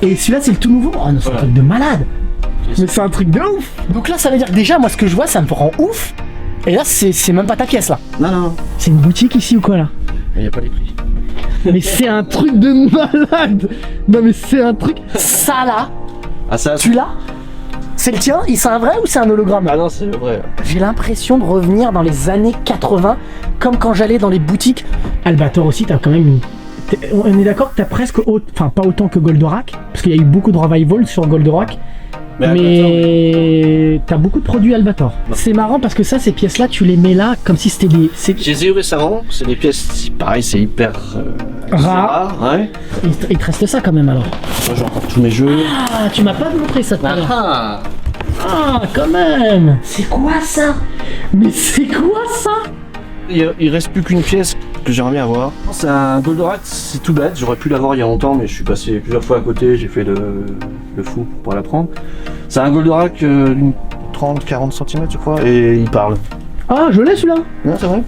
Et celui-là, c'est le tout nouveau. Oh non, c'est un truc de malade. Mais c'est un truc de ouf. Donc là, ça veut dire que déjà, moi, ce que je vois, ça me rend ouf. Et là, c'est même pas ta pièce, là. Non. C'est une boutique ici ou quoi, là? Il n'y a pas les prix. Mais c'est un truc de malade. Non, mais c'est un truc... Ça, là, Ah ça, tu l'as? C'est le tien? C'est un vrai ou c'est un hologramme? Ah non, c'est vrai. J'ai l'impression de revenir dans les années 80, comme quand j'allais dans les boutiques. Albator aussi, t'as quand même une... On est d'accord que t'as presque... Enfin, pas autant que Goldorak, parce qu'il y a eu beaucoup de revival sur Goldorak. Mais t'as beaucoup de produits Albator. C'est marrant parce que ça, ces pièces-là, tu les mets là comme si c'était des... Je les ai eu récemment, c'est des pièces, pareil, c'est hyper Rare. Ouais. Il te reste ça quand même alors. Moi j'ai encore tous mes jeux. Ah, tu m'as pas montré ça tout à l'heure. Ah. Ah, quand même. C'est quoi ça? Mais c'est quoi ça? Il reste plus qu'une pièce que j'aimerais bien avoir. C'est un Goldorak, c'est tout bête, j'aurais pu l'avoir il y a longtemps, mais je suis passé plusieurs fois à côté, j'ai fait le fou pour la prendre. C'est un Goldorak d'une 30-40 cm je crois, et il parle. Ah, je l'ai celui-là. Non, c'est vrai.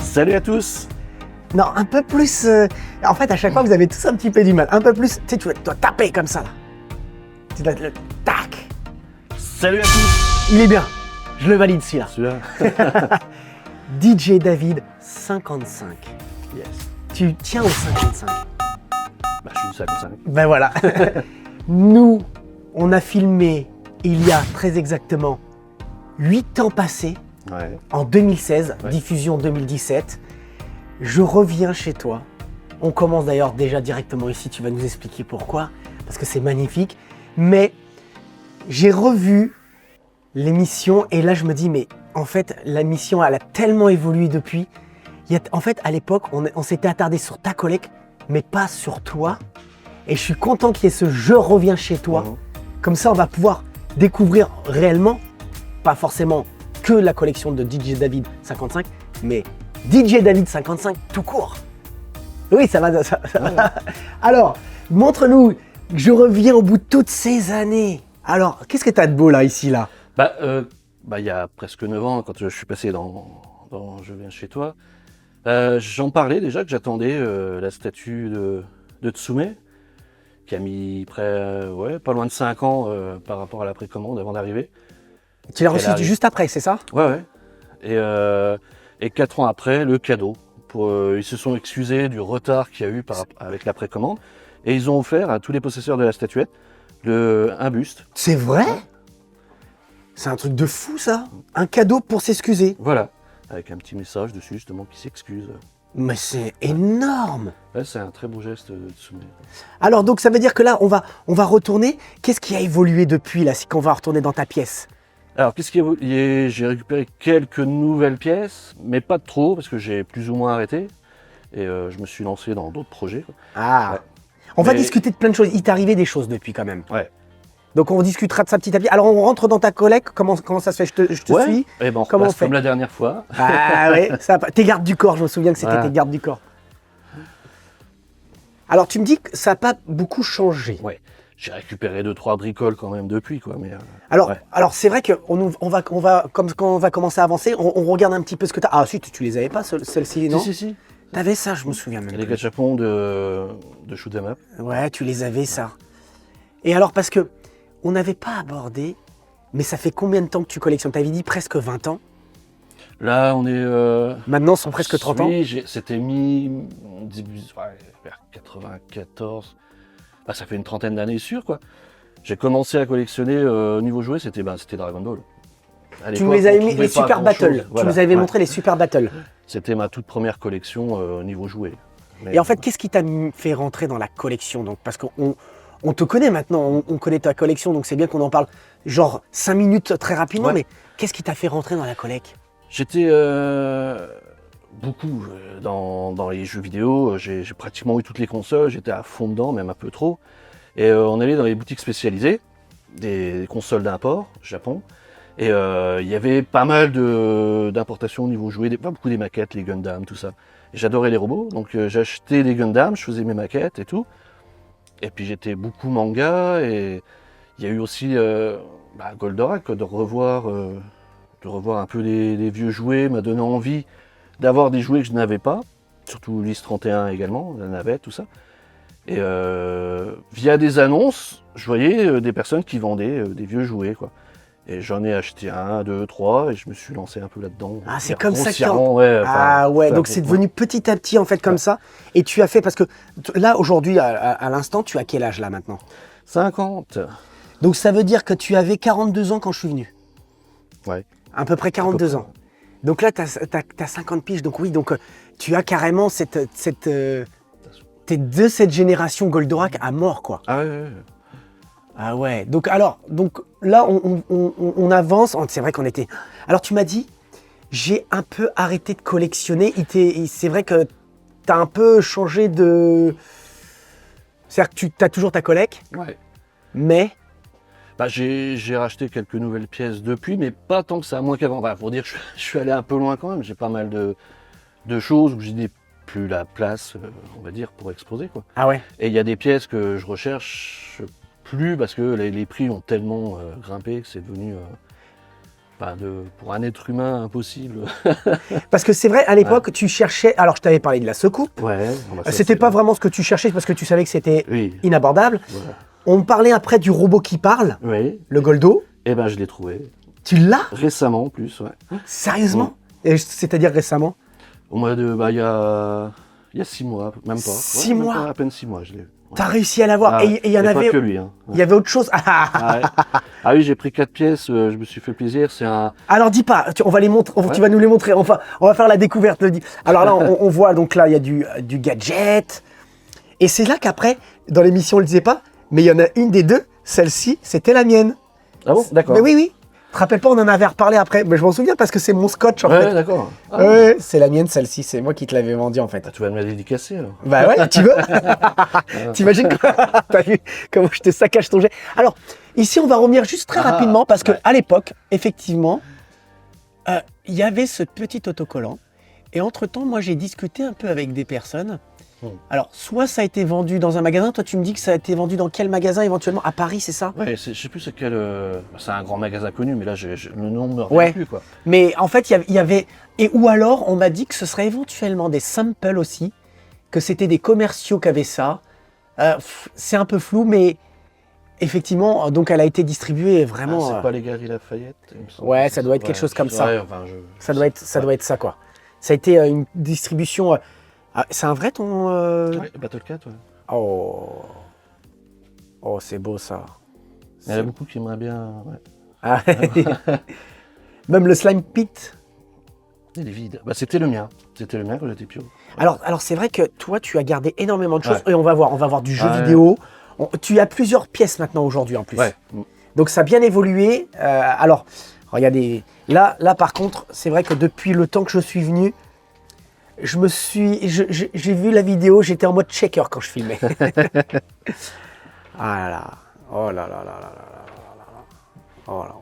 Salut à tous. Non, un peu plus... En fait, à chaque fois, vous avez tous un petit peu du mal. Un peu plus... Tu sais, tu dois taper comme ça, là. Tu dois... Tac. Salut à tous. Il est bien. Je le valide, celui-là. Celui-là. DJ David, 55. Yes. Tu tiens au 55. Bah, je suis du 55. Ben voilà. Nous, on a filmé il y a très exactement 8 ans passés, Ouais. en 2016, Ouais. diffusion 2017. Je reviens chez toi. On commence d'ailleurs déjà directement ici, tu vas nous expliquer pourquoi, parce que c'est magnifique. Mais j'ai revu l'émission et là je me dis, mais en fait, l'émission elle a tellement évolué depuis. En fait, à l'époque, on s'était attardé sur ta collecte, mais pas sur toi. Et je suis content qu'il y ait ce Je reviens chez toi. Mhm. Comme ça, on va pouvoir découvrir réellement, pas forcément que la collection de DJ David 55, mais DJ David 55 tout court. Oui, ça va. Va. Alors, montre-nous, je reviens au bout de toutes ces années. Alors, qu'est-ce que tu as de beau là, ici, là? Bah, il y a presque 9 ans, quand je suis passé dans Je viens chez toi, j'en parlais déjà que j'attendais la statue de Tsume, qui a mis pas loin de 5 ans par rapport à la précommande avant d'arriver. Tu l'as Elle reçu arrive. juste après, c'est ça? Ouais. Et 4 ans après, le cadeau. Ils se sont excusés du retard qu'il y a eu avec la précommande. Et ils ont offert à tous les possesseurs de la statuette un buste. C'est vrai? C'est un truc de fou, ça. Un cadeau pour s'excuser. Voilà. Avec un petit message dessus, justement, qui s'excuse. Mais c'est énorme. Ouais, c'est un très beau geste de Tsume. Alors, donc, ça veut dire que là, on va retourner. Qu'est-ce qui a évolué depuis, là, si on va retourner dans ta pièce? Alors, qu'est-ce qui est... J'ai récupéré quelques nouvelles pièces, mais pas trop, parce que j'ai plus ou moins arrêté. Et je me suis lancé dans d'autres projets. Ah. Ouais. On va Mais- discuter de plein de choses. Il t'est arrivé des choses depuis, quand même. Ouais. Donc, on discutera de ça petit à petit. Alors, on rentre dans ta collecte. Comment ça se fait? Je te suis. Et ben, on Comment on repasse fait comme la dernière fois. Ah oui, ça, tes gardes du corps, je me souviens que c'était Voilà. tes gardes du corps. Alors tu me dis que ça n'a pas beaucoup changé. Ouais. J'ai récupéré 2-3 bricoles quand même depuis, quoi. Mais, Alors, ouais. alors c'est vrai qu'on va, comme quand on va commencer à avancer, on regarde un petit peu ce que tu as. Ah si, tu les avais pas, celles-ci, non? Si. T'avais ça, je me souviens même Et les plus. gachapons de Shoot 'em Up. Ouais, tu les avais, ça. Et alors, parce que on n'avait pas abordé, mais ça fait combien de temps que tu collectionnes? T'avais dit presque 20 ans. Là, on est... Maintenant, ce sont presque 30 ans. Oui, c'était vers 94. Bah, ça fait une trentaine d'années sûr, quoi. J'ai commencé à collectionner niveau jouet, c'était Dragon Ball. À Tu l'époque, nous les avais on mis trouvait les pas Super grand-chose. Battle. Voilà, Tu nous avais ouais. montré les Super Battle. C'était ma toute première collection niveau jouet. Mais Et en fait, qu'est-ce qui t'a fait rentrer dans la collection donc? Parce qu'on te connaît maintenant, on connaît ta collection, donc c'est bien qu'on en parle genre 5 minutes très rapidement, Ouais. mais qu'est-ce qui t'a fait rentrer dans la collecte? J'étais beaucoup dans les jeux vidéo, j'ai pratiquement eu toutes les consoles, j'étais à fond dedans, même un peu trop. Et on allait dans les boutiques spécialisées, des consoles d'import, Japon. Et il y avait pas mal d'importations au niveau jouet, pas beaucoup des maquettes, les Gundam, tout ça. J'adorais les robots, donc j'achetais des Gundam, je faisais mes maquettes et tout. Et puis j'étais beaucoup manga, et il y a eu aussi Goldorak, quoi, de revoir un peu les vieux jouets m'a donné envie d'avoir des jouets que je n'avais pas, surtout l'Is 31 également, la navette, tout ça. Et via des annonces, je voyais des personnes qui vendaient des vieux jouets, quoi. Et j'en ai acheté 1, 2, 3, et je me suis lancé un peu là-dedans. Ah, c'est comme ça que donc c'est devenu petit à petit en fait comme ça. Et tu as fait, parce que là aujourd'hui, à l'instant, tu as quel âge là maintenant? 50. Donc ça veut dire que tu avais 42 ans quand je suis venu. Ouais. À peu près 42 ans. Donc là, tu as 50 piges. Donc oui, donc tu as carrément t'es de cette génération Goldorak à mort, quoi. Ah ouais. Ah ouais. Donc là, on avance. C'est vrai qu'on était... Alors tu m'as dit, j'ai un peu arrêté de collectionner. C'est vrai que tu as un peu changé de... C'est-à-dire que tu as toujours ta collecte, Ouais. mais... J'ai racheté quelques nouvelles pièces depuis, mais pas tant que ça, moins qu'avant. Enfin, pour dire, je suis allé un peu loin quand même. J'ai pas mal de choses où je n'ai plus la place, on va dire, pour exposer, quoi. Ah ouais. Et il y a des pièces que je recherche plus parce que les prix ont tellement grimpé que c'est devenu, pour un être humain, impossible. Parce que c'est vrai, à l'époque, tu cherchais... Alors, je t'avais parlé de la secoupe. Ouais. C'était pas vraiment ce que tu cherchais parce que tu savais que c'était Oui. inabordable. Voilà. On me parlait après du robot qui parle, Oui. le Goldo. Eh ben, je l'ai trouvé. Tu l'as? Récemment, en plus, ouais. Sérieusement? Et c'est-à-dire récemment? Au mois de... il y a 6 mois, même pas. 6 même mois? pas, à peine 6 mois, je l'ai. T'as réussi à l'avoir. Et il y en avait... Pas que lui, hein. Il y avait autre chose. Ah, ouais. Ah oui, j'ai pris 4 pièces, je me suis fait plaisir. C'est un... Alors dis pas, on va les montrer, tu vas nous les montrer. Enfin, on va faire la découverte. Alors là, on voit, donc là, il y a du gadget. Et c'est là qu'après, dans l'émission, on le disait pas, mais il y en a une des deux, celle-ci, c'était la mienne. Ah bon? D'accord. Mais oui. Tu te rappelles pas, on en avait reparlé après. Mais je m'en souviens parce que c'est mon scotch en Ouais, fait. d'accord. Ah, Ouais, c'est la mienne, celle-ci. C'est moi qui te l'avais vendue en fait. tu vas me la dédicacer, alors. Bah ouais, tu veux? T'imagines t'as vu comment je te saccage ton jet? Alors, ici, on va revenir juste très rapidement parce que à l'époque, effectivement, il y avait ce petit autocollant. Et entre-temps, moi, j'ai discuté un peu avec des personnes. Alors, soit ça a été vendu dans un magasin. Toi, tu me dis que ça a été vendu dans quel magasin éventuellement? À Paris, c'est ça? Ouais, je sais plus c'est quel... c'est un grand magasin connu, mais là, le nom me revient plus, quoi. Mais en fait, il y avait... Et ou alors, on m'a dit que ce serait éventuellement des samples aussi, que c'était des commerciaux qui avaient ça. C'est un peu flou, mais effectivement, donc elle a été distribuée vraiment... c'est pas les Galeries Lafayette, il me semble. Ouais, ça doit être quelque chose comme ça. Ouais, enfin, Ça doit être ça, quoi. Ça a été une distribution... c'est un vrai ton... Ouais, Battle Cat, ouais. Oh, c'est beau ça. Il y en a beaucoup qui aimeraient bien... Ouais. Ah, même le Slime Pit. Il est vide. C'était le mien. C'était le mien quand j'étais pio. Alors c'est vrai que toi, tu as gardé énormément de choses. Ouais. Et on va voir du jeu vidéo. Tu as plusieurs pièces maintenant aujourd'hui en plus. Ouais. Donc ça a bien évolué. Alors, regardez. Là, par contre, c'est vrai que depuis le temps que je suis venu, j'ai vu la vidéo, j'étais en mode checker quand je filmais. Ah là là. Oh là là là là là là là. Oh là.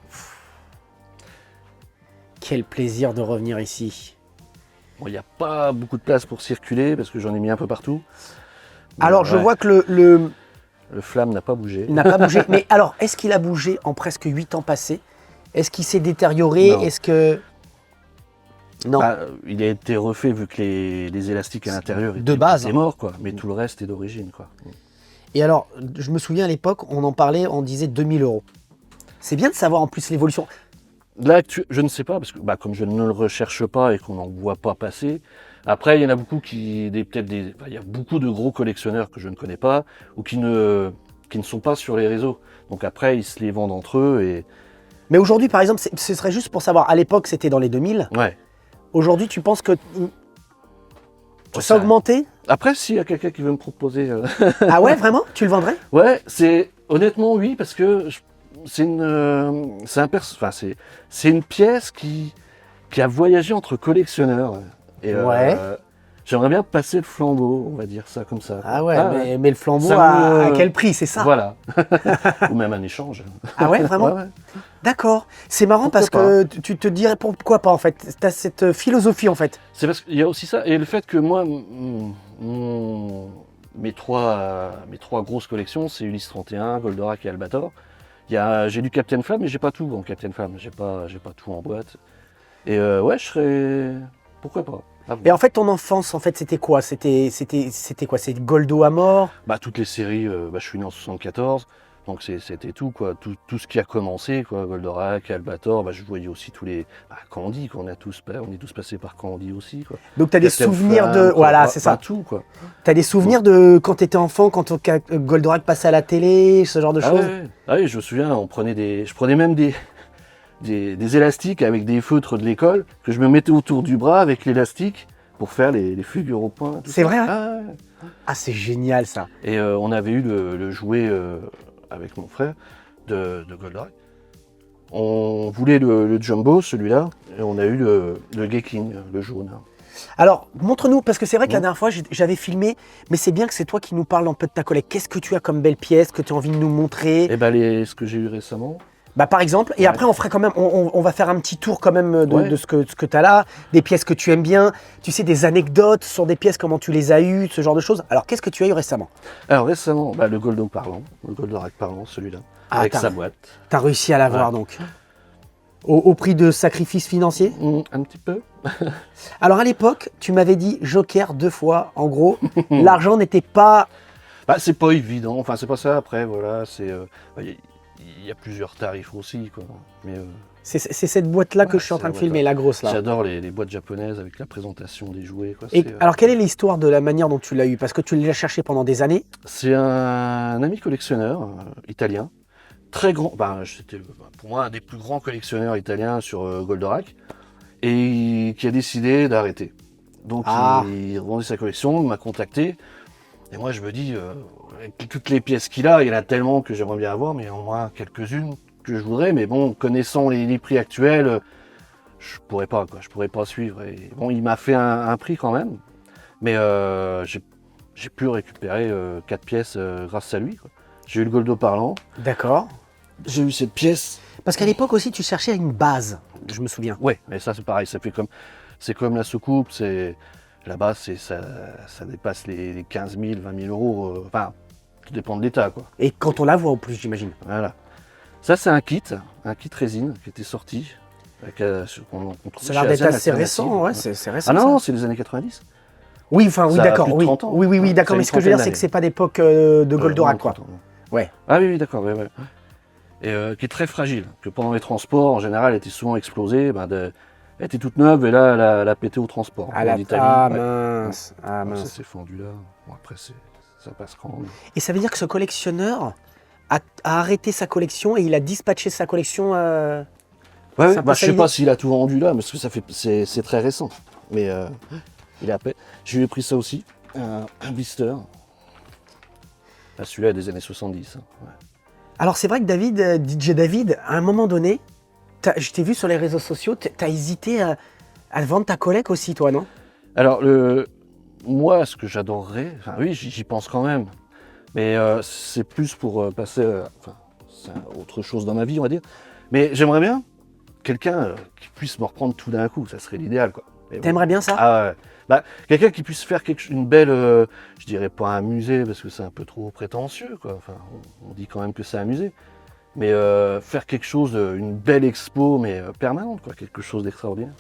Quel plaisir de revenir ici. Bon, il n'y a pas beaucoup de place pour circuler parce que j'en ai mis un peu partout. Alors, je vois que le flamme n'a pas bougé. n'a pas bougé. Mais alors, est-ce qu'il a bougé en presque 8 ans passés? Est-ce qu'il s'est détérioré? Non. Est-ce que... Non. Il a été refait vu que les élastiques à l'intérieur De base, étaient morts, quoi. Mais tout le reste est d'origine, quoi. Et alors, je me souviens à l'époque, on en parlait, on disait 2000 €. C'est bien de savoir en plus l'évolution. Là, je ne sais pas, parce que comme je ne le recherche pas et qu'on n'en voit pas passer, après, il y en a beaucoup il y a beaucoup de gros collectionneurs que je ne connais pas ou qui ne sont pas sur les réseaux. Donc après, ils se les vendent entre eux et... Mais aujourd'hui, par exemple, ce serait juste pour savoir, à l'époque, c'était dans les 2000. Ouais. Aujourd'hui, tu penses que ça a ça- augmenté? Après, s'il y a quelqu'un qui veut me proposer... Ah ouais, vraiment? Tu le vendrais? Ouais, honnêtement, oui, parce que c'est une pièce qui a voyagé entre collectionneurs. Et, Ouais. J'aimerais bien passer le flambeau, on va dire ça comme ça. Ah ouais, mais le flambeau ça à me- quel prix, c'est ça? Voilà. Ou même un échange. Ah ouais, vraiment? Ouais, ouais. D'accord. C'est marrant Pourquoi parce que tu te dirais pourquoi pas en fait. Tu as cette philosophie en fait. C'est parce qu'il y a aussi ça, et le fait que moi, mes trois grosses collections, c'est Ulysse 31, Goldorak et Albator. J'ai du Captain Flamme, mais j'ai pas tout en Captain Flamme, j'ai pas tout en boîte. Et ouais, je serais... Pourquoi pas? À voir. Et en fait, ton enfance, en fait, c'était quoi? C'était quoi? C'est Goldo à mort? Bah, toutes les séries, je suis né en 74, donc c'était tout, quoi. Tout ce qui a commencé, quoi. Goldorak, Albator, je voyais aussi tous les... Candy, on est tous passés par Candy aussi, quoi. Donc tu as des Captain souvenirs Flamme, de... quoi. Voilà, c'est ça. Tout, quoi. Tu as des souvenirs de quand tu étais enfant, quand Goldorak passait à la télé, ce genre de Ah choses? ouais. Ah oui, je me souviens, je prenais même des élastiques avec des feutres de l'école que je me mettais autour du bras avec l'élastique pour faire les figures au point. tout C'est ça. vrai, ouais. Ah ouais. Ah, c'est génial ça. Et on avait eu le jouet avec mon frère de Goldorak. On voulait le Jumbo, celui-là, et on a eu le Geking, le jaune. Alors, montre-nous, parce que c'est vrai que la Mmh. dernière fois, j'avais filmé, mais c'est bien que c'est toi qui nous parles un peu de ta collecte. Qu'est-ce que tu as comme belle pièce que tu as envie de nous montrer? Et ce que j'ai eu récemment. Bah, par exemple, et Ouais. après on fera quand même, on va faire un petit tour quand même Ouais. de ce que tu as là, des pièces que tu aimes bien, tu sais, des anecdotes sur des pièces, comment tu les as eues, ce genre de choses. Alors, qu'est-ce que tu as eu récemment? Alors récemment, le Goldo parlant, le Goldorak parlant, celui-là, Ah, avec t'as- sa boîte. Tu as réussi à l'avoir Ouais. donc. Au prix de sacrifices financiers? Un petit peu. Alors à l'époque, tu m'avais dit Joker 2 fois. En gros, l'argent n'était pas... C'est pas évident, enfin c'est pas ça après, voilà, il y a plusieurs tarifs aussi, quoi. Mais C'est cette boîte-là que Ouais, je suis en train de c'est la filmer, la grosse là. j'adore les boîtes japonaises avec la présentation des jouets, quoi. Et alors quelle est l'histoire de la manière dont tu l'as eu? Parce que tu l'as cherché pendant des années. C'est un ami collectionneur italien, très grand, c'était pour moi un des plus grands collectionneurs italiens sur Goldorak, et qui a décidé d'arrêter. Donc il revendait sa collection, il m'a contacté, et moi je me dis, avec toutes les pièces qu'il a, il y en a tellement que j'aimerais bien avoir, mais au moins quelques-unes que je voudrais, mais bon, connaissant les prix actuels, je pourrais pas, quoi, je pourrais pas suivre. Et bon, il m'a fait un prix quand même, mais j'ai pu récupérer 4 pièces grâce à lui, quoi. J'ai eu le Goldo parlant, D'accord. j'ai eu cette pièce. Parce qu'à l'époque aussi, tu cherchais une base, je me souviens. Ouais, mais ça c'est pareil, c'est comme la soucoupe, la base, ça dépasse les 15 000, 20 000 euros, tout dépend de l'état, quoi. Et quand on la voit en plus, j'imagine. Voilà. Ça c'est un kit résine qui était sorti. Qu'on trouve Ça a l'air chez d'être Asian assez Alternative. récent, ouais, c'est récent. Ah non, ça. non, c'est les années 90. Oui, enfin, oui, Ça a d'accord, plus de oui. 30 ans. Oui, Ça d'accord. a Mais une ce que je veux dire, trentaine c'est que d'années. c'est pas d'époque de Goldorak, Non, quoi. 30 ans, non. Ouais. Ah oui, d'accord, ouais. Et qui est très fragile, que pendant les transports, en général, elle était souvent explosée. Elle était toute neuve et là, elle a pété au transport. Ah, en Italie. ah Ouais. mince, ah Ouais, ça mince. s'est fendu là. Bon, après, ça passe quand même. Et ça veut dire que ce collectionneur a arrêté sa collection et il a dispatché sa collection. Ouais, C'est un peu je ça sais l'idée. pas s'il a tout vendu là, parce que c'est très récent. Mais il a fait. Je lui ai pris ça aussi, un blister. Celui-là est des années 70. Hein. Ouais. Alors c'est vrai que David, DJ David, à un moment donné, je t'ai vu sur les réseaux sociaux, t'as hésité à vendre ta collecte aussi, toi, non? Alors, moi, ce que j'adorerais, oui, j'y pense quand même, mais c'est plus pour passer, c'est autre chose dans ma vie, on va dire. Mais j'aimerais bien quelqu'un qui puisse me reprendre tout d'un coup, ça serait l'idéal, quoi. Mais bon. T'aimerais bien ça? Ah ouais. Quelqu'un qui puisse faire une belle, je dirais pas un musée parce que c'est un peu trop prétentieux, quoi. Enfin, on dit quand même que c'est un musée, mais faire quelque chose, une belle expo, mais permanente, quoi, quelque chose d'extraordinaire.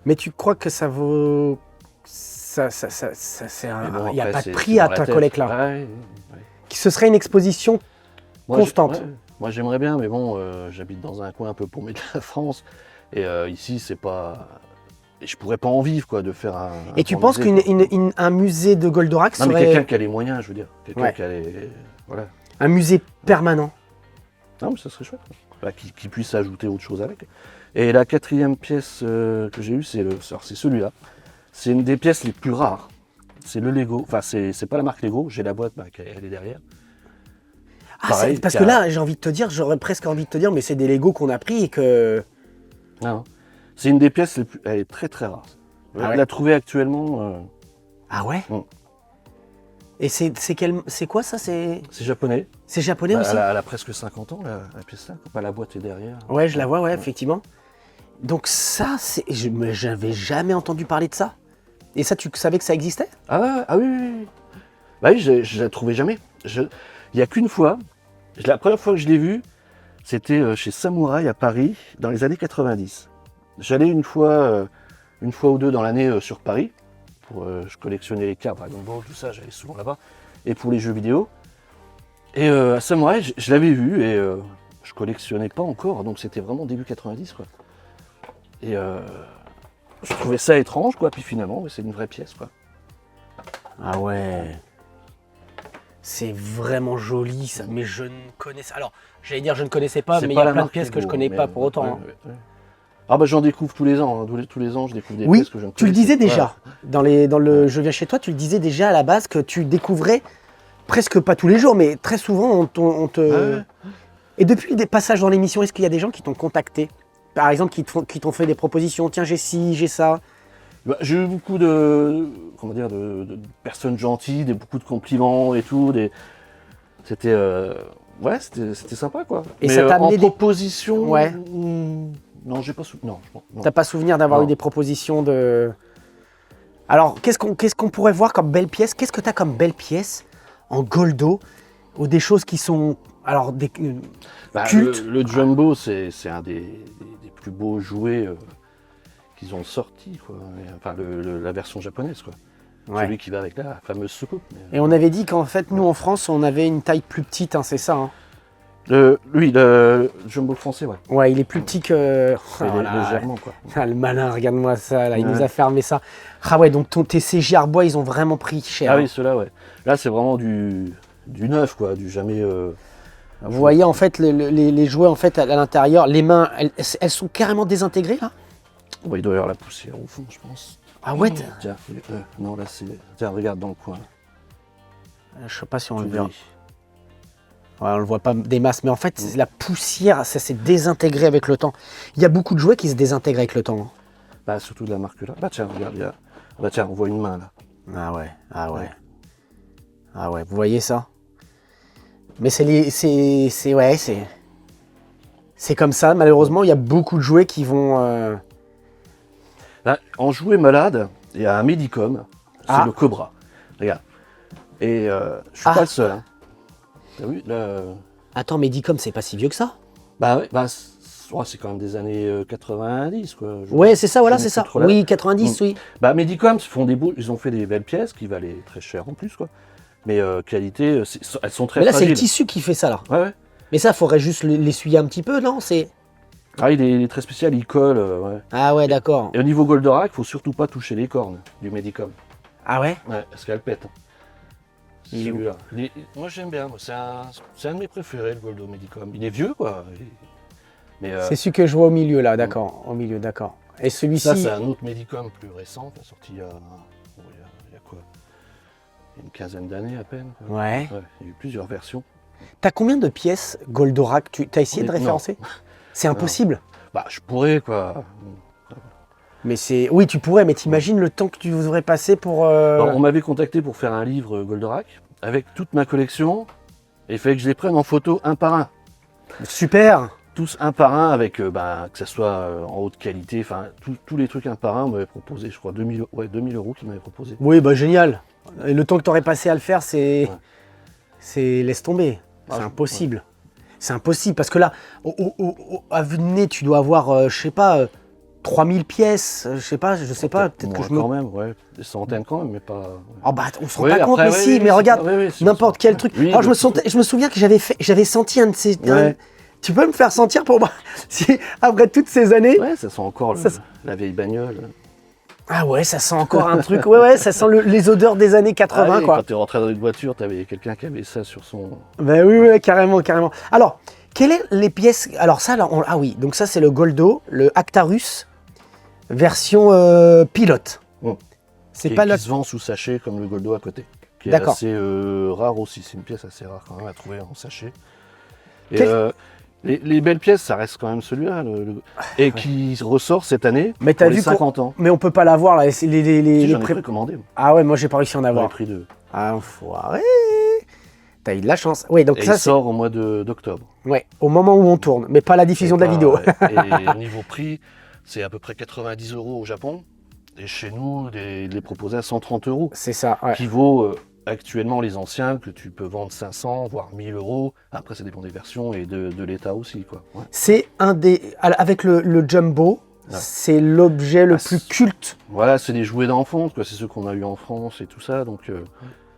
Mais tu crois que ça vaut... Ça, Mais bon, il n'y a après, pas de c'est prix à dans la ta tête. collecte là. Ouais. Ce serait une exposition Moi, constante. Moi, j'aimerais bien, mais bon, j'habite dans un coin un peu paumé de la France, et ici, c'est pas. Et je pourrais pas en vivre, quoi, de faire un. Et tu grand penses musée, quoi. qu'un musée de Goldorak Non, mais serait quelqu'un qui a les moyens, je veux dire. Quelqu'un Ouais. qui a les. Voilà. un musée permanent? Non, mais ça serait chouette, quoi. Qui puisse ajouter autre chose avec. Et la 4e pièce que j'ai eue, c'est celui-là. C'est une des pièces les plus rares. C'est le Lego. Enfin, c'est pas la marque Lego, j'ai la boîte, elle est derrière. Ah, Pareil, parce car- que là, j'ai envie de te dire, j'aurais presque envie de te dire, mais c'est des Lego qu'on a pris et que... Non, c'est une des pièces les plus. Elle est très très rare. Ah ouais. La trouver actuellement, Ah ouais. Mm. Et c'est quoi ça? C'est japonais. japonais aussi? Elle a presque 50 ans, la pièce là. Enfin, la boîte est derrière. Ouais, je la vois, ouais, effectivement. Donc ça, j'avais jamais entendu parler de ça. Et ça, tu savais que ça existait? Ah oui, oui, oui. Bah oui, je la trouvais jamais. Il n'y a qu'une fois. La première fois que je l'ai vue, c'était chez Samouraï à Paris, dans les années 90. J'allais une fois ou deux dans l'année sur Paris. Je collectionnais les cartes, Dragon Ball, tout ça, j'allais souvent là-bas. Et pour les jeux vidéo. Et à Samouraï, je l'avais vu et je collectionnais pas encore, donc c'était vraiment début 90 quoi. Et je trouvais ça étrange quoi, puis finalement c'est une vraie pièce quoi. Ah ouais. C'est vraiment joli ça, mais je ne connaissais... Alors, j'allais dire je ne connaissais pas, mais il y a plein de pièces que je connais pas pour autant. Hein. Ouais. Ah bah j'en découvre tous les ans, hein. Tous les ans je découvre des Oui, pièces que je ne tu le disais connaissais déjà, pas. dans le Je viens chez toi, tu le disais déjà à la base que tu découvrais presque pas tous les jours, mais très souvent on te... Ouais. Et depuis des passages dans l'émission, est-ce qu'il y a des gens qui t'ont contacté? Par exemple, qui t'ont fait des propositions, tiens j'ai ci, j'ai ça. Bah, j'ai eu beaucoup de personnes gentilles, beaucoup de compliments et tout. C'était c'était sympa quoi. Et mais ça t'a amené en des proposition, Ouais. Non, j'ai pas non. T'as pas souvenir d'avoir Non. eu des propositions de... Alors, qu'est-ce qu'on pourrait voir comme belle pièce? Qu'est-ce que t'as comme belle pièce en Goldo? Ou des choses qui sont... Alors, des... Bah, culte. le Jumbo, c'est un des plus beaux jouets qu'ils ont sortis, quoi. Enfin, la version japonaise, quoi. Ouais. Celui qui va avec la fameuse soucoupe. Et on avait dit qu'en fait, nous en France, on avait une taille plus petite, hein, c'est ça hein? Le Jumbo français, ouais. Ouais, il est plus petit que... Oh Mais là, légèrement, quoi. ah, le malin, regarde-moi ça, là, il Ouais. nous a fermé ça. Ah ouais, donc tes CJ Arbois, ils ont vraiment pris cher. Ah hein. oui, ceux-là, ouais. Là, c'est vraiment du neuf, quoi. Du jamais... Vous voyez, en fait, les jouets, en fait, à l'intérieur, les mains, elles sont carrément désintégrées, là? Ouais, il doit y avoir la poussière au fond, je pense. Ah ouais? Tiens, non, là, c'est... Tiens, regarde dans le coin. Je sais pas si on le Tu verra. verras. Ouais, on le voit pas des masses, mais en fait, la poussière, ça s'est désintégré avec le temps. Il y a beaucoup de jouets qui se désintègrent avec le temps. hein. Bah, surtout de la marque là. Bah, tiens, regarde, Bah, tiens, on voit une main, là. Ah ouais, ah ouais. Ouais. Ah ouais, vous voyez ça? Mais c'est comme ça, malheureusement, il y a beaucoup de jouets qui vont... Là, en jouet malade, il y a un Medicom, c'est Ah. le Cobra. Regarde. Et je suis Ah. pas le seul. Hein. T'as vu là, Attends, Medicom, c'est pas si vieux que ça? Bah ouais, c'est quand même des années 90 quoi. Ouais, c'est ça, voilà, je c'est n'ai ça. plus trop la- Oui, 90, oui. Bah Medicom ils ont fait des belles pièces qui valaient très cher en plus quoi. Mais qualité, elles sont très Mais là, c'est le fragiles. tissu qui fait ça, là. Ouais. Mais ça, faudrait juste l'essuyer un petit peu, non? Ah, il est très spécial, il colle. Ouais. Ah ouais, d'accord. Et au niveau Goldorak, faut surtout pas toucher les cornes du Medicom. Ah ouais? Ouais, parce qu'elle pète. hein. Il est où? Celui-là. Moi j'aime bien, c'est un de mes préférés, le Goldo Medicom. Il est vieux quoi. Mais C'est celui que je vois au milieu, là, d'accord. Au milieu, d'accord. Et ça celui-ci... c'est un autre Medicom plus récent, qui est sorti il y a quoi? Une quinzaine d'années à peine. quoi. Ouais. Il y a eu plusieurs versions. T'as combien de pièces Goldorak? T'as essayé de Non. référencer? C'est impossible. Bah je pourrais quoi. Mais c'est... Oui, tu pourrais, mais t'imagines le temps que tu aurais passé pour... Alors, on m'avait contacté pour faire un livre Goldorak avec toute ma collection et il fallait que je les prenne en photo un par un. Super. Tous un par un avec que ça soit en haute qualité, enfin tous les trucs un par un, on m'avait proposé, je crois 2000 € qu'ils m'avaient proposé. Oui, bah génial. Et le temps que t'aurais passé à le faire, c'est... Ouais. C'est... Laisse tomber. C'est impossible. C'est impossible, parce que là, à vue de nez, tu dois avoir, je sais pas, 3000 pièces, je sais pas, peut-être que je me... Quand même, ouais, des centaines quand même, mais pas... ouais. Oh bah, on se rend Oui, pas compte, après, mais oui, si, oui, mais si, regarde, oui, oui, si, n'importe si. quel truc. Oui, Alors, je mais me souviens que j'avais senti un de ces... Ouais. Tu peux me faire sentir pour moi, si, après toutes ces années... Ouais, ça sent encore la vieille bagnole. Ah ouais, ça sent encore un truc, ouais, ça sent les odeurs des années 80, Ah oui, quoi. Quand t'es rentré dans une voiture, t'avais quelqu'un qui avait ça sur son... Ben oui, carrément. Alors, quelles sont les pièces... Alors ça, là, ah oui, donc ça c'est le Goldo, le Actarus, version pilote. Bon. C'est qui, pas qui le... se vend sous sachet comme le Goldo à côté. Qui est D'accord. assez rare aussi, c'est une pièce assez rare quand même à trouver en sachet. Et Quel- Les belles pièces, ça reste quand même celui-là. Et qui ressort cette année Mais pour t'as les vu 50 ans. Mais on peut pas l'avoir là. C'est Si, j'en ai pré- précommandé. Moi. Ah ouais, moi j'ai pas réussi à en J'en ai avoir. pris 2. Ah, enfoiré. T'as eu de la chance. Oui, donc Et ça il c'est sort au mois d'octobre. ouais, au moment où on tourne, mais pas la diffusion de la vidéo. Et au niveau prix, c'est à peu près 90 € au Japon. Et chez nous, il est proposé à 130 €. C'est ça, ouais. Qui vaut actuellement les anciens que tu peux vendre 500 voire 1000 €. Après, ça dépend des versions et de l'état aussi, quoi. Ouais. C'est un des avec le Jumbo, Ouais. c'est l'objet le plus culte. Voilà, c'est des jouets d'enfance, quoi. C'est ceux qu'on a eu en France et tout ça, donc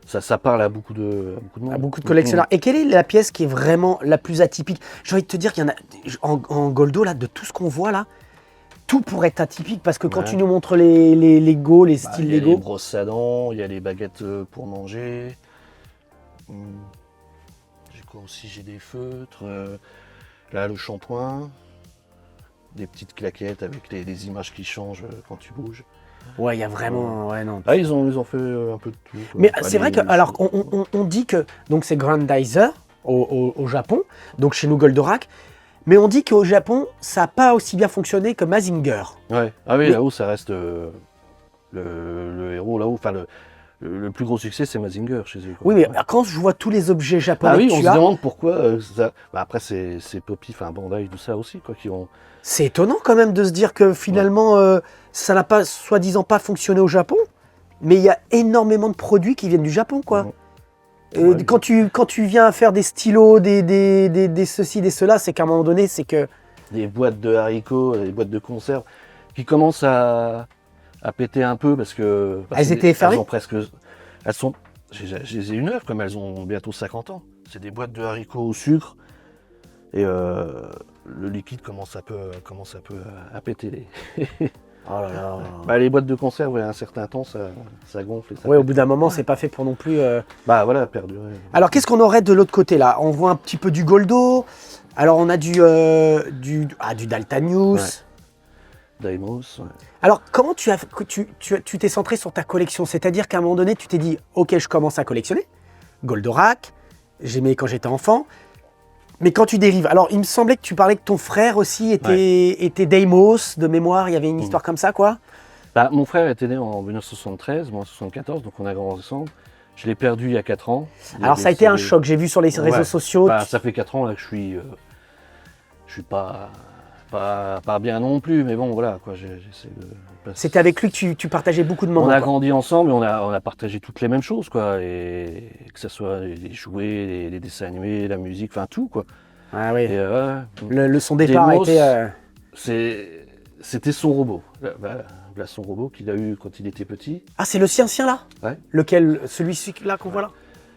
ça parle à beaucoup de monde. À beaucoup de collectionneurs. Et quelle est la pièce qui est vraiment la plus atypique? J'ai envie de te dire qu'il y en a en Goldo là, de tout ce qu'on voit là, tout pourrait être atypique parce que quand Ouais. tu nous montres les Lego, les styles Il y a Lego, les brosses à dents, il y a les baguettes pour manger. J'ai quoi aussi? J'ai des feutres. Là, le shampoing. Des petites claquettes avec les images qui changent quand tu bouges. ouais, il y a vraiment, ouais non. Ah, ils ont fait un peu de tout. Quoi. Mais Enfin, c'est vrai que, alors, on dit que donc c'est Grandizer au Japon, donc chez nous Goldorak, mais on dit qu'au Japon, ça n'a pas aussi bien fonctionné que Mazinger. Ouais. Ah oui, Mais- là-haut, ça reste le héros. Là-haut, enfin, le plus gros succès, c'est Mazinger chez eux. Quoi. Oui, mais quand je vois tous les objets japonais Ah oui, que on tu se as, demande pourquoi ça. Bah, après, c'est Poppy, enfin Bandai, tout ça aussi, quoi, qui ont. c'est étonnant quand même de se dire que finalement, ça n'a pas, soi-disant, pas fonctionné au Japon, mais il y a énormément de produits qui viennent du Japon, quoi. Mhm. Ouais. Quand tu viens faire des stylos, des ceci, des cela, c'est qu'à un moment donné, c'est que... Des boîtes de haricots, des boîtes de conserve, qui commencent à péter un peu parce que. Elles étaient fermées. Elles ont presque. Elles sont. Je les ai une œuvre, comme elles ont bientôt 50 ans. C'est des boîtes de haricots au sucre. Et le liquide commence un peu à péter. Oh là là. Bah, les boîtes de conserve, à un certain temps, ça gonfle. Et ça Ouais, au pète. bout d'un moment, c'est pas fait pour non plus... Bah voilà, perdurer. Alors, qu'est-ce qu'on aurait de l'autre côté, là? On voit un petit peu du Goldo. Alors, on a du Daltanius. Ouais. Daimos, ouais. Alors, comment tu t'es centré sur ta collection? C'est-à-dire qu'à un moment donné, tu t'es dit, OK, je commence à collectionner. Goldorak, j'aimais quand j'étais enfant. Mais quand tu dérives... Alors, il me semblait que tu parlais que ton frère aussi était Deimos, de mémoire. Il y avait une histoire comme ça, quoi. Bah, mon frère était né en 1973, moi en 1974, donc on a grandi ensemble. Je l'ai perdu il y a 4 ans. Alors, ça a été un choc. J'ai vu sur les réseaux Ouais. sociaux. Bah, ça fait 4 ans là, que je suis pas bien non plus, mais bon, voilà, quoi, j'essaie de... C'était avec lui que tu partageais beaucoup de moments. On a quoi. grandi ensemble et on a partagé toutes les mêmes choses, quoi. Et que ce soit les jouets, les dessins animés, la musique, enfin tout, quoi. Ah oui. Et, Le son départ a Deimos, été... c'était son robot. Là, son robot qu'il a eu quand il était petit. Ah, c'est le sien là? Ouais. Lequel? Celui-là qu'on voit là?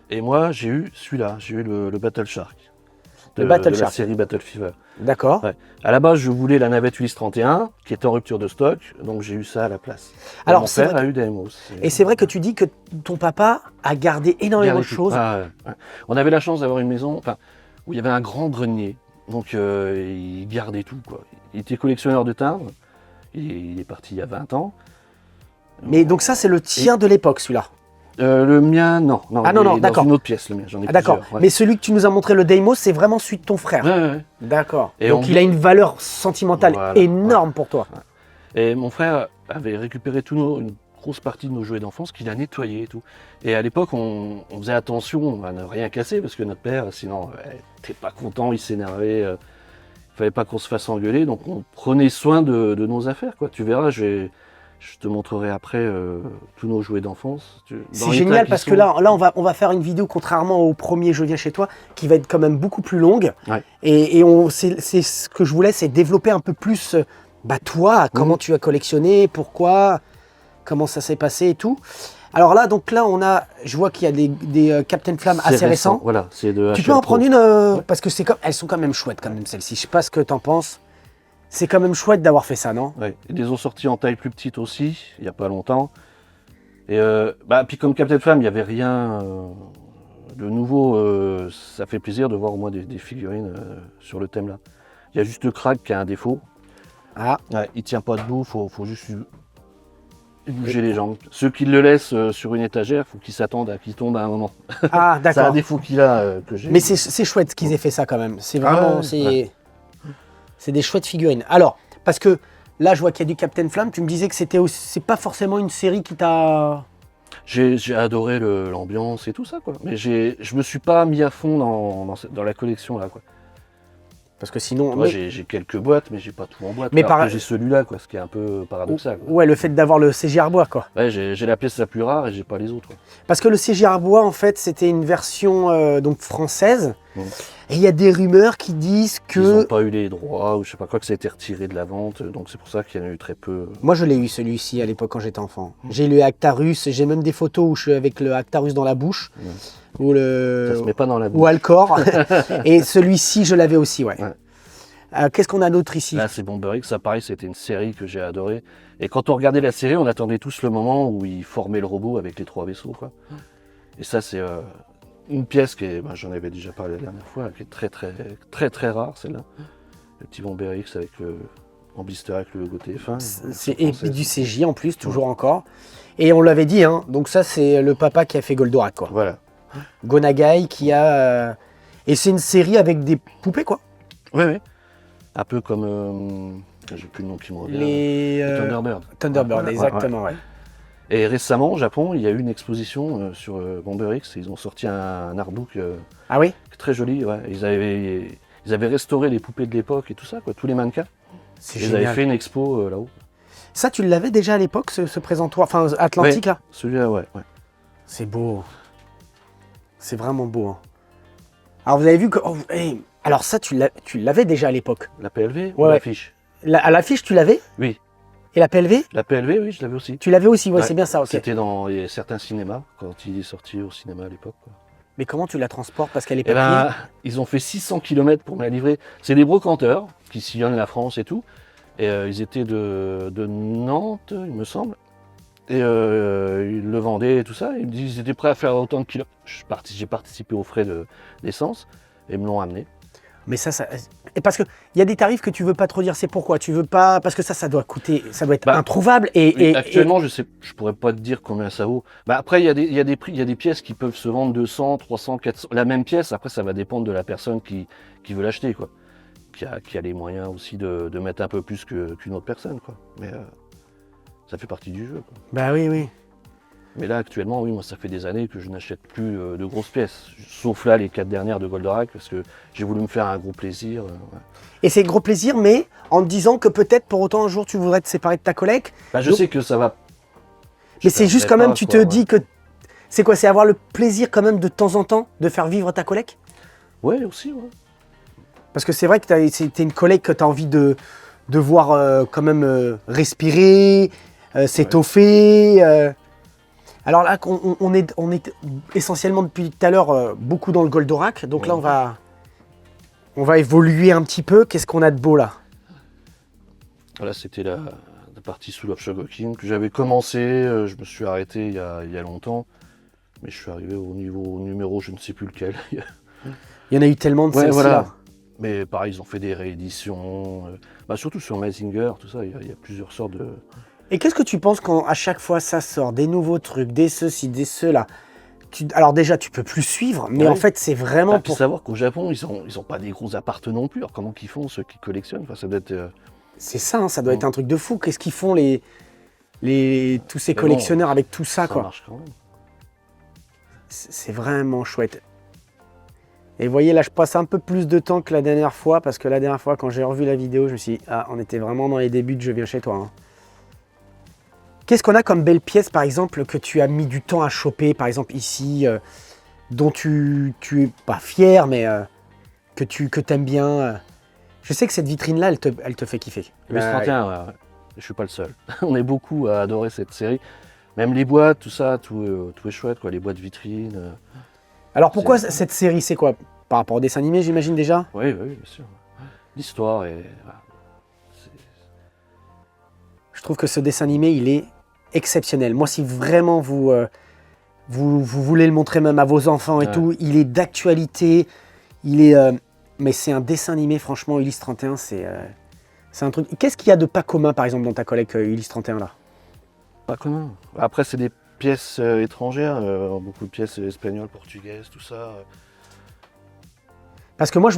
Et moi, j'ai eu celui-là. J'ai eu le Battle Shark. Le Battle de Shark. la série Battle Fever. D'accord. Ouais. À la base, je voulais la navette Ulysse 31, qui était en rupture de stock, donc j'ai eu ça à la place. Et Alors, mon c'est père vrai a eu Deimos. Et c'est vrai que tu dis que ton papa a gardé énormément de choses. Ah, ouais. On avait la chance d'avoir une maison où il y avait un grand grenier, donc il gardait tout, quoi. Il était collectionneur de timbres, il est parti il y a 20 ans. Mais donc ça, c'est le tien de l'époque, celui-là. Le mien, non. Ah, non, il est d'accord. dans une autre pièce, le mien, j'en ai Ah, d'accord. plusieurs, ouais. Mais celui que tu nous as montré, le Deimos, c'est vraiment celui de ton frère. Ouais, ouais. D'accord. Et Donc on- il a une valeur sentimentale Voilà, énorme pour toi. Et mon frère avait récupéré une grosse partie de nos jouets d'enfance qu'il a nettoyé et tout. Et à l'époque, on faisait attention à ne rien casser parce que notre père, sinon, t'es pas content, il s'énervait. Il fallait pas qu'on se fasse engueuler, donc on prenait soin de nos affaires, quoi. Tu verras, je te montrerai après tous nos jouets d'enfance. C'est génial parce que là on va faire une vidéo, contrairement au premier Je viens chez toi, qui va être quand même beaucoup plus longue. Ouais. Et c'est ce que je voulais, c'est développer un peu plus toi, comment tu as collectionné, pourquoi, comment ça s'est passé et tout. Alors là, je vois qu'il y a des Captain Flamme assez récents. Voilà, c'est de Tu HL peux en Pro. prendre une parce que elles sont quand même chouettes quand même celles-ci. Je sais pas ce que t'en penses. C'est quand même chouette d'avoir fait ça, non? Ouais. Ils les ont sortis en taille plus petite aussi, il n'y a pas longtemps. Et puis comme Captain Flamme, il n'y avait rien de nouveau. Ça fait plaisir de voir au moins des figurines sur le thème là. Il y a juste le crack qui a un défaut. Ah, Ouais, il tient pas debout, faut juste Il bougeait les jambes. Ceux qui le laissent sur une étagère, faut qu'ils s'attendent à qu'il tombe à un moment. Ah, C'est un d'accord. défaut qu'il a que j'ai. Mais c'est chouette qu'ils aient fait ça quand même. C'est vraiment, ouais, c'est des chouettes figurines. Alors, parce que là, je vois qu'il y a du Captain Flamme. Tu me disais que c'est pas forcément une série qui t'a. J'ai adoré l'ambiance et tout ça, quoi. Mais je me suis pas mis à fond dans la collection, là, quoi. Parce que sinon. Moi, j'ai quelques boîtes, mais j'ai pas tout en boîte. Mais Alors que j'ai celui-là, quoi, ce qui est un peu paradoxal, quoi. Ouais, le fait d'avoir le CG Arbois, quoi. Ouais, j'ai la pièce la plus rare et j'ai pas les autres, quoi. Parce que le CG Arbois, en fait, c'était une version donc française. Mmh. Et il y a des rumeurs qui disent Ils n'ont que. pas eu les droits ou je sais pas quoi, que ça a été retiré de la vente. Donc c'est pour ça qu'il y en a eu très peu. Moi, je l'ai eu celui-ci à l'époque quand j'étais enfant. J'ai le Actarus. J'ai même des photos où je suis avec le Actarus dans la bouche. Mmh. Ou le. Ça se met pas dans la bouche. Ou Alcor. Et celui-ci, je l'avais aussi, ouais. Ouais. Qu'est-ce qu'on a d'autre ici? Là, c'est Bomber X. Ça, pareil, c'était une série que j'ai adorée. Et quand on regardait la série, on attendait tous le moment où ils formaient le robot avec les 3 vaisseaux, quoi. Et ça, c'est une pièce qui est, j'en avais déjà parlé la dernière fois, qui est très rare, celle-là. Le petit Bomber X en blister avec le logo TF1. Et puis du CJ en plus, toujours encore. Et on l'avait dit, hein, donc ça, c'est le papa qui a fait Goldorak, quoi. Voilà. Gonagai qui a. Et c'est une série avec des poupées, quoi. Oui. Un peu comme. J'ai plus le nom qui me revient. Les Thunderbird. Thunderbird, Ouais, exactement, ouais. Et récemment, au Japon, il y a eu une exposition sur Bomber X. Ils ont sorti un artbook Ah oui? très joli. Ouais. Ils avaient restauré les poupées de l'époque et tout ça, quoi, tous les mannequins. C'est Ils génial. avaient fait une expo là-haut. Ça, tu l'avais déjà à l'époque, ce présentoir, enfin Atlantique, là? Celui-là, ouais. C'est beau. C'est vraiment beau. Hein. Alors, vous avez vu que. Alors, ça, tu l'avais déjà à l'époque. La PLV Ouais. ou l'affiche? À l'affiche, tu l'avais? Oui. Et la PLV? La PLV, oui, je l'avais aussi. Tu l'avais aussi, ouais, Ouais. c'est bien ça, ok. C'était dans certains cinémas, quand il est sorti au cinéma à l'époque, quoi. Mais comment tu la transportes? Parce qu'elle est Eh papier. ben, ils ont fait 600 km pour me la livrer. C'est des brocanteurs qui sillonnent la France et tout. Et ils étaient de Nantes, il me semble. Et ils le vendaient et tout ça. Ils me disent qu'ils étaient prêts à faire autant de kilomètres. J'ai participé aux frais d'essence et ils me l'ont amené. Mais ça. Et parce qu'il y a des tarifs que tu veux pas trop dire, c'est pourquoi? Tu veux pas. Parce que ça doit coûter. Ça doit être introuvable. Oui, actuellement, je pourrais pas te dire combien ça vaut. Après, il y a des pièces qui peuvent se vendre 200, 300, 400. La même pièce, après, ça va dépendre de la personne qui veut l'acheter, quoi. Qui a les moyens aussi de mettre un peu plus qu'une autre personne, quoi. Mais ça fait partie du jeu, quoi. Bah oui. Mais là, actuellement, oui, moi, ça fait des années que je n'achète plus de grosses pièces. Sauf là, les 4 dernières de Goldorak, parce que j'ai voulu me faire un gros plaisir. Ouais. Et c'est gros plaisir, mais en te disant que peut-être pour autant un jour tu voudrais te séparer de ta collègue. Je sais que ça va. Mais c'est juste quand même, tu te dis que. C'est quoi? C'est avoir le plaisir quand même de temps en temps de faire vivre ta collègue? Ouais, aussi, ouais. Parce que c'est vrai que t'es une collègue que tu as envie de voir quand même respirer, s'étoffer. Alors là, on est essentiellement depuis tout à l'heure beaucoup dans le Goldorak. Donc là, on va évoluer un petit peu. Qu'est-ce qu'on a de beau là? Voilà, c'était la partie Soul of Shogokin que j'avais commencé. Je me suis arrêté il y a longtemps. Mais je suis arrivé au numéro, je ne sais plus lequel. Il y en a eu tellement de celles-ci voilà. là. Mais pareil, ils ont fait des rééditions. Surtout sur Mazinger, tout ça, il y a plusieurs sortes de. Et qu'est-ce que tu penses quand à chaque fois ça sort, des nouveaux trucs, des ceci, des cela? Alors déjà, tu peux plus suivre, mais en fait, c'est vraiment pour savoir qu'au Japon, ils ont pas des gros appartements non plus. Alors comment qu'ils font ceux qui collectionnent? Enfin, ça doit être. C'est ça, hein, ça doit être un truc de fou. Qu'est-ce qu'ils font tous ces collectionneurs avec tout ça, quoi? Ça marche quand même. C'est vraiment chouette. Et vous voyez, là, je passe un peu plus de temps que la dernière fois, parce que la dernière fois, quand j'ai revu la vidéo, je me suis dit, on était vraiment dans les débuts de Je viens chez toi. Hein. Qu'est-ce qu'on a comme belle pièce, par exemple, que tu as mis du temps à choper, par exemple ici, dont tu es pas fier, mais que t'aimes bien Je sais que cette vitrine-là, elle te fait kiffer. Le 31, ouais. Je suis pas le seul. On est beaucoup à adorer cette série. Même les boîtes, tout ça, tout est chouette, quoi. Les boîtes vitrines. Alors pourquoi cette série, c'est quoi? Par rapport au dessin animé, j'imagine déjà? Oui, bien sûr. L'histoire est... Je trouve que ce dessin animé, il est exceptionnel. Moi, si vraiment vous voulez le montrer même à vos enfants et tout, il est d'actualité. Il est... mais c'est un dessin animé, franchement, Ulysse 31, c'est un truc... Qu'est-ce qu'il y a de pas commun, par exemple, dans ta collègue Ulysse 31, là? Pas commun. Après, c'est des pièces étrangères, beaucoup de pièces espagnoles, portugaises, tout ça. Parce que moi,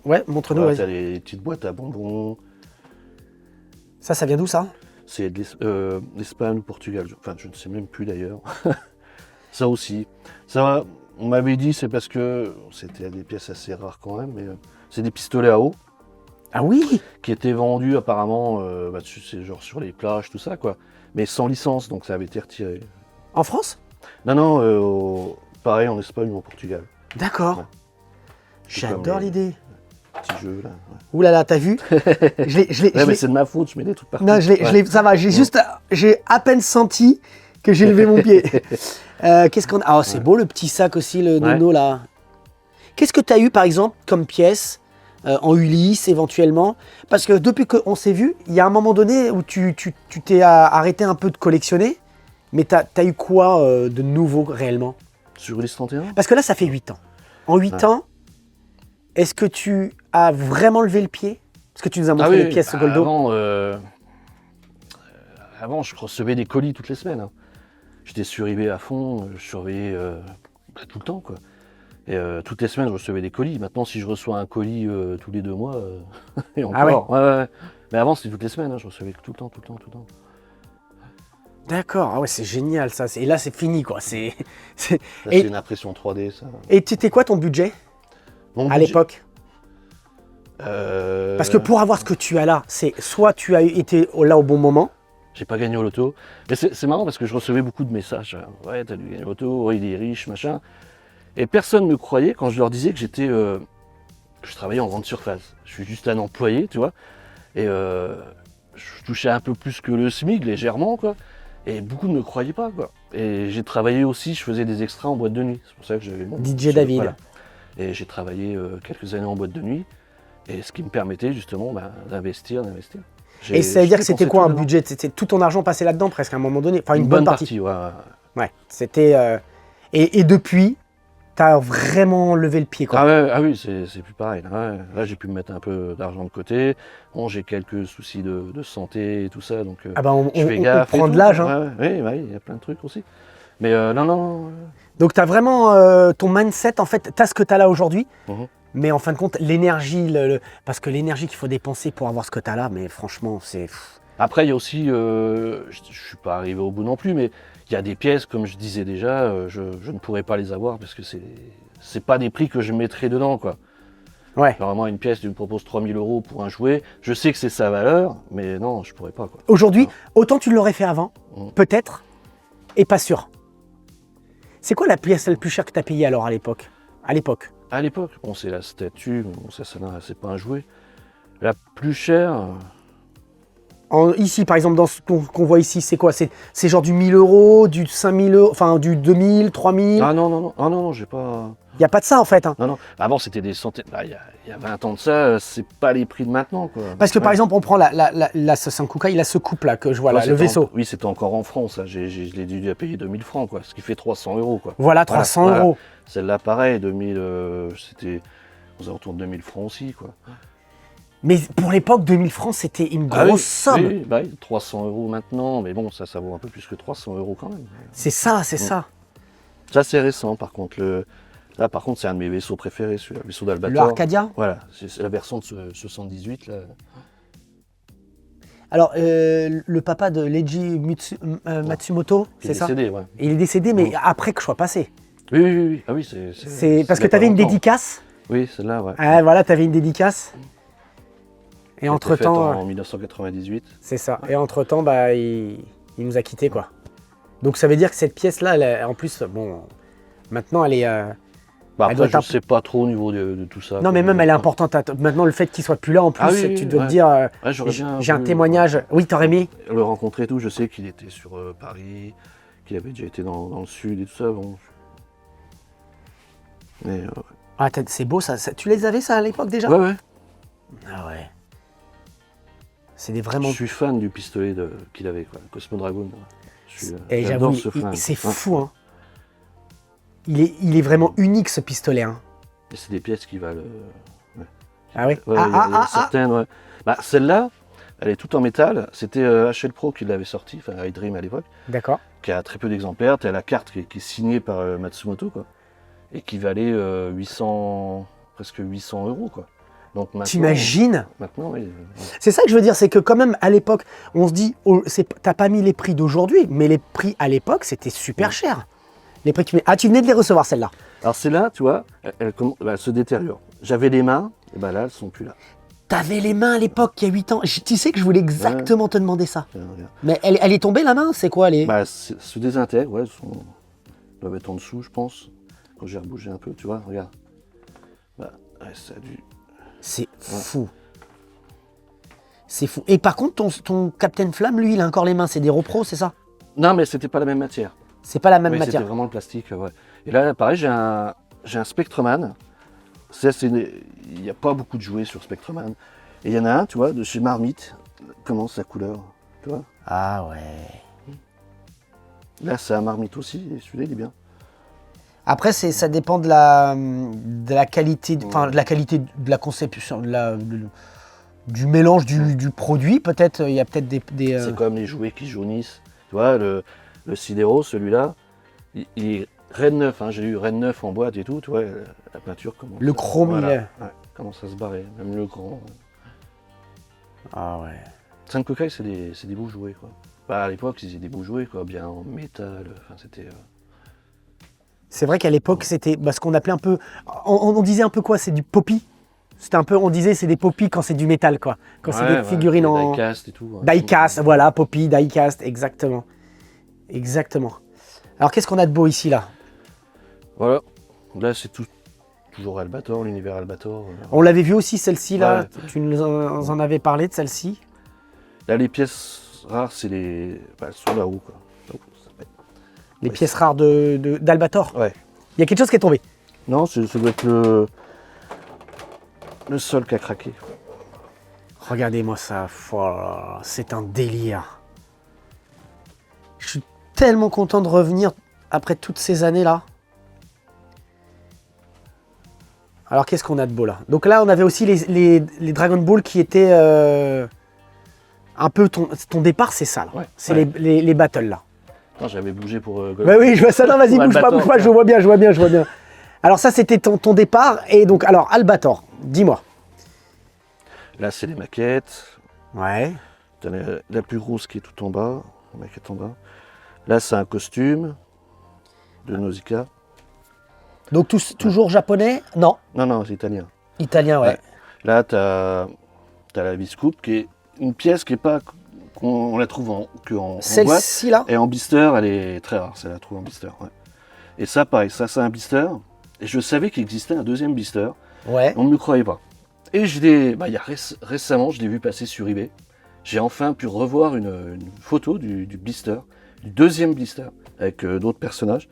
ouais, montre-nous. Voilà, Vas-y. t'as les petites boîtes à bonbons. Ça vient d'où ça? C'est l'Espagne ou Portugal. Enfin, je ne sais même plus d'ailleurs. Ça aussi. Ça, on m'avait dit, c'est parce que c'était des pièces assez rares quand même, mais c'est des pistolets à eau Ah oui. qui étaient vendus apparemment, c'est genre sur les plages, tout ça, quoi. Mais sans licence, donc ça avait été retiré. En France? Non, pareil en Espagne ou en Portugal. D'accord. Ouais. C'est comme J'adore les l'idée. petits jeux, là. Ouais. Ouh là là, t'as vu? Ouais, mais c'est de ma faute, je mets des trucs partout. Non, ça va, j'ai à peine senti que j'ai levé mon pied. Qu'est-ce qu'on a? Ah, c'est beau le petit sac aussi, le nono là. Qu'est-ce que tu as eu par exemple comme pièce en Ulysse éventuellement? Parce que depuis qu'on s'est vu, il y a un moment donné où tu t'es arrêté un peu de collectionner, mais tu as eu quoi de nouveau réellement? Sur Ulysse 31? Parce que là, ça fait 8 ans. En 8 ans, est-ce que tu as vraiment levé le pied? Parce que tu nous as montré les pièces Goldo. Avant, je recevais des colis toutes les semaines. Hein. J'étais sur eBay à fond, je surveillais tout le temps, quoi. Et toutes les semaines, je recevais des colis. Maintenant, si je reçois un colis tous les 2 mois, et encore. Ah ouais. Ouais. Mais avant, c'était toutes les semaines, hein, je recevais tout le temps. D'accord, ah ouais, c'est génial ça. Et là, c'est fini quoi. Là, Et- c'est une impression 3D, ça. Et c'était quoi ton budget Mon à budget, l'époque? Parce que pour avoir ce que tu as là, c'est soit tu as été là au bon moment. j'ai pas gagné au loto. Mais c'est marrant parce que je recevais beaucoup de messages. Ouais, t'as dû gagner au loto, ouais, il est riche, machin. Et personne ne me croyait quand je leur disais que que je travaillais en grande surface. Je suis juste un employé, tu vois. Et je touchais un peu plus que le SMIC, légèrement, quoi. Et beaucoup ne me croyaient pas, quoi. Et j'ai travaillé aussi, je faisais des extras en boîte de nuit. C'est pour ça que j'avais DJ David. Voilà. Et j'ai travaillé quelques années en boîte de nuit. Et ce qui me permettait justement d'investir. Et ça veut dire que J'ai c'était dépensé quoi un tout dedans. budget? C'était tout ton argent passé là-dedans presque à un moment donné. Enfin, une Une bonne bonne partie. ouais. Ouais, c'était. Et depuis, tu as vraiment levé le pied quoi. Ah oui, c'est plus pareil. Là, j'ai pu me mettre un peu d'argent de côté. Bon, j'ai quelques soucis de santé et tout ça, donc Ah bah on je fais gaffe. prend et de tout. l'âge. Hein. Oui, il y a plein de trucs aussi. Mais non. Donc tu as vraiment ton mindset, en fait, tu as ce que tu as là aujourd'hui. Mhm. Mais en fin de compte, l'énergie, parce que l'énergie qu'il faut dépenser pour avoir ce que tu as là, mais franchement, c'est. Après, il y a aussi, je suis pas arrivé au bout non plus, mais il y a des pièces, comme je disais déjà, je ne pourrais pas les avoir parce que c'est pas des prix que je mettrais dedans, quoi. Ouais. Normalement, une pièce, tu me proposes 3 000 € pour un jouet. Je sais que c'est sa valeur, mais non, je pourrais pas, quoi. Aujourd'hui, Non. autant tu l'aurais fait avant, Mhm. peut-être, et pas sûr. C'est quoi la pièce la plus chère que tu as payée alors à l'époque? À l'époque. À l'époque, bon, c'est la statue, bon, ça c'est pas un jouet. La plus chère, Ici, par exemple, dans ce qu'on voit ici, c'est quoi? C'est genre du 1000 €, du 5000 €, enfin du 2000, 3000. ah non, j'ai pas. Il n'y a pas de ça en fait. Hein. Non. Avant, c'était des centaines. Il y a 20 ans de ça, c'est pas les prix de maintenant, quoi. Parce que par Ouais. exemple, on prend la Sankuka, il a ce couple là que je vois Ouais, là, le c'était vaisseau. Oui, c'était encore en francs, ça. Je l'ai dû à payer 2000 francs, quoi. Ce qui fait 300 €, quoi. Voilà, 300 Voilà. €. Celle-là, pareil, 2000, c'était aux alentours de 2000 francs aussi, quoi. Mais pour l'époque, 2000 francs, c'était une grosse somme. Oui, 300 € maintenant, mais bon, ça vaut un peu plus que 300 € quand même. C'est ça, c'est ça. Ça, c'est récent, par contre. Là, par contre, c'est un de mes vaisseaux préférés, celui-là, le vaisseau Le d'Albator. Arcadia. Voilà, c'est la version de 78, là. Alors, le papa de Leiji Matsumoto, Qui c'est est ça? décédé, ouais. Il est décédé, mais après que je sois passé. Oui. Ah oui, C'est parce que il y tu a avais pas une longtemps. dédicace. Oui, celle-là, ouais. Ah, voilà, tu avais une dédicace. Et Elle a été faite entre-temps, en 1998. c'est ça. Et entre-temps, bah, il nous a quittés, quoi. Donc ça veut dire que cette pièce-là, en plus, bon, maintenant, elle est... Elle Après, doit je être ne sais pas trop au niveau de tout ça. Non, mais même, elle est importante. Maintenant, le fait qu'il soit plus là, en plus, Ah oui, tu dois ouais. te dire, Ouais, j'aurais bien j'ai un voulu, témoignage. Oui, t'aurais mis. le rencontrer et tout. Je sais qu'il était sur Paris, qu'il avait déjà été dans le sud et tout ça. Bon. Mais Ah, c'est beau, ça. Tu les avais, ça, à l'époque, déjà? ouais. Ah ouais. C'est des vraiment... Je suis fan du pistolet qu'il avait, quoi, Cosmo Dragon. Et J'adore j'avoue, ce flingue. c'est Ouais. fou, hein. Il est vraiment unique, ce pistolet, hein. Et c'est des pièces qui valent. Ah ouais? Ouais, il y a certaines, ouais. Celle-là, Elle est toute en métal. C'était HL Pro qui l'avait sorti, enfin iDream à l'époque, D'accord. qui a très peu d'exemplaires. Tu as la carte qui est signée par Matsumoto, quoi, et qui valait 800, presque 800 €, quoi. Donc maintenant, T'imagines? maintenant, oui. C'est ça que je veux dire, c'est que quand même à l'époque, on se dit, oh, t'as pas mis les prix d'aujourd'hui, mais les prix à l'époque, c'était super Ouais. cher. Les prix que tu mets. Ah, tu venais de les recevoir celles-là. Alors celle-là, tu vois, elle se détériore. J'avais les mains, et ben là, elles sont plus là. T'avais les mains à l'époque, il y a 8 ans. Tu sais que je voulais exactement te demander ça. Regarde. Mais elle est tombée la main, c'est quoi elle est... Bah, se désintègre, ouais, elles doivent être en dessous, je pense. Quand j'ai rebougé un peu, tu vois, regarde. Bah, ouais, ça a dû... C'est fou. C'est fou. Et par contre, ton Captain Flamme, lui, il a encore les mains. C'est des Repro, c'est ça? Non, mais c'était pas la même matière. C'est pas la même Oui, c'était matière. vraiment le plastique, ouais. Et là, pareil, j'ai un Spectreman. Il n'y a pas beaucoup de jouets sur Spectreman. Et il y en a un, tu vois, de chez Marmite. Comment sa couleur, tu vois. Ah ouais. Là, c'est un Marmite aussi, et celui-là, il est bien. Après, ça dépend de la qualité, enfin de la qualité de la conception, du mélange du produit. Peut-être, il y a peut-être des C'est comme les jouets qui jaunissent. Tu vois, le Sidero, celui-là, il est Red 9, hein, j'ai eu Red 9 en boîte et tout, tu vois, la peinture commence. Le chrome, il est- ouais, commence à se barrer, même le grand. Ah ouais. Senkokai, c'est des beaux jouets, quoi. Bah, à l'époque, ils faisaient des beaux jouets, quoi, bien en métal, enfin, c'était... C'est vrai qu'à l'époque, c'était ce qu'on appelait un peu. On disait un peu quoi? C'est du poppy. C'était un peu. On disait c'est des poppy quand c'est du métal, quoi. Quand c'est des figurines en. Die-cast et tout. Die-cast, voilà, poppy, die-cast, exactement. Exactement. Alors qu'est-ce qu'on a de beau ici, là? Voilà, là, c'est toujours Albator, l'univers Albator. On l'avait vu aussi, celle-ci, là. Ouais. Tu nous en avais parlé de celle-ci. Là, les pièces rares, c'est les... Bah, elles sont là-haut, quoi. Là-haut, ça s'appelle. Les Ouais, pièces rares d'Albator. Ouais. Il y a quelque chose qui est tombé. Non, ça doit être le sol qui a craqué. Regardez-moi ça. Oh là là, c'est un délire. Je suis tellement content de revenir après toutes ces années-là. Alors, qu'est-ce qu'on a de beau là? Donc là, on avait aussi les Dragon Ball qui étaient un peu ton départ, c'est ça. Là. Ouais. C'est Ouais. les battles là. Non, j'avais bougé pour... Ouais, oui, je vois ça. Non, vas-y, Pour bouge pas, Albator, bouge pas. Je vois bien, je vois bien, je vois bien. Alors ça, c'était ton départ. Et donc, alors, Albator, dis-moi. Là, c'est les maquettes. Ouais. T'as la plus grosse qui est tout en bas. La maquette en bas. Là, c'est un costume de Nausicaa. Donc, toujours japonais? Non. Non, non, c'est italien. Italien, ouais. Ouais. Là, t'as la Viscoupe qui est une pièce qui est pas... On la trouve que en boîte. Celle-ci là? Et en blister, elle est très rare, ça la trouve en blister. Ouais. Et ça, pareil, ça c'est un blister. Et je savais qu'il existait un deuxième blister. Ouais. On ne me croyait pas. Et il y a récemment, je l'ai vu passer sur eBay. J'ai enfin pu revoir une photo du blister, du deuxième blister, avec d'autres personnages.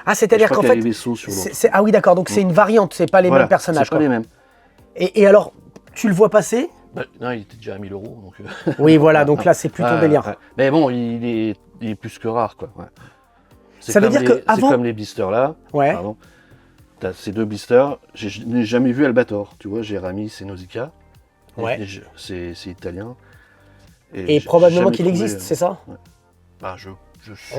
Ah, Je c'est-à-dire crois qu'en qu'il y a fait. les vaisseaux sur l'autre. Ah oui, d'accord. Donc, c'est une variante, c'est pas les Voilà, mêmes personnages. c'est pas Quoi. les mêmes. Et alors, tu le vois passer? Bah, non, il était déjà à 1000 €. Donc, Oui, voilà. Donc là, c'est plus ton délire. ouais. Mais bon, il est plus que rare, quoi. Ouais. C'est Ça veut comme dire que c'est avant- comme les blisters là. Ouais. Pardon. T'as ces deux blisters. Je n'ai jamais vu Albator. Tu vois, j'ai Ramis et Nausicaa. Ouais. C'est italien. Et j'ai probablement jamais qu'il trouvé, existe, c'est ça? Bah, je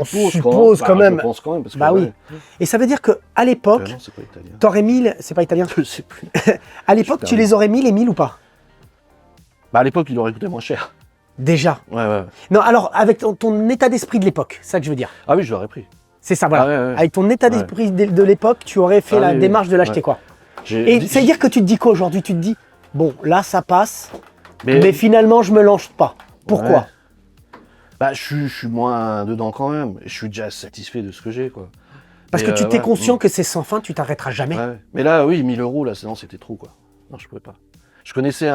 On suppose, suppose quand même. Je pense quand même. Parce que, Bah oui. ouais, Et ça veut dire qu'à l'époque, non, c'est pas italien. t'aurais mis. C'est pas italien? Je sais plus. À l'époque, Super. tu les aurais mis les 1000 ou pas? Bah, à l'époque, il aurait coûté moins cher. Déjà. Ouais. Non, alors, avec ton état d'esprit de l'époque, c'est ça que je veux dire. Ah oui, je l'aurais pris. C'est ça, voilà. Ah ouais, ouais. Avec ton état d'esprit de l'époque, tu aurais fait Ah la oui, démarche de l'acheter, ouais. quoi. J'ai Et dit- c'est à dire que tu te dis quoi aujourd'hui? Tu te dis, bon, là, ça passe, Mais, mais finalement, je me lance pas. Pourquoi? Ouais. Bah, je suis moins dedans quand même. Je suis déjà satisfait de ce que j'ai, quoi. Parce Mais, que tu t'es ouais. conscient que c'est sans fin, tu t'arrêteras jamais. Ouais. Mais là, oui, 1000 €, là, sinon c'était trop, quoi. Non, je pouvais pas. Je connaissais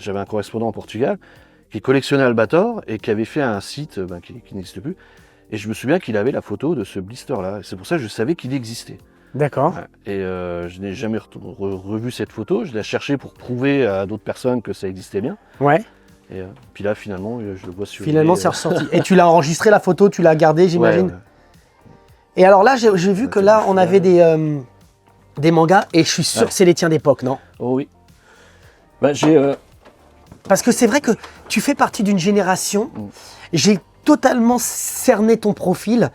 J'avais un correspondant au Portugal qui collectionnait Albator et qui avait fait un site qui n'existe plus. Et je me souviens qu'il avait la photo de ce blister-là. Et c'est pour ça que je savais qu'il existait. D'accord. Ouais. Et je n'ai jamais revu cette photo. Je l'ai cherché pour prouver à d'autres personnes que ça existait bien. Ouais. Et puis là, finalement, je le vois sur Finalement, eBay, c'est ressorti. Et tu l'as enregistré, la photo, tu l'as gardée, j'imagine. ouais. Et alors là, j'ai vu que là, on avait des mangas, et je suis sûr Ouais. que c'est les tiens d'époque, non? Oh oui. Bah, j'ai Parce que c'est vrai que tu fais partie d'une génération, j'ai totalement cerné ton profil.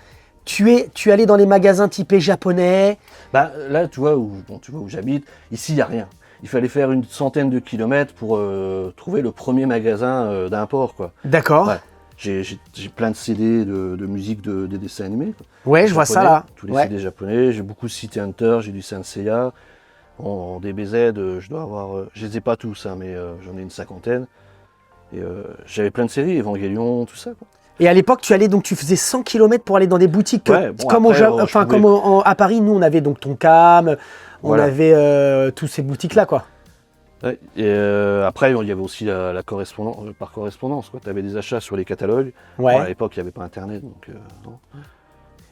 Tu es allé dans les magasins typés japonais. Bah, là, tu vois où j'habite, ici, il n'y a rien. Il fallait faire une centaine de kilomètres pour trouver le premier magasin d'import, quoi. D'accord. Ouais. J'ai plein de CD de musique des dessins animés, quoi. Ouais, je vois ça là. Tous les Ouais. CD japonais. J'ai beaucoup de City Hunter, j'ai du Saint-Seiya. En DBZ, je dois avoir... je les ai pas tous, hein, mais j'en ai une cinquantaine. Et j'avais plein de séries, Evangelion, tout ça, quoi. Et à l'époque, tu faisais 100 km pour aller dans des boutiques. Ouais, bon, comme après, à Paris, nous, on avait donc Tonkam, on Voilà. avait tous ces boutiques-là, quoi. Ouais. Et après, il y avait aussi la correspondance, par correspondance, quoi. Tu avais des achats sur les catalogues. Ouais. Bon, à l'époque, il n'y avait pas Internet, donc non.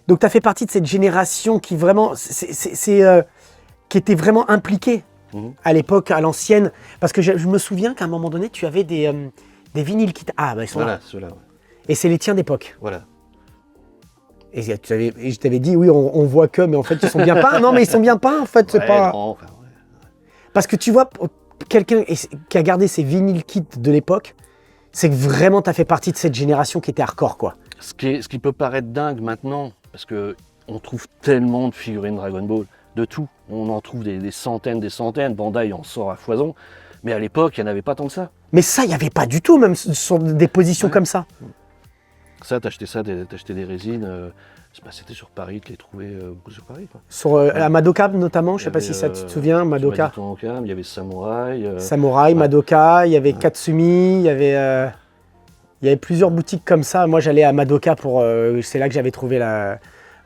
Donc, tu as fait partie de cette génération qui vraiment, qui était vraiment impliquée Mhm. à l'époque, à l'ancienne. Parce que je me souviens qu'à un moment donné, tu avais des vinyles qui... Ah, bah ils sont là. Voilà, ceux-là, ouais. Et c'est les tiens d'époque. Voilà. Et je t'avais dit, oui, on voit que, mais en fait, ils sont bien peints. Non, mais ils sont bien peints, en fait, c'est Ouais, pas... non, enfin, ouais. Parce que tu vois, quelqu'un qui a gardé ses vinyles kits de l'époque, c'est que vraiment, tu as fait partie de cette génération qui était hardcore, quoi. Ce qui peut paraître dingue maintenant, parce que on trouve tellement de figurines Dragon Ball, de tout. On en trouve des centaines, des centaines. Bandai en sort à foison. Mais à l'époque, il n'y en avait pas tant que ça. Mais ça, il n'y avait pas du tout, même sur des positions Ouais. comme ça. Ça, t'achetais des résines. C'était sur Paris, tu les trouvais beaucoup sur Paris, quoi. Sur la Madoka, notamment, je Il y sais pas avait, si ça tu te souviens, Madoka. Il y avait Samouraï. Samouraï, ouais. Madoka, il y avait Katsumi, il y avait plusieurs boutiques comme ça. Moi, j'allais à Madoka pour... c'est là que j'avais trouvé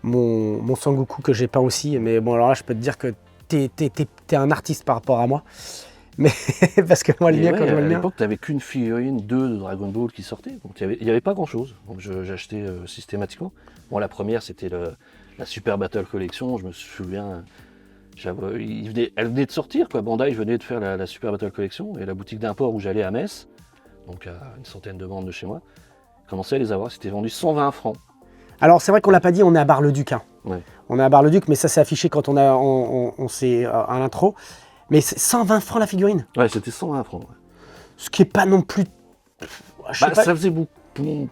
mon Sangoku que j'ai peint aussi. Mais bon, alors là, je peux te dire que t'es un artiste par rapport à moi. Mais parce que moi, le Et mien, ouais, quand je vois à le mien... l'époque, tu n'avais qu'une figurine, 2 de Dragon Ball qui sortaient. Donc il n'y avait pas grand-chose. Donc j'achetais systématiquement. Bon, la première, c'était la Super Battle Collection. Je me souviens, elle venait de sortir, quoi. Bandai venait de faire la Super Battle Collection. Et la boutique d'import où j'allais à Metz, donc à une centaine de bandes de chez moi, commençait à les avoir. C'était vendu 120 francs. Alors, c'est vrai qu'on l'a pas dit, on est à Bar-le-Duc. Hein. Ouais. On est à Bar-le-Duc, mais ça s'est affiché quand on s'est à l'intro. Mais c'est 120 francs la figurine. Ouais, c'était 120 francs. Ouais. Ce qui est pas non plus... Je sais Bah, pas. ça faisait beaucoup.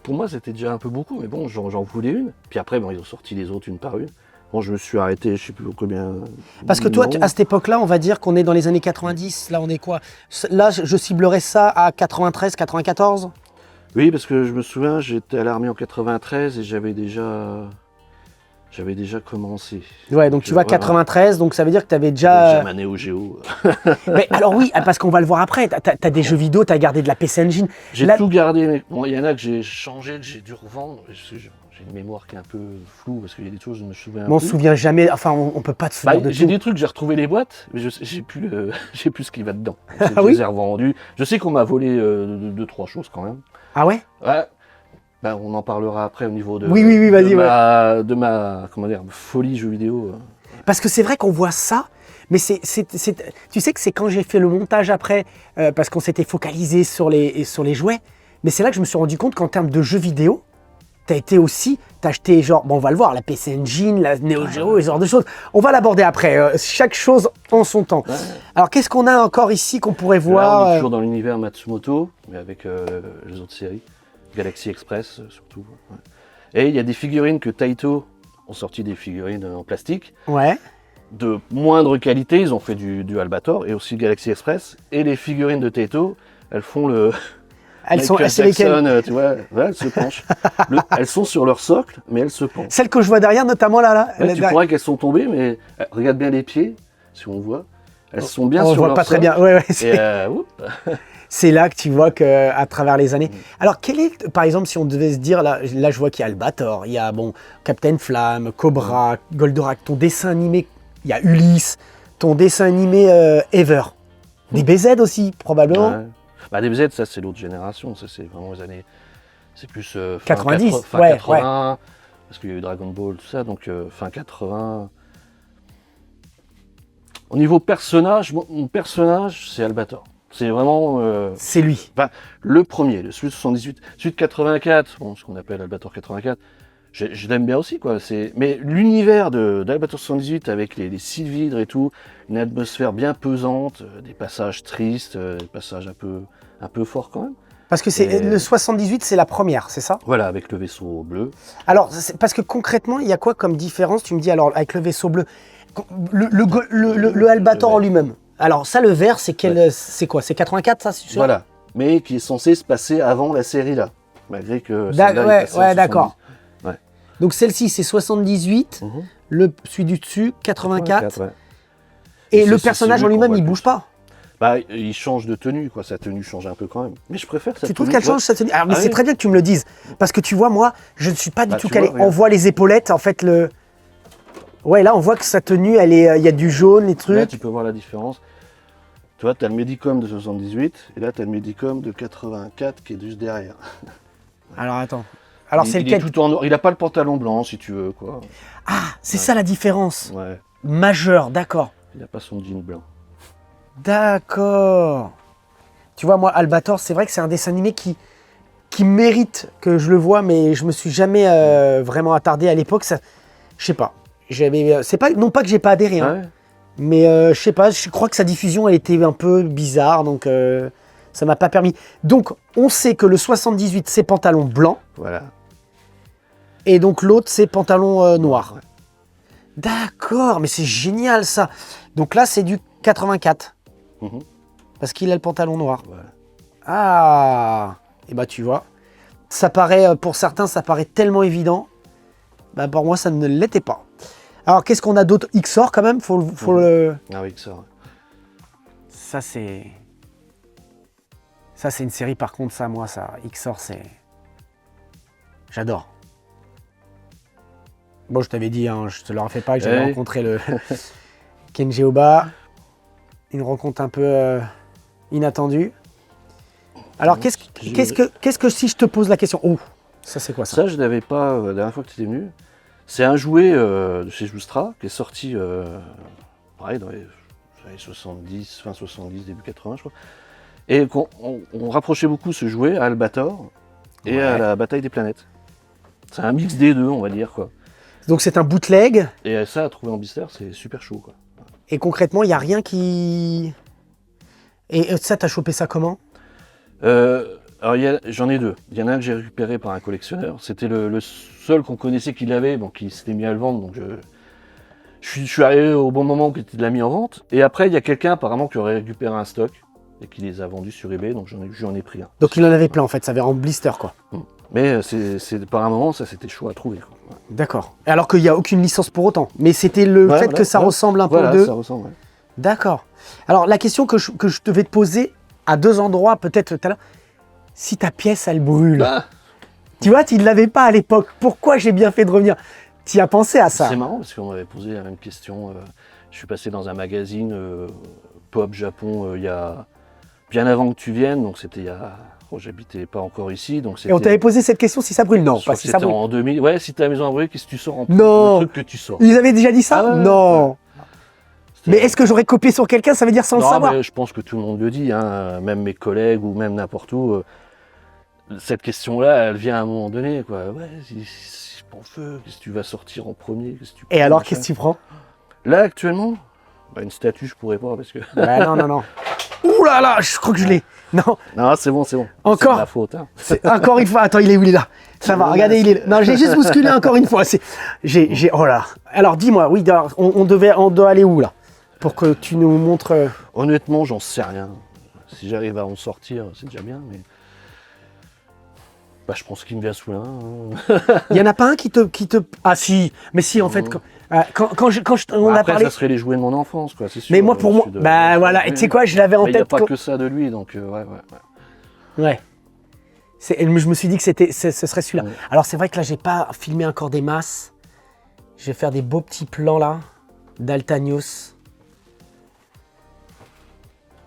Pour moi, c'était déjà un peu beaucoup, mais bon, j'en voulais une. Puis après, bon, ils ont sorti les autres une par une. Bon, je me suis arrêté, je sais plus combien. Parce que toi, non. à cette époque-là, on va dire qu'on est dans les années 90. Là, on est quoi? Là, je ciblerais ça à 93, 94. Oui, parce que je me souviens, j'étais à l'armée en 93 et j'avais déjà commencé. Ouais, donc tu vois, voilà. 93, donc ça veut dire que tu avais J'avais déjà... déjà ma Neo Geo. Mais alors oui, parce qu'on va le voir après, t'as des jeux vidéo, t'as gardé de la PC Engine. J'ai Là- tout gardé, mais bon, il y en a que j'ai changé, que j'ai dû revendre. J'ai une mémoire qui est un peu floue parce qu'il y a des choses je me souviens. Mais on plus. se souvient jamais, enfin, on peut pas te Bah, souvenir de j'ai tout. des trucs, j'ai retrouvé les boîtes, mais j'ai plus ce qui va dedans. Ah Je oui les ai revendus. Je sais qu'on m'a volé 2-3 choses quand même. Ah ouais? Ouais. Ben, on en parlera après au niveau de, Oui, vas-y, de ma comment dire, folie jeux vidéo. Parce que c'est vrai qu'on voit ça, mais tu sais que c'est quand j'ai fait le montage après, parce qu'on s'était focalisé sur les jouets, mais c'est là que je me suis rendu compte qu'en termes de jeux vidéo, t'as acheté genre, bon on va le voir, la PC Engine, la Neo Geo, ce genre de choses. On va l'aborder après, chaque chose en son temps. Ouais. Alors qu'est-ce qu'on a encore ici qu'on pourrait Là, voir on est toujours dans l'univers Matsumoto, mais avec les autres séries. Galaxy Express, surtout. Ouais. Et il y a des figurines que Taito ont sorti des figurines en plastique. Ouais. De moindre qualité, ils ont fait du Albator et aussi Galaxy Express. Et les figurines de Taito, elles font le... Michael C'est lesquelles? Jackson, tu vois, ouais, elles se penchent. Elles sont sur leur socle, mais elles se penchent. Celles que je vois derrière, notamment là. Ouais, tu croirais qu'elles sont tombées, mais regarde bien les pieds, si on voit. Elles sont bien on sur voit leur pas très socle. bien. Ouais, Et oups. c'est là que tu vois qu'à travers les années. Alors, quel est, par exemple, si on devait se dire, là je vois qu'il y a Albator, il y a Captain Flamme, Cobra, Goldorak, ton dessin animé, il y a Ulysse, ton dessin animé Ever. Des BZ aussi, probablement. Ouais. Bah, DBZ, ça c'est l'autre génération, ça c'est vraiment les années. C'est plus fin 90, fin ouais, 80, parce qu'il y a eu Dragon Ball, tout ça, donc fin 80. Au niveau personnage, mon personnage c'est Albator. C'est vraiment C'est lui. le premier, celui de 78. Celui de 84, bon, ce qu'on appelle Albator 84, je l'aime bien aussi, quoi. Mais l'univers d'Albatros 78 avec les sylvidres et tout, une atmosphère bien pesante, des passages tristes, des passages un peu forts quand même. Parce que c'est le 78, c'est la première, c'est ça? Voilà, avec le vaisseau bleu. Alors, parce que concrètement, il y a quoi comme différence? Tu me dis, alors, avec le vaisseau bleu, le Albator en lui-même. Alors, ça, le vert, c'est c'est quoi? C'est 84, ça, c'est sûr? Voilà, mais qui est censé se passer avant la série là, malgré que Ouais, d'accord. Ouais. Donc celle-ci, c'est 78, celui du dessus, 84. Ouais. Et le personnage en lui-même, il bouge pas. Bah, il change de tenue, quoi. Sa tenue change un peu quand même. Mais je préfère sa tenue. Tu trouves qu'elle change sa tenue? Alors, mais c'est très bien que tu me le dises. Parce que tu vois, moi, je ne suis pas du tout calé. Vois, on voit les épaulettes, en fait, Ouais, là, on voit que sa tenue, il y a du jaune, les trucs. Là, tu peux voir la différence. Tu vois, tu as le Medicom de 78, et là, tu as le Medicom de 84 qui est juste derrière. Alors, attends. Alors, c'est il lequel? est tout en noir. Il n'a pas le pantalon blanc, si tu veux, quoi. Ah, c'est ça la différence. Ouais. Majeure, d'accord. Il n'a pas son jean blanc. D'accord. Tu vois, moi, Albator, c'est vrai que c'est un dessin animé qui mérite que je le voie, mais je me suis jamais vraiment attardé à l'époque. Ça, je sais pas. C'est pas non pas que j'ai pas adhéré, hein, Ouais. mais je sais pas. Je crois que sa diffusion, elle était un peu bizarre, donc ça m'a pas permis. Donc, on sait que le 78, c'est pantalon blanc, Voilà. et donc l'autre, c'est pantalon noir. Ouais. D'accord, mais c'est génial ça. Donc là, c'est du 84. Mhm. Parce qu'il a le pantalon noir. Voilà. Ah, et bah tu vois, ça paraît, pour certains, ça paraît tellement évident. Bah pour moi, ça ne l'était pas. Alors, qu'est-ce qu'on a d'autre? XOR quand même, faut le... Ah oui, ça. Ouais. Ça, c'est... Ça, c'est une série, par contre, ça, moi, ça, XOR, c'est... J'adore. Bon, je t'avais dit, hein, je te le refais pas, que j'avais rencontré le Kenji Oba. Une rencontre un peu inattendue. Alors, qu'est-ce que si je te pose la question? Oh, ça c'est quoi ça? Ça, je n'avais pas la dernière fois que tu étais venu. C'est un jouet de chez Joustra qui est sorti pareil, dans les années 70, fin 70, début 80, je crois. Et on rapprochait beaucoup ce jouet à Albator et à la Bataille des Planètes. C'est un mix des deux, on va dire, quoi. Donc c'est un bootleg. Et ça, à trouver en blister, c'est super chaud, quoi. Et concrètement, il n'y a rien qui... Et ça, t'as chopé ça comment? Alors j'en ai deux. Il y en a un que j'ai récupéré par un collectionneur. C'était le seul qu'on connaissait qui l'avait, donc qui s'était mis à le vendre. Donc je suis arrivé au bon moment où il l'a mis en vente. Et après, il y a quelqu'un apparemment qui aurait récupéré un stock et qui les a vendus sur eBay. Donc j'en ai pris un. Donc il en avait plein en fait, ça avait en blister quoi. Mais c'est par un moment, ça c'était chaud à trouver, quoi. Ouais. D'accord. Alors qu'il n'y a aucune licence pour autant. Mais c'était le fait que ça ressemble un peu aux deux. Ça ressemble, ouais. D'accord. Alors la question que je devais te poser à deux endroits peut-être tout à l'heure, si ta pièce elle brûle, tu vois, tu ne l'avais pas à l'époque, pourquoi j'ai bien fait de revenir? Tu as pensé à ça? C'est marrant parce qu'on m'avait posé la même question. Je suis passé dans un magazine Pop Japon il y a bien avant que tu viennes, donc c'était il y a... Oh, j'habitais pas encore ici, donc et on t'avait posé cette question si ça brûle? Non, pas si ça brûle. En 2000. Ouais, si ta maison a brûlé, qu'est-ce que tu sors en Non. le truc que tu sors? Ils avaient déjà dit ça? Ah ouais, non. ouais. Mais est-ce que j'aurais copié sur quelqu'un, ça veut dire sans le savoir? Mais je pense que tout le monde le dit, hein, même mes collègues ou même n'importe où. Cette question-là, elle vient à un moment donné, quoi. Ouais, si je prends feu, qu'est-ce que tu vas sortir en premier? Et alors, qu'est-ce que tu prends? Là, actuellement, une statue, je pourrais pas parce que. Bah, non. Ouh là là, je crois que je l'ai. Non. Non, c'est bon. Encore. C'est de la faute. Hein. Encore une fois. Attends, il est où? Il est là. Ça va, regardez, il est là. Non, j'ai juste bousculé encore une fois. Oh là. Alors, dis-moi, oui, on doit aller où là? Pour que tu nous montres. Honnêtement, j'en sais rien. Si j'arrive à en sortir, c'est déjà bien, mais. Bah, je pense qu'il me vient sous la main. Il n'y en a pas un qui te... Ah si, mais si en fait, on a parlé... ça serait les jouets de mon enfance, quoi, c'est sûr. Mais moi pour moi, bah voilà, et tu sais quoi, je l'avais en tête... Il n'y a pas que ça de lui, donc ouais. Je me suis dit que ce serait celui-là. Ouais. Alors c'est vrai que là, j'ai pas filmé encore des masses. Je vais faire des beaux petits plans là, d'Altanios.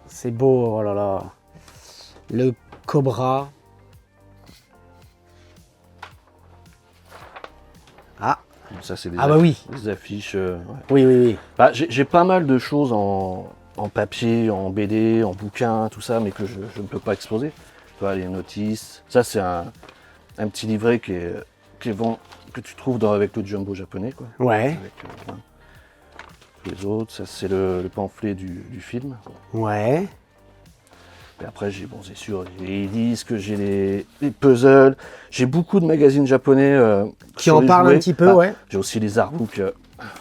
C'est beau, oh là là. Le Cobra. Ah, ça c'est des, bah oui. Des affiches. Oui. Bah, j'ai pas mal de choses en papier, en BD, en bouquin, tout ça, mais que je ne peux pas exposer. Tu vois, les notices. Ça c'est un petit livret que que tu trouves avec le jumbo japonais, quoi. Ouais, Avec tous les autres. Ça, c'est le pamphlet du film. ouais. Et après, c'est sûr, j'ai les disques, j'ai les puzzles. J'ai beaucoup de magazines japonais Qui sur en les parlent un jouets. petit peu, ouais. J'ai aussi les artbooks,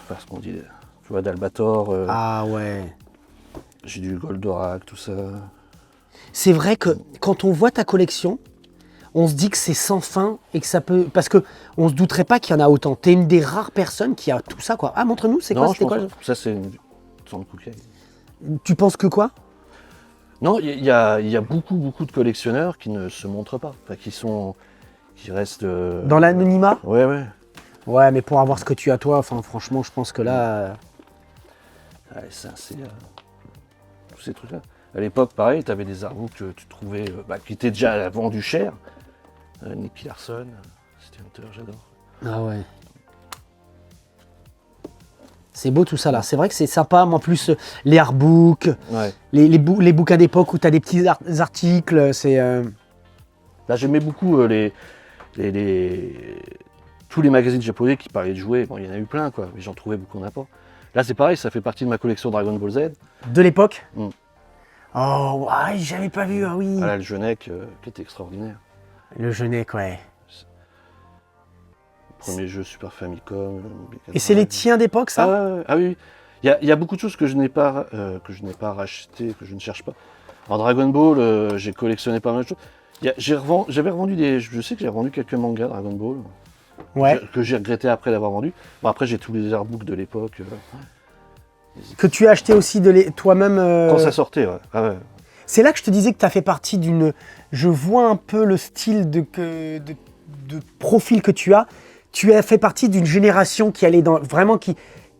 parce qu'on dit, tu vois, d'Albator. Ah ouais. J'ai du Goldorak, tout ça. C'est vrai que quand on voit ta collection, on se dit que c'est sans fin et que ça peut... Parce que on se douterait pas qu'il y en a autant. T'es une des rares personnes qui a tout ça, quoi. Ah, montre-nous, c'est quoi, Non, c'était quoi? ça, c'est une Sankoku. Tu penses que quoi? Non, il y a beaucoup de collectionneurs qui ne se montrent pas. Enfin, qui restent... Dans l'anonymat? Ouais. Ouais, mais pour avoir ce que tu as toi, enfin franchement, je pense que là... Ouais, ça, c'est... tous ces trucs-là. À l'époque, pareil, tu avais des artbooks que tu trouvais... qui étaient déjà vendus cher. Nicky Larson, City Hunter, j'adore. Ah ouais. C'est beau tout ça là. C'est vrai que c'est sympa, mais en plus les artbooks, Ouais. les bouquins d'époque où tu as des petits articles, c'est... Là, j'aimais beaucoup tous les magazines japonais qui parlaient de jouets. Bon, il y en a eu plein, quoi, mais j'en trouvais beaucoup n'a pas. Là, c'est pareil, ça fait partie de ma collection Dragon Ball Z. De l'époque. Mm. Oh, ouais, j'avais pas vu, ah oui. Voilà, le Genek, qui était extraordinaire. Le Genek, ouais. Premier jeu Super Famicom. Et c'est les tiens d'époque, ça? Ah oui. Il y a beaucoup de choses que je n'ai pas racheté, que je ne cherche pas. En Dragon Ball, j'ai collectionné pas mal de choses. J'avais revendu je sais que j'ai revendu quelques mangas Dragon Ball. Ouais. Que j'ai regretté après l'avoir vendu. Bon, après, j'ai tous les artbooks de l'époque. Que tu as acheté aussi toi-même. Quand ça sortait, ouais. Ah ouais. C'est là que je te disais que tu as fait partie d'une... Je vois un peu le style de profil que tu as. Tu as fait partie d'une génération qui allait vraiment qui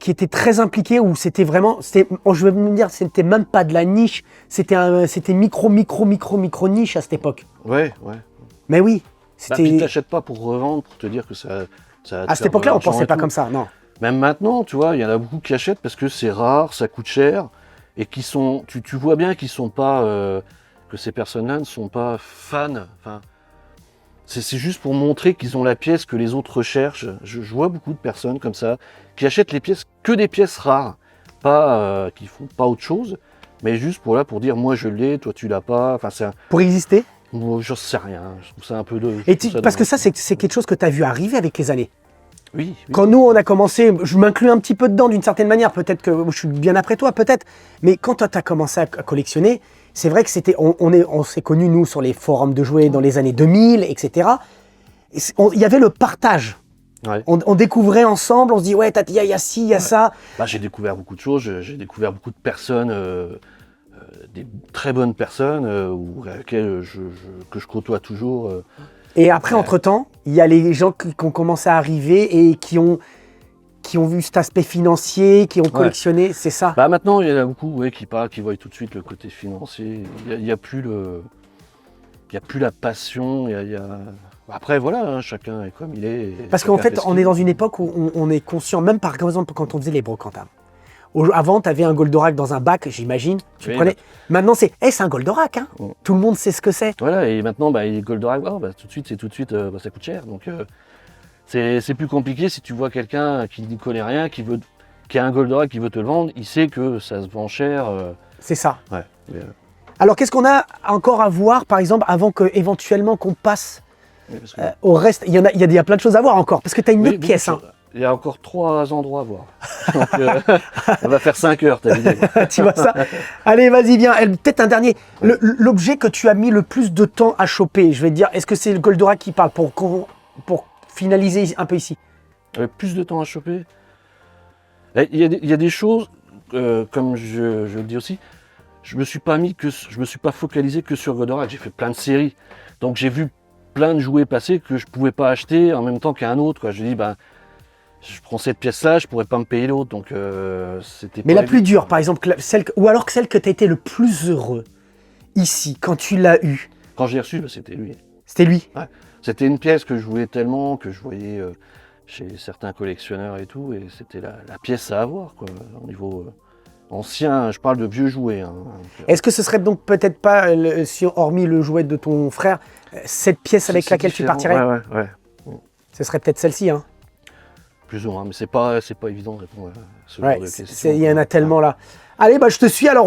était très impliquée, où c'était vraiment... Je vais me dire, c'était même pas de la niche. C'était micro niche à cette époque. Ouais. Mais oui. Puis t'achètes pas pour revendre, pour te dire que ça À cette époque-là, on pensait pas comme ça, non. Même maintenant, tu vois, il y en a beaucoup qui achètent parce que c'est rare, ça coûte cher, et qui sont, tu vois bien qu'ils sont pas, que ces personnes-là ne sont pas fans. Enfin, c'est juste pour montrer qu'ils ont la pièce que les autres recherchent. Je vois beaucoup de personnes comme ça qui achètent les pièces, que des pièces rares, pas qui font pas autre chose, mais juste pour dire moi je l'ai, toi tu l'as pas. Enfin, Pour exister. Moi, j'en sais rien. Je trouve ça un peu Parce que ça, c'est quelque chose que tu as vu arriver avec les années. Oui. Quand nous, on a commencé, je m'inclus un petit peu dedans d'une certaine manière, peut-être que je suis bien après toi, peut-être, mais quand toi, tu as commencé à collectionner, c'est vrai que on s'est connus, nous, sur les forums de jouets dans les années 2000, etc. Il y avait le partage. Ouais. On découvrait ensemble, on se dit, ouais, il y a ci, il y a ça. J'ai découvert beaucoup de choses, j'ai découvert beaucoup de personnes, des très bonnes personnes auxquelles que je côtoie toujours. Et après, entre-temps, il y a les gens qui ont commencé à arriver et qui ont vu cet aspect financier, qui ont collectionné, c'est ça? Maintenant, il y en a beaucoup qui voient tout de suite le côté financier. Il n'y a plus la passion. Après, voilà, chacun est comme il est. Parce qu'en fait, on est dans une époque où on est conscient, même par exemple quand on faisait les brocantables. Avant, tu avais un Goldorak dans un bac, j'imagine. Tu prenais. Maintenant, c'est un Goldorak. Hein. Tout le monde sait ce que c'est. Voilà, et maintenant, les Goldorak, tout de suite, ça coûte cher. Donc, c'est plus compliqué si tu vois quelqu'un qui n'y connaît rien, qui a un Goldorak, qui veut te le vendre, il sait que ça se vend cher. C'est ça. Ouais. Alors, qu'est-ce qu'on a encore à voir, par exemple, avant éventuellement qu'on passe au reste? Il y a plein de choses à voir encore, parce que tu as une autre pièce. Hein. Il y a encore 3 endroits à voir. Donc, on va faire 5 heures, t'as l'idée. Tu vois ça? Allez, vas-y, viens. Peut-être un dernier. L'objet que tu as mis le plus de temps à choper, je vais te dire, est-ce que c'est le Goldorak qui parle pour finaliser un peu ici? Plus de temps à choper. Il y a des choses, comme je le dis aussi, je me suis pas focalisé que sur Goldorak. J'ai fait plein de séries. Donc j'ai vu plein de jouets passer que je pouvais pas acheter en même temps qu'un autre, quoi. Je dis, je prends cette pièce-là, je pourrais pas me payer l'autre, donc c'était. Mais la plus dure, par exemple, celle que tu as été le plus heureux ici, quand tu l'as eu. Quand j'ai reçu, c'était lui. C'était lui. Ouais. C'était une pièce que je voulais tellement, que je voyais chez certains collectionneurs et tout, et c'était la pièce à avoir, quoi, au niveau ancien. Je parle de vieux jouets. Hein, Est-ce que ce serait donc peut-être pas, hormis le jouet de ton frère, cette pièce avec laquelle tu partirais? Ouais. Ce serait peut-être celle-ci, hein. Plus ou moins, mais c'est pas évident de répondre à ce genre Ouais, de questions. il y en a tellement là. Allez, bah, je te suis. Alors,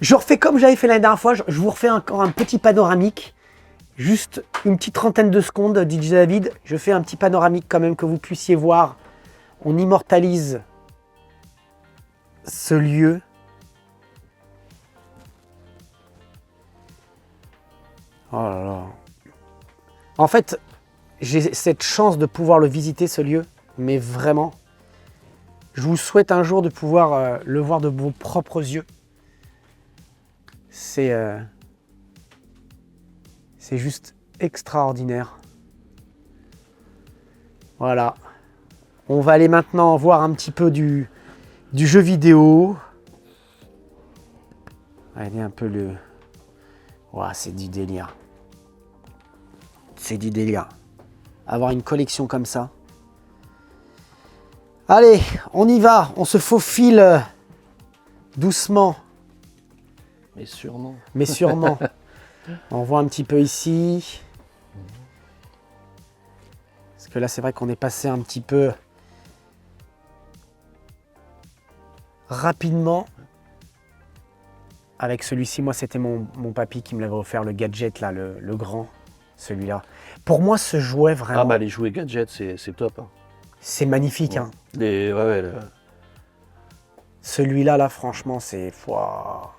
je refais comme j'avais fait l'année dernière fois. Je vous refais encore un petit panoramique. Juste une petite trentaine de secondes, DJ David. Je fais un petit panoramique quand même que vous puissiez voir. On immortalise ce lieu. Oh là là. En fait, j'ai cette chance de pouvoir le visiter, ce lieu. Mais vraiment, je vous souhaite un jour de pouvoir le voir de vos propres yeux. C'est juste extraordinaire. Voilà. On va aller maintenant voir un petit peu du jeu vidéo. Allez, un peu le... Ouah, c'est du délire. C'est du délire. Avoir une collection comme ça. Allez, on y va. On se faufile doucement. Mais sûrement. Mais sûrement. On voit un petit peu ici. Parce que là, c'est vrai qu'on est passé un petit peu rapidement. Avec celui-ci, moi, c'était mon papy qui me l'avait offert, le gadget, là, le grand, celui-là. Pour moi, ce jouet, vraiment, Ah bah les jouets gadgets, c'est top. Hein. c'est magnifique. Hein. Ouais, Celui-là, là, franchement, c'est... Pouah.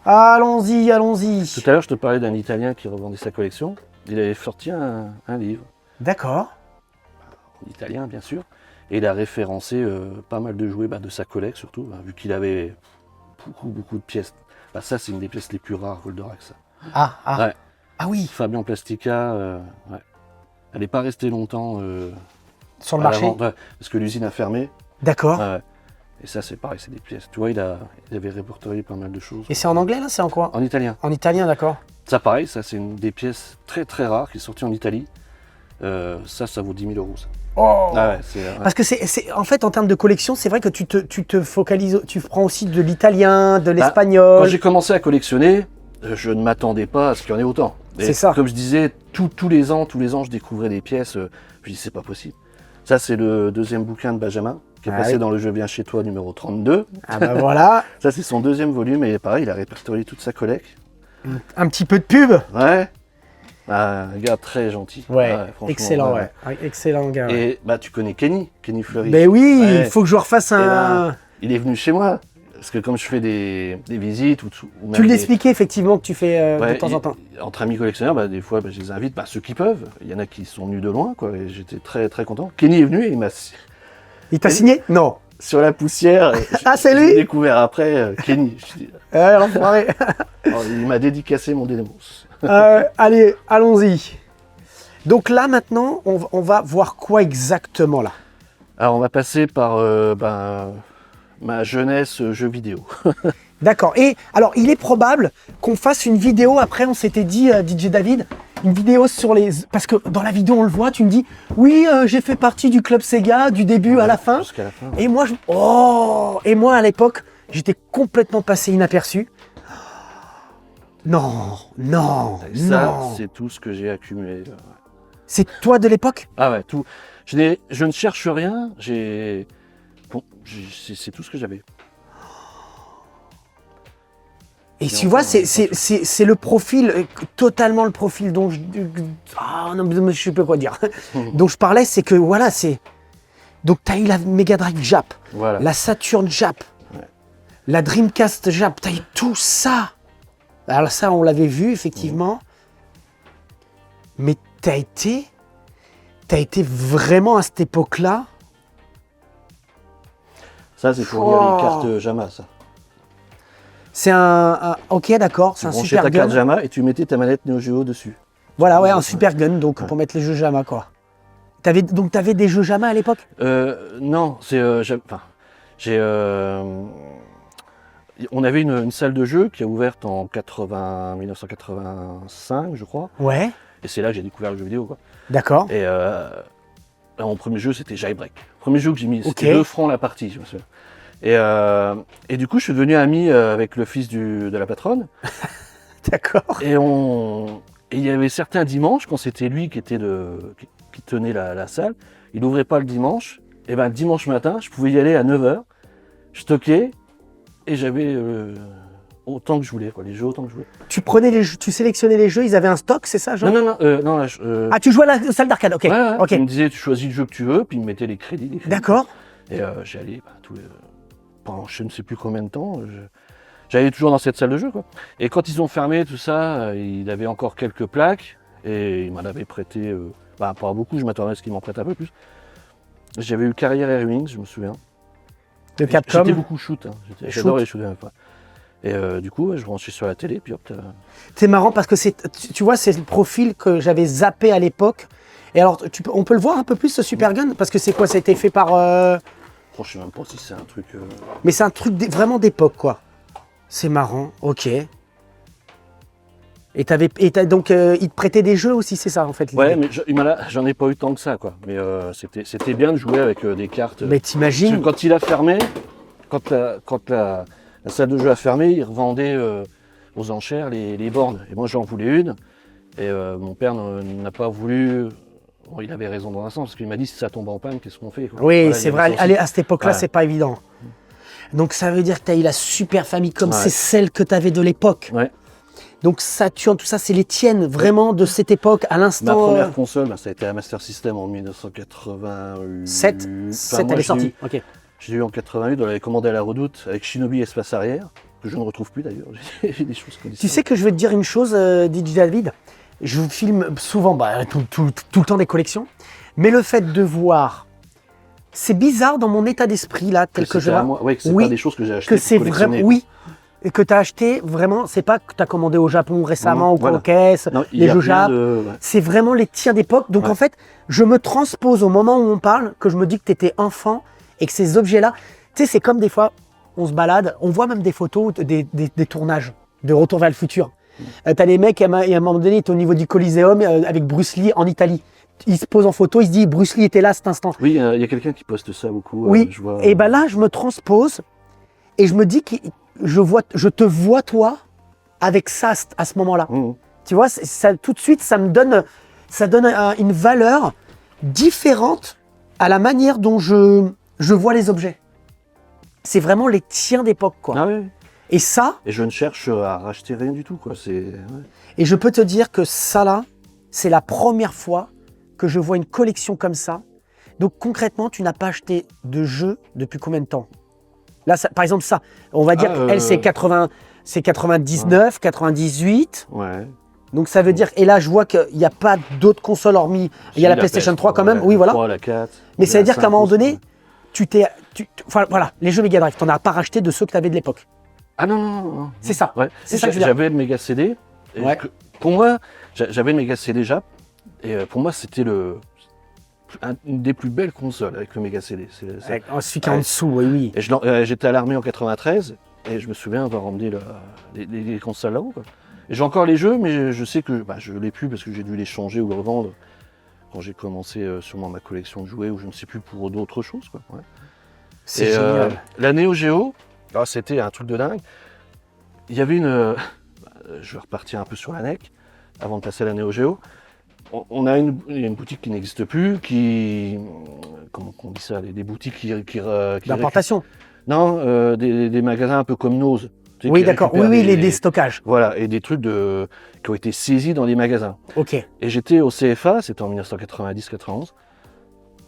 Allons-y, allons-y. Tout à l'heure, je te parlais d'un Italien qui revendait sa collection. Il avait sorti un livre, D'accord. en italien bien sûr, et il a référencé pas mal de jouets de sa collecte surtout, vu qu'il avait beaucoup de pièces. Bah, ça, c'est une des pièces les plus rares, Goldorak, ça. Ouais. Ah oui, Fabian Plastica, ouais. Elle n'est pas restée longtemps sur le à la marché. vente, ouais, parce que l'usine a fermé. D'accord. Ouais. Et ça, c'est pareil, c'est des pièces. Tu vois, il avait répertorié pas mal de choses. Et c'est en anglais, là, c'est en quoi? En italien. En italien, d'accord. Ça, pareil, ça, c'est une des pièces très rares qui est sortie en Italie. Ça vaut 10 000 euros. Ça. Oh. Ah ouais, ouais. Parce que en fait, en termes de collection, c'est vrai que tu te focalises, tu prends aussi de l'italien, de Quand l'espagnol. j'ai commencé à collectionner, je ne m'attendais pas à ce qu'il y en ait autant. C'est ça. Comme je disais, tous les ans, je découvrais des pièces. Je dis, c'est pas possible. Ça, c'est le deuxième bouquin de Benjamin, qui est Ah passé oui. dans le Je viens chez toi numéro 32. Ah bah voilà, Ça, c'est son deuxième volume, et pareil, il a répertorié toute sa collecte. un petit peu de pub. Ouais. Ah, un gars très gentil. Ouais, franchement, excellent, ouais. Ouais, excellent gars. Ouais. Et bah, tu connais Kenny Fleury. Ben oui, Ouais. il faut que je refasse un... ben, il est venu chez moi. Parce que comme je fais des visites ou même Tu l'expliquais effectivement que tu fais Ouais, de temps en temps. entre amis collectionneurs, des fois, je les invite, ceux qui peuvent. Il y en a qui sont venus de loin, quoi. Et j'étais très content. Kenny est venu et il m'a Il t'a signé? Non. sur la poussière. Ah, c'est J'ai lui? découvert après Kenny. L'enfoiré. Alors, il m'a dédicacé mon Dédémos. Allez, allons-y. Donc là, maintenant, on va voir quoi exactement là? Alors, on va passer par ma jeunesse jeux vidéo. D'accord. Et alors, il est probable qu'on fasse une vidéo. Après, on s'était dit, DJ David, une vidéo sur les... Parce que dans la vidéo, on le voit, tu me dis, oui, j'ai fait partie du club Sega du début à la fin. Jusqu'à la fin. Et moi, et moi, à l'époque, j'étais complètement passé inaperçu. Non, non, Et ça, non. c'est tout ce que j'ai accumulé. C'est toi de l'époque? Ah ouais, tout. Je ne cherche rien. C'est tout ce que j'avais. Et tu vois, c'est le profil, totalement le profil dont je... Ah non, mais je sais pas quoi dire. dont je parlais, c'est que voilà, c'est... Donc tu as eu la Mega Drive Jap, Voilà. la Saturn Jap, la Dreamcast Jap, tu as eu tout ça. Alors ça, on l'avait vu, effectivement. Mais tu as été vraiment à cette époque-là. Ça, c'est pour lire les cartes JAMA, ça. C'est ok, d'accord, c'est Tu un branchais super ta gun. carte JAMA et tu mettais ta manette Neo Geo dessus. Voilà, ouais, un super gun, donc pour mettre les jeux JAMA, quoi. Donc t'avais des jeux JAMA à l'époque? Non, c'est... on avait une salle de jeu qui a ouverte en 1985, je crois. Ouais, Et c'est là que j'ai découvert le jeu vidéo, quoi. d'accord. Et mon premier jeu, c'était Jailbreak. Premier jeu que j'ai mis, c'était Ok. 2 francs la partie, je me souviens. Et du coup, je suis devenu ami avec le fils de la patronne. D'accord. Et il y avait certains dimanches, quand c'était lui qui qui tenait la salle, il n'ouvrait pas le dimanche. Et ben le dimanche matin, je pouvais y aller à 9h, je stockais et j'avais autant que je voulais, quoi, les jeux autant que je voulais. Tu prenais les jeux, tu sélectionnais les jeux, ils avaient un stock, c'est ça, Jean? Non, là, Ah, tu jouais à la salle d'arcade, ok. ouais, Ok. il me disait, tu choisis le jeu que tu veux, puis il me mettait les crédits. D'accord. Et j'y allais pendant je ne sais plus combien de temps. J'allais toujours dans cette salle de jeu, quoi. Et quand ils ont fermé tout ça, il avait encore quelques plaques et il m'en avait prêté, pas beaucoup, je m'attendais à ce qu'il m'en prête un peu plus. J'avais eu Carrière Air Wings, je me souviens. De Capcom. J'étais beaucoup shoot, hein. J'adore les shoot. Et du coup, je branchais sur la télé, puis hop. C'est marrant parce que tu vois, c'est le profil que j'avais zappé à l'époque. Et alors, on peut le voir un peu plus ce Super Gun? Parce que c'est quoi? Ça a été fait par. Je sais même pas si c'est un truc. Mais c'est un truc vraiment d'époque, quoi. C'est marrant, ok. Et donc, il te prêtait des jeux aussi, c'est ça en fait? Ouais, mais j'en ai pas eu tant que ça, quoi. Mais c'était bien de jouer avec des cartes. Mais t'imagines? Parce que quand il a fermé, quand la salle de jeu a fermé, il revendait aux enchères les bornes. Et moi, j'en voulais une. Et mon père n'a pas voulu. Bon, il avait raison dans un sens, parce qu'il m'a dit si ça tombe en panne, qu'est-ce qu'on fait, quoi. Oui, Voilà, c'est vrai. Allez, à cette époque-là, Ouais. c'est pas évident. Donc, ça veut dire que tu as eu la Super Famicom, Ouais. c'est celle que tu avais de l'époque. Ouais. Donc, Saturn, tout ça, c'est les tiennes vraiment de cette époque à Ma l'instant. première console, ça a été la Master System en 1988. 7, elle est sortie. Ok. J'ai eu en 88, on l'avait commandé à la Redoute avec Shinobi Espace Arrière, que je ne retrouve plus d'ailleurs. J'ai des choses comme ça. Tu sais que je vais te dire une chose, DJ David. Je vous filme souvent, tout le temps des collections. Mais le fait de voir, c'est bizarre dans mon état d'esprit là, tel que je vois. vois. Ouais, que c'est Oui, pas des choses que j'ai achetées. Que c'est vraiment, oui, et que tu as acheté vraiment, c'est pas que tu as commandé au Japon récemment ou voilà. en caisse, Non, il les y a jeux rien Jap. de- ouais. C'est vraiment les tiens d'époque. Donc Ouais. en fait, je me transpose au moment où on parle, que je me dis que tu étais enfant et que ces objets-là, tu sais, c'est comme des fois, on se balade, on voit même des photos, des tournages de Retour vers le futur. T'as les mecs, à un moment donné, ils sont au niveau du Coliseum avec Bruce Lee en Italie. Il se pose en photo, il se dit Bruce Lee était là à cet instant. Oui, il y a quelqu'un qui poste ça beaucoup. Oui, je vois, et ben là, je me transpose et je me dis que je te vois toi avec ça à ce moment-là. Tu vois, ça, tout de suite, ça donne une valeur différente à la manière dont je vois les objets. C'est vraiment les tiens d'époque, quoi. Ah oui. Et ça, Et je ne cherche à racheter rien du tout, quoi. Ouais. et je peux te dire que ça là, c'est la première fois que je vois une collection comme ça. Donc concrètement, tu n'as pas acheté de jeu depuis combien de temps? Là, par exemple, ça, on va dire qu'elle, c'est 99, 98. Ouais. Donc ça veut dire, et là je vois qu'il n'y a pas d'autres consoles hormis, il y a la PlayStation 3 quand même, ouais, oui la voilà. 3, la 4, Mais ça veut la dire qu'à un 5 moment aussi. donné, enfin voilà, les jeux Mega Drive, tu n'en as pas racheté de ceux que tu avais de l'époque. Ah non. C'est ça. Ouais. C'est ça que je veux dire. J'avais le Mega CD. Et Ouais. pour moi, j'avais le Mega CD Jap. Et pour moi, c'était une des plus belles consoles avec le Mega CD. Avec celui qui est en dessous, oui. Et j'étais à l'armée en 93. Et je me souviens avoir emmené les consoles là-haut, quoi. Et j'ai encore les jeux, mais je sais que je ne l'ai plus parce que j'ai dû les changer ou les revendre quand j'ai commencé sûrement ma collection de jouets ou je ne sais plus pour d'autres choses, quoi. Ouais. C'est Et, génial. la Neo Geo, c'était un truc de dingue. Il y avait je vais repartir un peu sur la NEC avant de passer à la Neo Geo. Il y a une boutique qui n'existe plus, comment on dit ça, des boutiques qui D'importation. Non, des magasins un peu comme Nose. Tu sais, Oui, qui d'accord. Oui, récupèrent les stockages. Voilà, et des trucs qui ont été saisis dans des magasins. Ok. Et j'étais au CFA, c'était en 1990-91,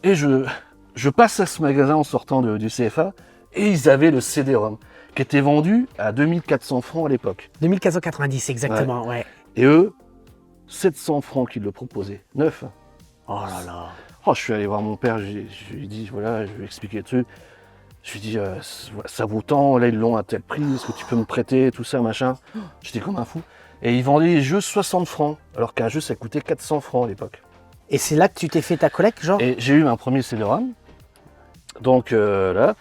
et je passe à ce magasin en sortant du CFA, et ils avaient le CD-ROM, qui était vendu à 2400 francs à l'époque. 2490 exactement, ouais. Et eux, 700 francs qu'ils le proposaient, neuf. Oh là là. Oh, je suis allé voir mon père, je lui ai dit, voilà, je lui ai expliqué le truc. Je lui ai dit, ça vaut tant, là ils l'ont à tel prix, est-ce que tu peux me prêter, tout ça, machin. J'étais comme un fou. Et ils vendaient les jeux 60 francs, alors qu'un jeu ça coûtait 400 francs à l'époque. Et c'est là que tu t'es fait ta collecte, genre? Et j'ai eu un premier CD-ROM, donc là.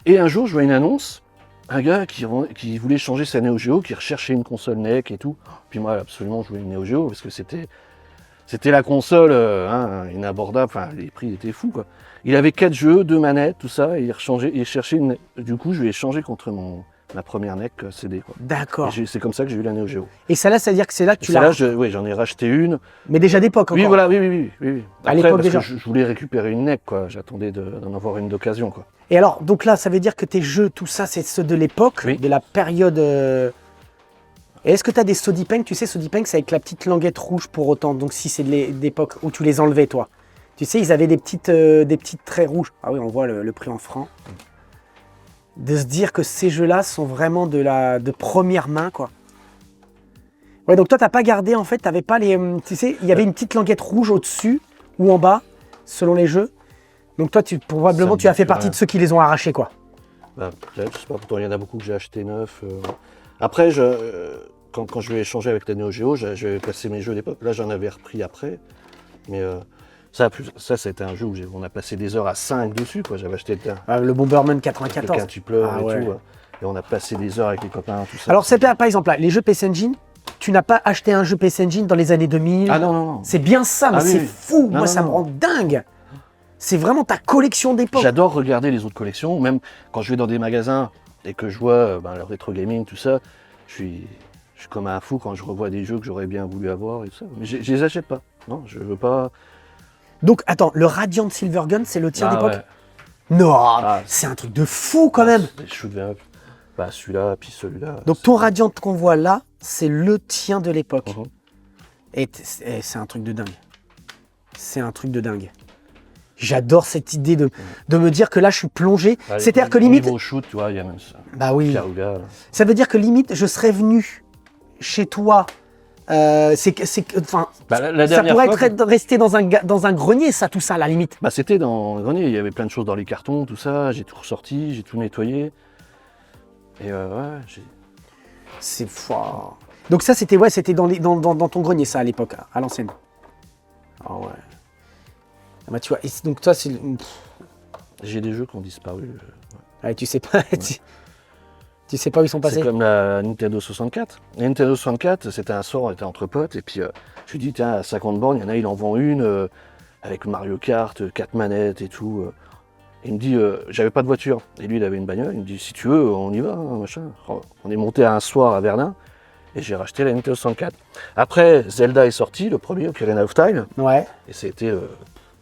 Et un jour, je vois une annonce, un gars qui voulait changer sa Neo Geo, qui recherchait une console NEC et tout. Puis moi, absolument, je voulais une Neo Geo, parce que c'était la console inabordable, enfin, les prix étaient fous, quoi. Il avait 4 jeux, 2 manettes, tout ça, et il cherchait du coup, je lui ai changé contre ma première NEC CD. Quoi. D'accord. Et c'est comme ça que j'ai eu la Neo Geo. Et celle-là, c'est-à-dire que c'est là que tu l'as. Celle-là, oui, j'en ai racheté une. Mais déjà d'époque encore. Oui, voilà, oui. À Après, l'époque parce déjà. que je voulais récupérer une NEC, quoi. J'attendais d'en avoir une d'occasion, quoi. Et alors, donc là, ça veut dire que tes jeux, tout ça, c'est ceux de l'époque, Oui. de la période. Et est-ce que tu as des Sodipeng? Tu sais, Sodipeng, c'est avec la petite languette rouge pour autant. Donc si c'est d'époque où tu les enlevais, toi. Tu sais, ils avaient des petites traits rouges. Ah oui, on voit le prix en francs. De se dire que ces jeux-là sont vraiment de première main, quoi. Ouais, donc toi, t'as pas gardé, en fait, t'avais pas les... Tu sais, il y avait une petite languette rouge au-dessus ou en bas, selon les jeux. Donc toi, probablement, tu as fait partie de ceux qui les ont arrachés, quoi. Bah, peut-être, je sais pas, pourtant il y en a beaucoup que j'ai acheté neuf. Après, quand je vais échanger avec la Neo Geo, j'avais passé mes jeux d'époque. Là, j'en avais repris après. Mais ça, c'était un jeu où on a passé des heures à 5 dessus, quoi. J'avais acheté Le Bomberman le 94. quintupler Ah et ouais. tout. Et on a passé des heures avec les copains, tout ça. Alors, c'est par exemple, là, les jeux PC Engine, tu n'as pas acheté un jeu PC Engine dans les années 2000. Ah non. C'est bien ça, mais Ah oui, c'est oui. fou. Non, Moi, non, ça me non. rend dingue. C'est vraiment ta collection d'époque. J'adore regarder les autres collections, même quand je vais dans des magasins et que je vois leur rétro gaming, tout ça, je suis comme un fou quand je revois des jeux que j'aurais bien voulu avoir et tout ça. Mais je les achète pas. Non, je veux pas. Donc, attends, le Radiant Silvergun, c'est le tien Ah, d'époque? ouais. Non, Ah. c'est un truc de fou quand même. Les shoot 'em up. Bah celui-là, puis celui-là. Donc, ton Radiant qu'on voit là, c'est le tien de l'époque. Mhm. Et c'est un truc de dingue. C'est un truc de dingue. J'adore cette idée de me dire que là, je suis plongé. Bah, C'est-à-dire que au limite... niveau shoot, tu vois, il y a même ça. Bah oui. Karuga. Ça veut dire que limite, je serais venu chez toi. Enfin, La ça dernière pourrait fois, être resté dans un grenier, ça, tout ça, à la limite. bah, c'était dans le grenier, il y avait plein de choses dans les cartons, tout ça. J'ai tout ressorti, j'ai tout nettoyé. Et j'ai. C'est fort. Donc ça, c'était dans ton grenier, ça, à l'époque, à l'ancienne. Ah ouais. Ah bah, tu vois, et donc toi, c'est... J'ai des jeux qui ont disparu. Ouais, tu sais pas... Tu sais pas où ils sont passés. C'est comme la Nintendo 64. La Nintendo 64, c'était un soir, on était entre potes, et puis je lui dis, tiens, à 50 bornes, il y en a, il en vend une, avec Mario Kart, 4 manettes et tout. Et il me dit, j'avais pas de voiture, et lui, il avait une bagnole, il me dit, si tu veux, on y va, hein, machin. Alors, on est monté un soir à Verdun, et j'ai racheté la Nintendo 64. Après, Zelda est sorti, le premier, Ocarina of Time, Ouais. et c'était un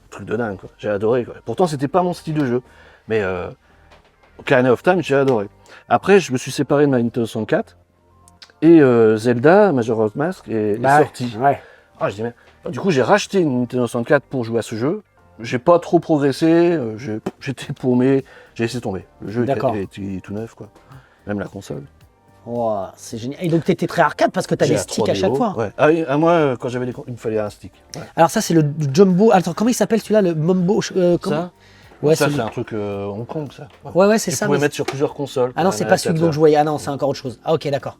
truc de dingue, quoi. J'ai adoré, quoi. Pourtant, c'était pas mon style de jeu, mais Ocarina of Time, j'ai adoré. Après, je me suis séparé de ma Nintendo 64 et Zelda, Majora's Mask est sorti. Ouais. Ah, je dis, mais... Du coup, j'ai racheté une Nintendo 64 pour jouer à ce jeu. J'ai pas trop progressé, j'étais paumé, j'ai laissé tomber. Le jeu était tout neuf, quoi. Même la console. Oh, c'est génial. Et donc, tu étais très arcade parce que tu as J'ai des la sticks à 3DO, chaque fois. Ouais. Ah oui, à moi, quand j'avais il me fallait un stick. Ouais. Alors ça, c'est le Jumbo... Attends, comment il s'appelle celui-là? Le Mombo... comment... Ça, Ouais, ça c'est c'est un truc Hong Kong, ça. Ouais, c'est Tu ça. pouvais mais- mettre sur plusieurs consoles. Ah non, c'est pas celui dont je voyais. Ah non, c'est encore autre chose. Ah ok, d'accord.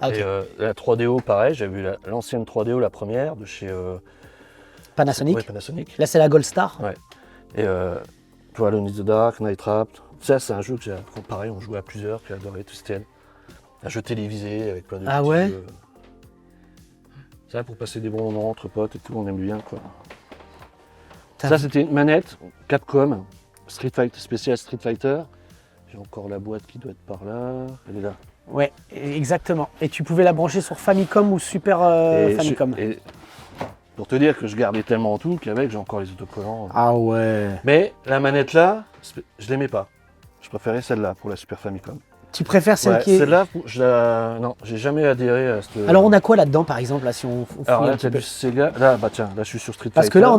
Ah, ok. Et la 3DO, pareil, j'ai vu l'ancienne 3DO, la première, de chez Panasonic. ouais, Panasonic. Là, c'est la Gold Star. Ouais. Et toi, Alone in the Dark, Night Trap, ça c'est un jeu que j'ai, pareil, on jouait à plusieurs, que j'ai adoré, tout c'était un jeu télévisé avec plein de Ah petits ouais jeux. Ça pour passer des bons moments entre potes et tout, on aime bien quoi. Ça c'était une manette Capcom, Street Fighter, spécial Street Fighter. J'ai encore la boîte qui doit être par là, elle est là. Ouais, exactement. Et tu pouvais la brancher sur Famicom ou Super Famicom. Et pour te dire que je gardais tellement tout qu'avec j'ai encore les autocollants. Ah ouais. Mais la manette là, je l'aimais pas. Je préférais celle-là pour la Super Famicom. Tu préfères celle Ouais, qui est... celle-là, non, j'ai jamais adhéré à cette. Alors on a quoi là-dedans par exemple là si on fouille Alors un là, petit t'as peu. du Sega. Là, bah tiens, là je suis sur Street Parce Fighter. que là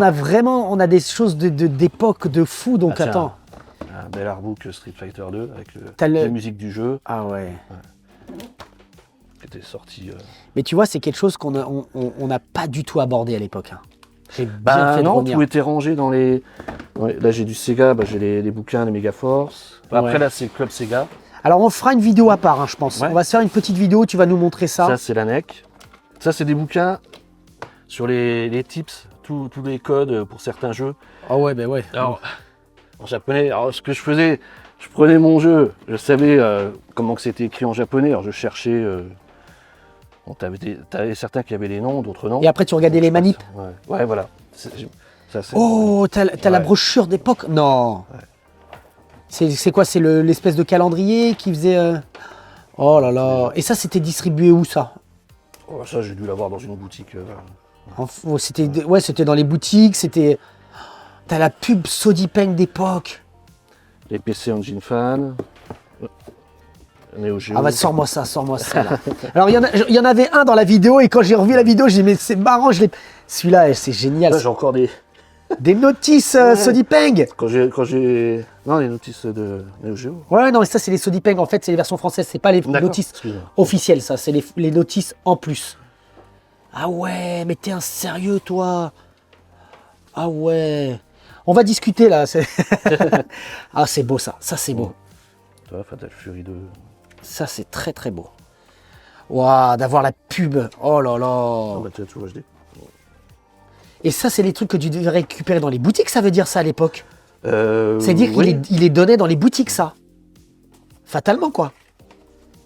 on a des choses d'époque de fou donc Ah, tiens. attends. Un bel artbook Street Fighter 2 avec T'as la musique du jeu Ah ouais. qui était sorti. Mais tu vois c'est quelque chose qu'on n'a pas du tout abordé à l'époque. Hein. J'ai bien Bah fait de non, revenir. tout était rangé dans les. Ouais, là j'ai du Sega, bah, j'ai les bouquins, les Megaforce. Bah, après Ouais. là c'est Club Sega. Alors on fera une vidéo à part hein, je pense. Ouais. On va se faire une petite vidéo, tu vas nous montrer ça. Ça c'est la NEC. Ça c'est des bouquins sur les tips, tous les codes pour certains jeux. Ah ouais ben ouais. Alors, en japonais, alors ce que je faisais, je prenais mon jeu, je savais comment que c'était écrit en japonais, alors je cherchais. Bon, t'avais certains qui avaient les noms, d'autres non. Et après tu regardais les manips. Ouais, voilà. Ça, c'est- Oh, t'as la Ouais. brochure d'époque? Non. C'est quoi? C'est l'espèce de calendrier qui faisait. Oh là là. Et ça, c'était distribué où, ça? Oh, ça, j'ai dû l'avoir dans une boutique. C'était dans les boutiques, c'était... T'as la pub Sodipeng d'époque. Les PC Engine Fan. Neo Geo. Ah bah sors-moi ça là. Alors il y en avait un dans la vidéo et quand j'ai revu la vidéo, j'ai dit mais c'est marrant, celui-là c'est génial. Là, j'ai encore des... Des notices Sodipeng. Quand j'ai... Non, les notices de Neo Geo. Ouais non mais ça c'est les Sodipeng en fait, c'est les versions françaises, c'est pas les D'accord, notices excuse-moi. officielles ça, c'est les notices en plus. Ah ouais, mais t'es un sérieux toi. Ah ouais. On va discuter là. Ah c'est beau ça c'est beau. Toi, Fatal Fury 2. Ça c'est très très beau. Waouh, d'avoir la pub. Oh là Ah là. bah tu as tout HD. Et ça c'est les trucs que tu devais récupérer dans les boutiques, ça veut dire ça à l'époque. C'est-à-dire oui. qu'il les donnait dans les boutiques ça. Fatalement quoi.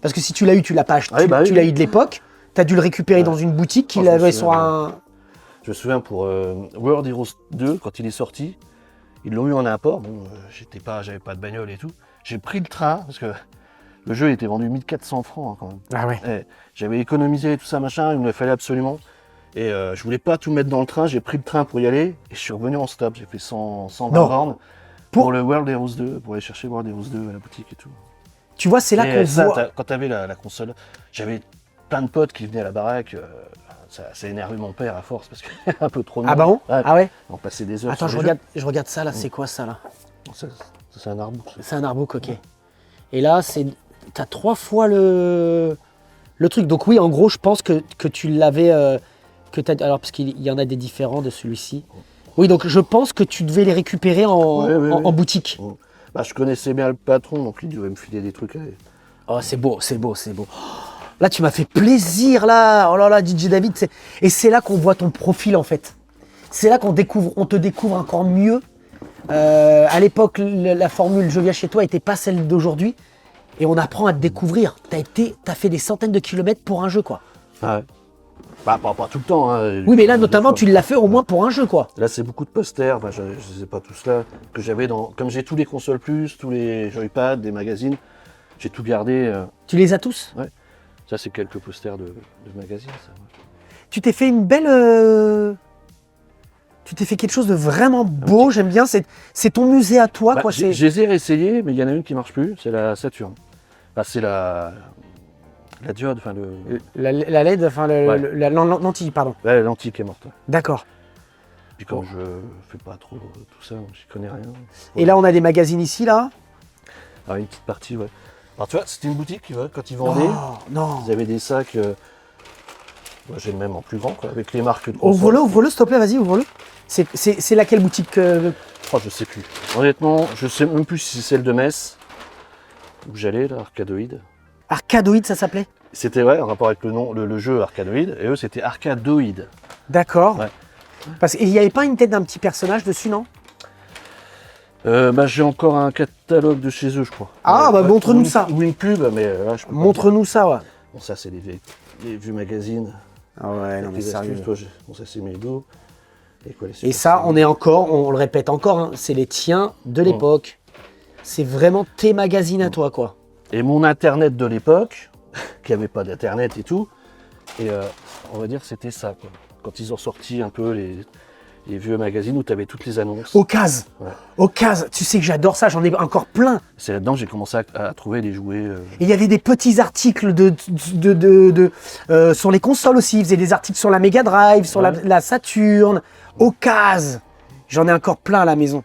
Parce que si tu l'as eu, tu l'as pas acheté, Ah oui, bah tu oui, l'as oui. eu de l'époque, tu as dû le récupérer Ouais. dans une boutique qu'il Oh, je me avait souviens, sur un... Je me souviens pour World Heroes 2, quand il est sorti, ils l'ont eu en import. Bon, j'avais pas de bagnole et tout. J'ai pris le train parce que le jeu était vendu 1400 francs hein, quand même. Ah ouais. Et j'avais économisé tout ça machin, il me le fallait absolument. Et je voulais pas tout mettre dans le train, j'ai pris le train pour y aller et je suis revenu en stop. J'ai fait 120 Non. bornes Pour- pour le World Heroes 2, pour aller chercher World Heroes 2 à la boutique et tout. Tu vois, c'est là Et qu'on ça, voit... quand t'avais la console, j'avais plein de potes qui venaient à la baraque. Ça énervait mon père à force parce qu'il y a un peu trop de Ah bah monde. bon Ouais, Ah ouais. on passait des heures. Attends, sur je les regarde ça là, c'est quoi ça là? jeux. Ça, c'est un arbre. C'est un artbook, ok. Et là, t'as 3 fois le truc. Donc oui, en gros, je pense que tu l'avais... Alors, parce qu'il y en a des différents de celui-ci. Oui, donc je pense que tu devais les récupérer en, Ouais, ouais, en ouais. boutique. Bah, je connaissais bien le patron, donc il devait me filer des trucs. Oh, c'est beau, c'est beau, c'est beau. Oh, là, tu m'as fait plaisir, là. Oh là là, DJ David. Et c'est là qu'on voit ton profil, en fait. C'est là on te découvre encore mieux. À l'époque, la formule « Je viens chez toi » n'était pas celle d'aujourd'hui. Et on apprend à te découvrir. T'as fait des centaines de kilomètres pour un jeu, quoi. Ouais. Bah, pas tout le temps. Hein. Oui, mais là, Des notamment, fois. tu l'as fait au moins pour un jeu, quoi. Là, c'est beaucoup de posters. Enfin, je sais pas tous là. Que j'avais dans. Comme j'ai tous les consoles plus, tous les joypads, des magazines, j'ai tout gardé. Tu les as tous? Ça, c'est quelques posters de magazines. Ça. Tu t'es fait une belle... Tu t'es fait quelque chose de vraiment beau, j'aime bien. C'est ton musée à toi, Bah, quoi. je les ai réessayés, mais il y en a une qui marche plus. C'est la Saturn. Bah, c'est la diode, enfin La LED, enfin, Ouais. la lentille, pardon. la lentille qui est morte. D'accord. Puis comme je fais pas trop tout ça, j'y connais rien. Et là, on a des magazines ici, là. Alors, une petite partie, ouais. Alors tu vois, c'était une boutique, tu vois, quand ils vendaient, Oh, non. ils avaient des sacs. Moi, j'ai le même en plus grand, quoi, avec les marques de Ouvre-le, s'il te plaît, vas-y, ouvre-le. C'est laquelle boutique Oh, je sais plus. Honnêtement, je sais même plus si c'est celle de Metz où j'allais, là, Arcadoid. Arcadoid, ça s'appelait? C'était ouais, en rapport avec le nom, le jeu Arcadoid, et eux c'était Arcadoid. D'accord. Ouais. Parce qu'il n'y avait pas une tête d'un petit personnage dessus, non? Bah, j'ai encore un catalogue de chez eux, je crois. Ah, bah, Ouais, montre-nous ou une- ça. Ou une pub, mais là, je peux pas Montre-nous ça, ouais. dire. Bon, ça, c'est les vieux magazines. Ah ouais, avec non, mais les sérieux. astuces, toi, bon, ça, c'est mes dos. Et, quoi, les Et super ça, séries. on est encore, on le répète encore, hein, c'est les tiens de l'époque. C'est vraiment tes magazines à toi, quoi. Et mon internet de l'époque, qui avait pas d'internet et tout, et on va dire c'était ça, quoi. Quand ils ont sorti un peu les vieux magazines où tu avais toutes les annonces. Ocase. Ouais. Ocase. Tu sais que j'adore ça, j'en ai encore plein. C'est là-dedans que j'ai commencé à trouver les jouets. Et il y avait des petits articles sur les consoles aussi. Ils faisaient des articles sur la Mega Drive, sur Ouais. la Saturn. Ocase. J'en ai encore plein à la maison.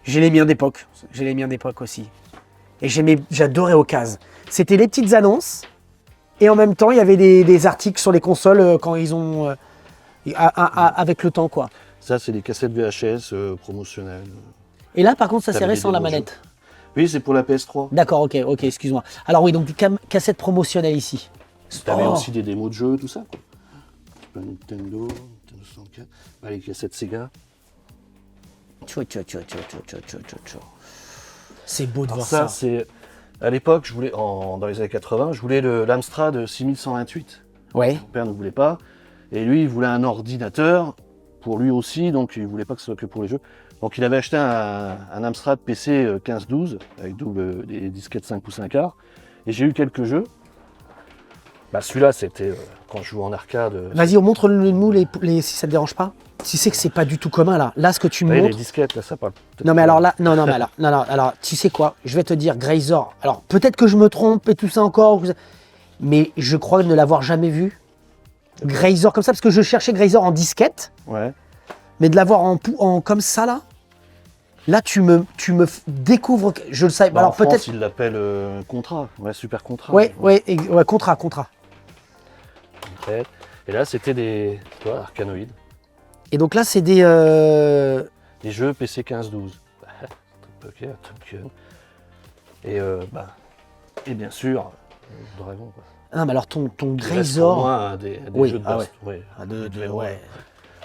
J'ai les miens d'époque. J'ai les miens d'époque aussi. Et j'adorais Ocase. C'était les petites annonces. Et en même temps, il y avait des articles sur les consoles quand ils ont... avec le temps, quoi. Ça, c'est des cassettes VHS promotionnelles. Et là, par contre, ça c'est T'avais des récent, la démos manette. Oui, c'est pour la PS3. D'accord, ok, excuse-moi. Alors oui, donc cassette promotionnelle ici. T'avais Oh. aussi des démos de jeux, tout ça, quoi. Un peu Nintendo 64, bah, les cassettes Sega. C'est beau de Alors voir ça, ça. c'est... À l'époque, dans les années 80, je voulais l'Amstrad 6128. Ouais. Mon père ne voulait pas. Et lui, il voulait un ordinateur pour lui aussi, donc il voulait pas que ce soit que pour les jeux. Donc il avait acheté un Amstrad PC 1512 avec des disquettes 5 pouces 1 quart. Et j'ai eu quelques jeux. Bah, celui-là, c'était quand je jouais en arcade. Vas-y, on montre-nous si ça te dérange pas. Tu sais que c'est pas du tout commun là. Là, ce que tu me les montres. disquettes, là, ça parle. Non, mais alors là, non, mais alors, tu sais quoi? Je vais te dire, Grayzor. Alors, peut-être que je me trompe et tout ça encore, mais je crois ne l'avoir jamais vu. Grayzor comme ça, parce que je cherchais Grayzor en disquette, Ouais. mais de l'avoir en comme ça là. Là, tu me découvres. Je le savais. Bah, alors en France, peut-être. ils l'appellent contrat. Ouais, super contrat. Ouais, contrat. Et là, c'était des arcanoïdes. Et donc là, c'est des. Des jeux PC 15-12. Ok, Top Gun. Et bien sûr, Dragon. Quoi. Ah, mais alors ton Qui reste pour Grayzor. moi des Oui, jeux de ah base. ouais. Ouais. Ouais.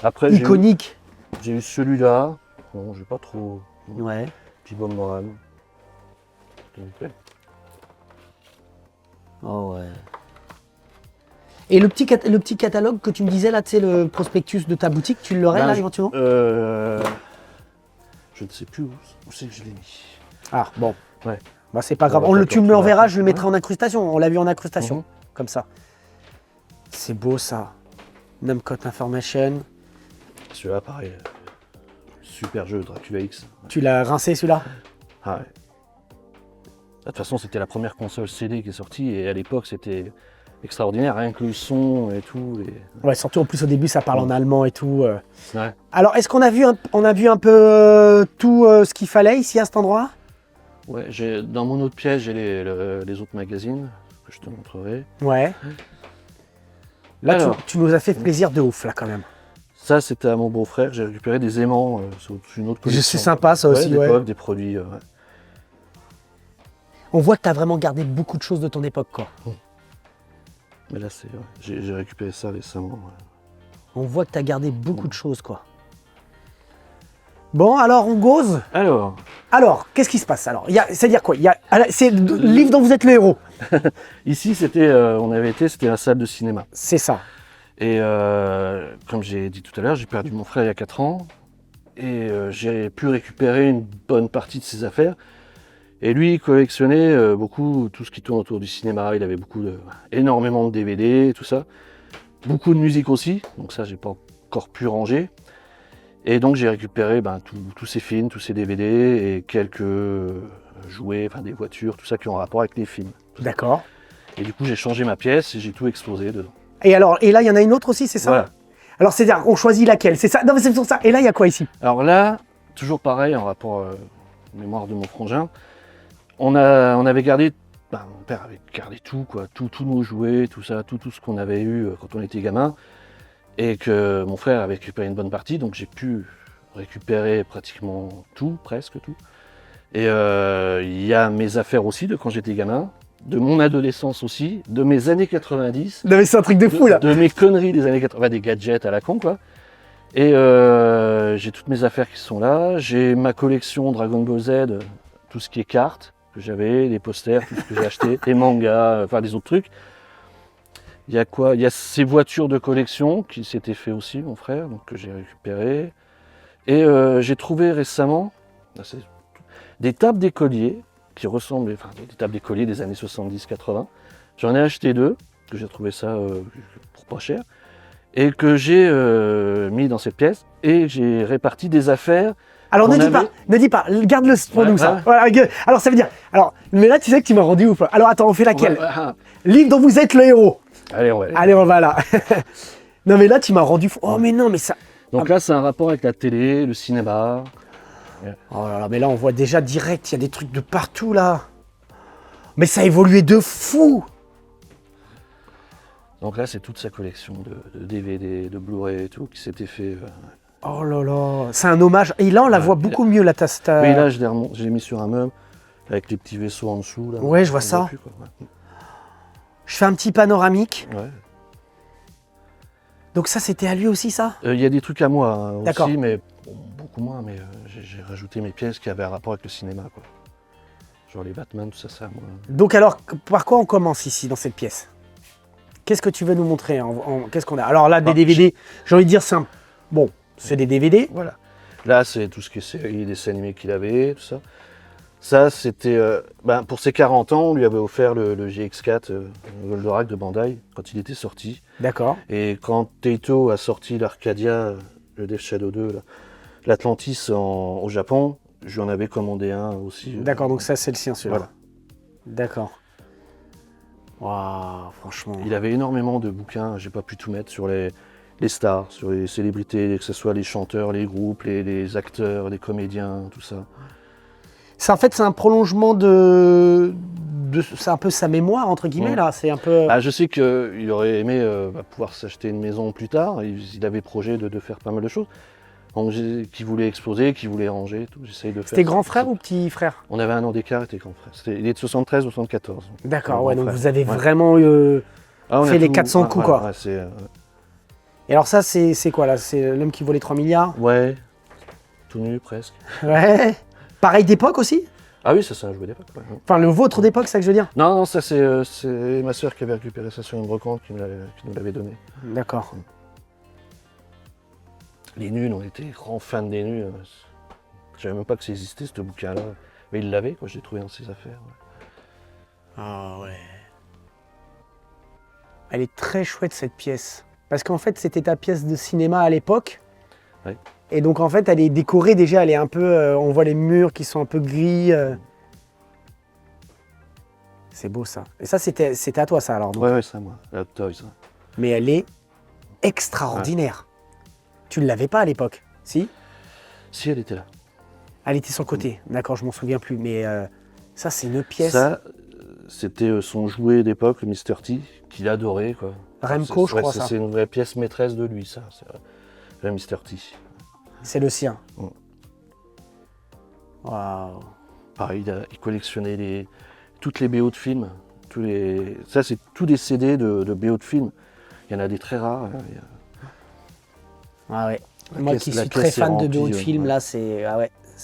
Après, Iconique. j'ai eu celui-là. Bon, j'ai pas trop. Ouais. Petit Bomb Moran. Qui me plaît. Oh ouais. Et le petit catalogue que tu me disais là, tu sais, le prospectus de ta boutique, tu l'aurais là éventuellement? Je ne sais plus où c'est que je l'ai mis. Ah bon. Ouais. Bah c'est pas grave. Tu me l'enverras, je le mettrai en incrustation. On l'a vu en incrustation. Comme ça. C'est beau ça. Namcot Information. Celui-là, pareil. Super jeu, Dracula X. Tu l'as rincé celui-là? Ah ouais. De toute façon, c'était la première console CD qui est sortie et à l'époque, c'était extraordinaire, rien que le son et tout. Ouais, surtout en plus au début, ça parle en allemand et tout. Ouais. Alors, est-ce qu'on a vu un peu tout ce qu'il fallait ici à cet endroit? Ouais, dans mon autre pièce, j'ai les autres magazines que je te montrerai. Ouais. Là, Alors. tu nous as fait plaisir de ouf là quand même. Ça, c'était à mon beau-frère. J'ai récupéré des aimants sur une autre collection. C'est sympa ça aussi, ouais. D'époque, des produits. Ouais. On voit que tu as vraiment gardé beaucoup de choses de ton époque, quoi. Mais là, j'ai récupéré ça récemment. Ouais. On voit que tu as gardé beaucoup de choses, quoi. Bon, alors, on gauze. Alors, qu'est-ce qui se passe alors? C'est-à-dire quoi? C'est le livre dont vous êtes le héros. Ici, c'était la salle de cinéma. C'est ça. Et comme j'ai dit tout à l'heure, j'ai perdu mon frère il y a 4 ans. Et j'ai pu récupérer une bonne partie de ses affaires. Et lui, il collectionnait beaucoup tout ce qui tourne autour du cinéma. Il avait énormément de DVD, tout ça. Beaucoup de musique aussi. Donc ça, j'ai pas encore pu ranger. Et donc j'ai récupéré tous ces films, tous ces DVD et quelques jouets, des voitures, tout ça qui ont rapport avec les films. D'accord. Et du coup, j'ai changé ma pièce et j'ai tout explosé dedans. Et là, il y en a une autre aussi, c'est ça? Voilà. Alors, c'est-à-dire, on choisit laquelle? C'est ça? Non, mais c'est pour ça. Et là, il y a quoi ici? Alors là, toujours pareil, en rapport mémoire de mon frangin, on avait gardé, mon père avait gardé tout, quoi, tous nos jouets, tout ça, tout ce qu'on avait eu quand on était gamin, et que mon frère avait récupéré une bonne partie, donc j'ai pu récupérer pratiquement tout, presque tout. Et il y a mes affaires aussi de quand j'étais gamin, de mon adolescence aussi, de mes années 90. Non mais c'est un truc de fou là. De mes conneries des années 80, des gadgets à la con quoi. Et j'ai toutes mes affaires qui sont là. J'ai ma collection Dragon Ball Z, tout ce qui est cartes que j'avais, les posters, tout ce que j'ai acheté, des mangas, des autres trucs. Il y a quoi? Il y a ces voitures de collection qui s'étaient fait aussi, mon frère, donc que j'ai récupéré. Et j'ai trouvé récemment des tables d'écoliers qui ressemblent, des tables d'écoliers des années 70-80. J'en ai acheté 2, que j'ai trouvé ça pour pas cher, et que j'ai mis dans cette pièce, et j'ai réparti des affaires. Alors ne dis pas, garde-le pour nous ça. Voilà, alors ça veut dire, mais là tu sais que tu m'as rendu ouf. Alors attends, on fait laquelle? Livre dont vous êtes le héros. Allez, on va aller. Allez, on va là. Non mais là tu m'as rendu fou. Oh mais non, mais ça... Donc là c'est un rapport avec la télé, le cinéma. Oh là là, mais là on voit déjà direct, il y a des trucs de partout là. Mais ça a évolué de fou. Donc là c'est toute sa collection de DVD, de Blu-ray et tout qui s'était fait. Oh là là, c'est un hommage. Et là on la voit beaucoup mieux la tasse. Oui là je l'ai mis sur un meuble avec les petits vaisseaux en dessous. Là, ouais je vois ça. Je fais un petit panoramique. Ouais. Donc ça c'était à lui aussi ça? Il y a des trucs à moi aussi, mais beaucoup moins, mais j'ai rajouté mes pièces qui avaient un rapport avec le cinéma, quoi. Genre les Batman, tout ça, c'est à moi. Donc alors, par quoi on commence ici, dans cette pièce? Qu'est-ce que tu veux nous montrer? Qu'est-ce qu'on a? Alors là, des DVD, j'ai envie de dire, c'est des DVD. Voilà. Là, c'est tout ce qui est série, des dessins animés qu'il avait, tout ça. Ça, c'était pour ses 40 ans, on lui avait offert le GX4 Goldorak de Bandai quand il était sorti. D'accord. Et quand Taito a sorti l'Arcadia, le Death Shadow 2, là, l'Atlantis au Japon, je lui en avais commandé un aussi. D'accord, donc ça c'est le sien celui-là. Voilà. D'accord. Waouh, franchement. Il avait énormément de bouquins, j'ai pas pu tout mettre sur les stars, sur les célébrités, que ce soit les chanteurs, les groupes, les acteurs, les comédiens, tout ça. C'est en fait c'est un prolongement c'est un peu sa mémoire entre guillemets là. C'est un peu. Je sais qu'il aurait aimé pouvoir s'acheter une maison plus tard. Il avait projet de faire pas mal de choses. Donc, qui voulait exposer, qui voulait ranger, tout. J'essaye de faire. C'était grand frère ou petit frère? On avait un an d'écart, était grand frère. Il est de 73 ou 74. D'accord, ouais, donc frère. vous avez Ouais. vraiment On fait a les tout- 400 coups voilà, quoi. Ouais, c'est, Et alors ça c'est quoi là? C'est l'homme qui vaut les 3 milliards? ouais, tout nu presque. Ouais. Pareil d'époque aussi? Ah oui, ça c'est un jouet d'époque. Ouais. Enfin le vôtre d'époque, c'est ça que je veux dire? Non, ça c'est ma soeur qui avait récupéré ça sur une brocante qui nous l'avait donné. D'accord. Les nuls, on était grands fans des nuls. Je savais même pas que ça existait ce bouquin-là. Mais il l'avait, quoi, je l'ai trouvé dans ses affaires. Ouais. Ah ouais. Elle est très chouette cette pièce. Parce qu'en fait c'était ta pièce de cinéma à l'époque. Ouais. Et donc en fait elle est décorée déjà, elle est un peu. On voit les murs qui sont un peu gris. C'est beau ça. Et ça c'était à toi ça alors donc. Ouais, c'est à moi, la Hot Toys. Mais elle est extraordinaire. Tu ne l'avais pas à l'époque, si? Si elle était là. Elle était sur le côté. D'accord, je m'en souviens plus. Mais ça c'est une pièce. Ça, c'était son jouet d'époque, le Mr. T, qu'il adorait, quoi. Remco, je crois ça. C'est une vraie pièce maîtresse de lui, ça. C'est le Mr. T. C'est le sien. Mm. Waouh. Pareil, il collectionnait toutes les BO de films. Ça, c'est tous des CD de BO de films. Il y en a des très rares. Hein. Ah ouais. La Moi caisse- qui la suis très caisse est fan de remplie, BO de films, ouais. là, c'est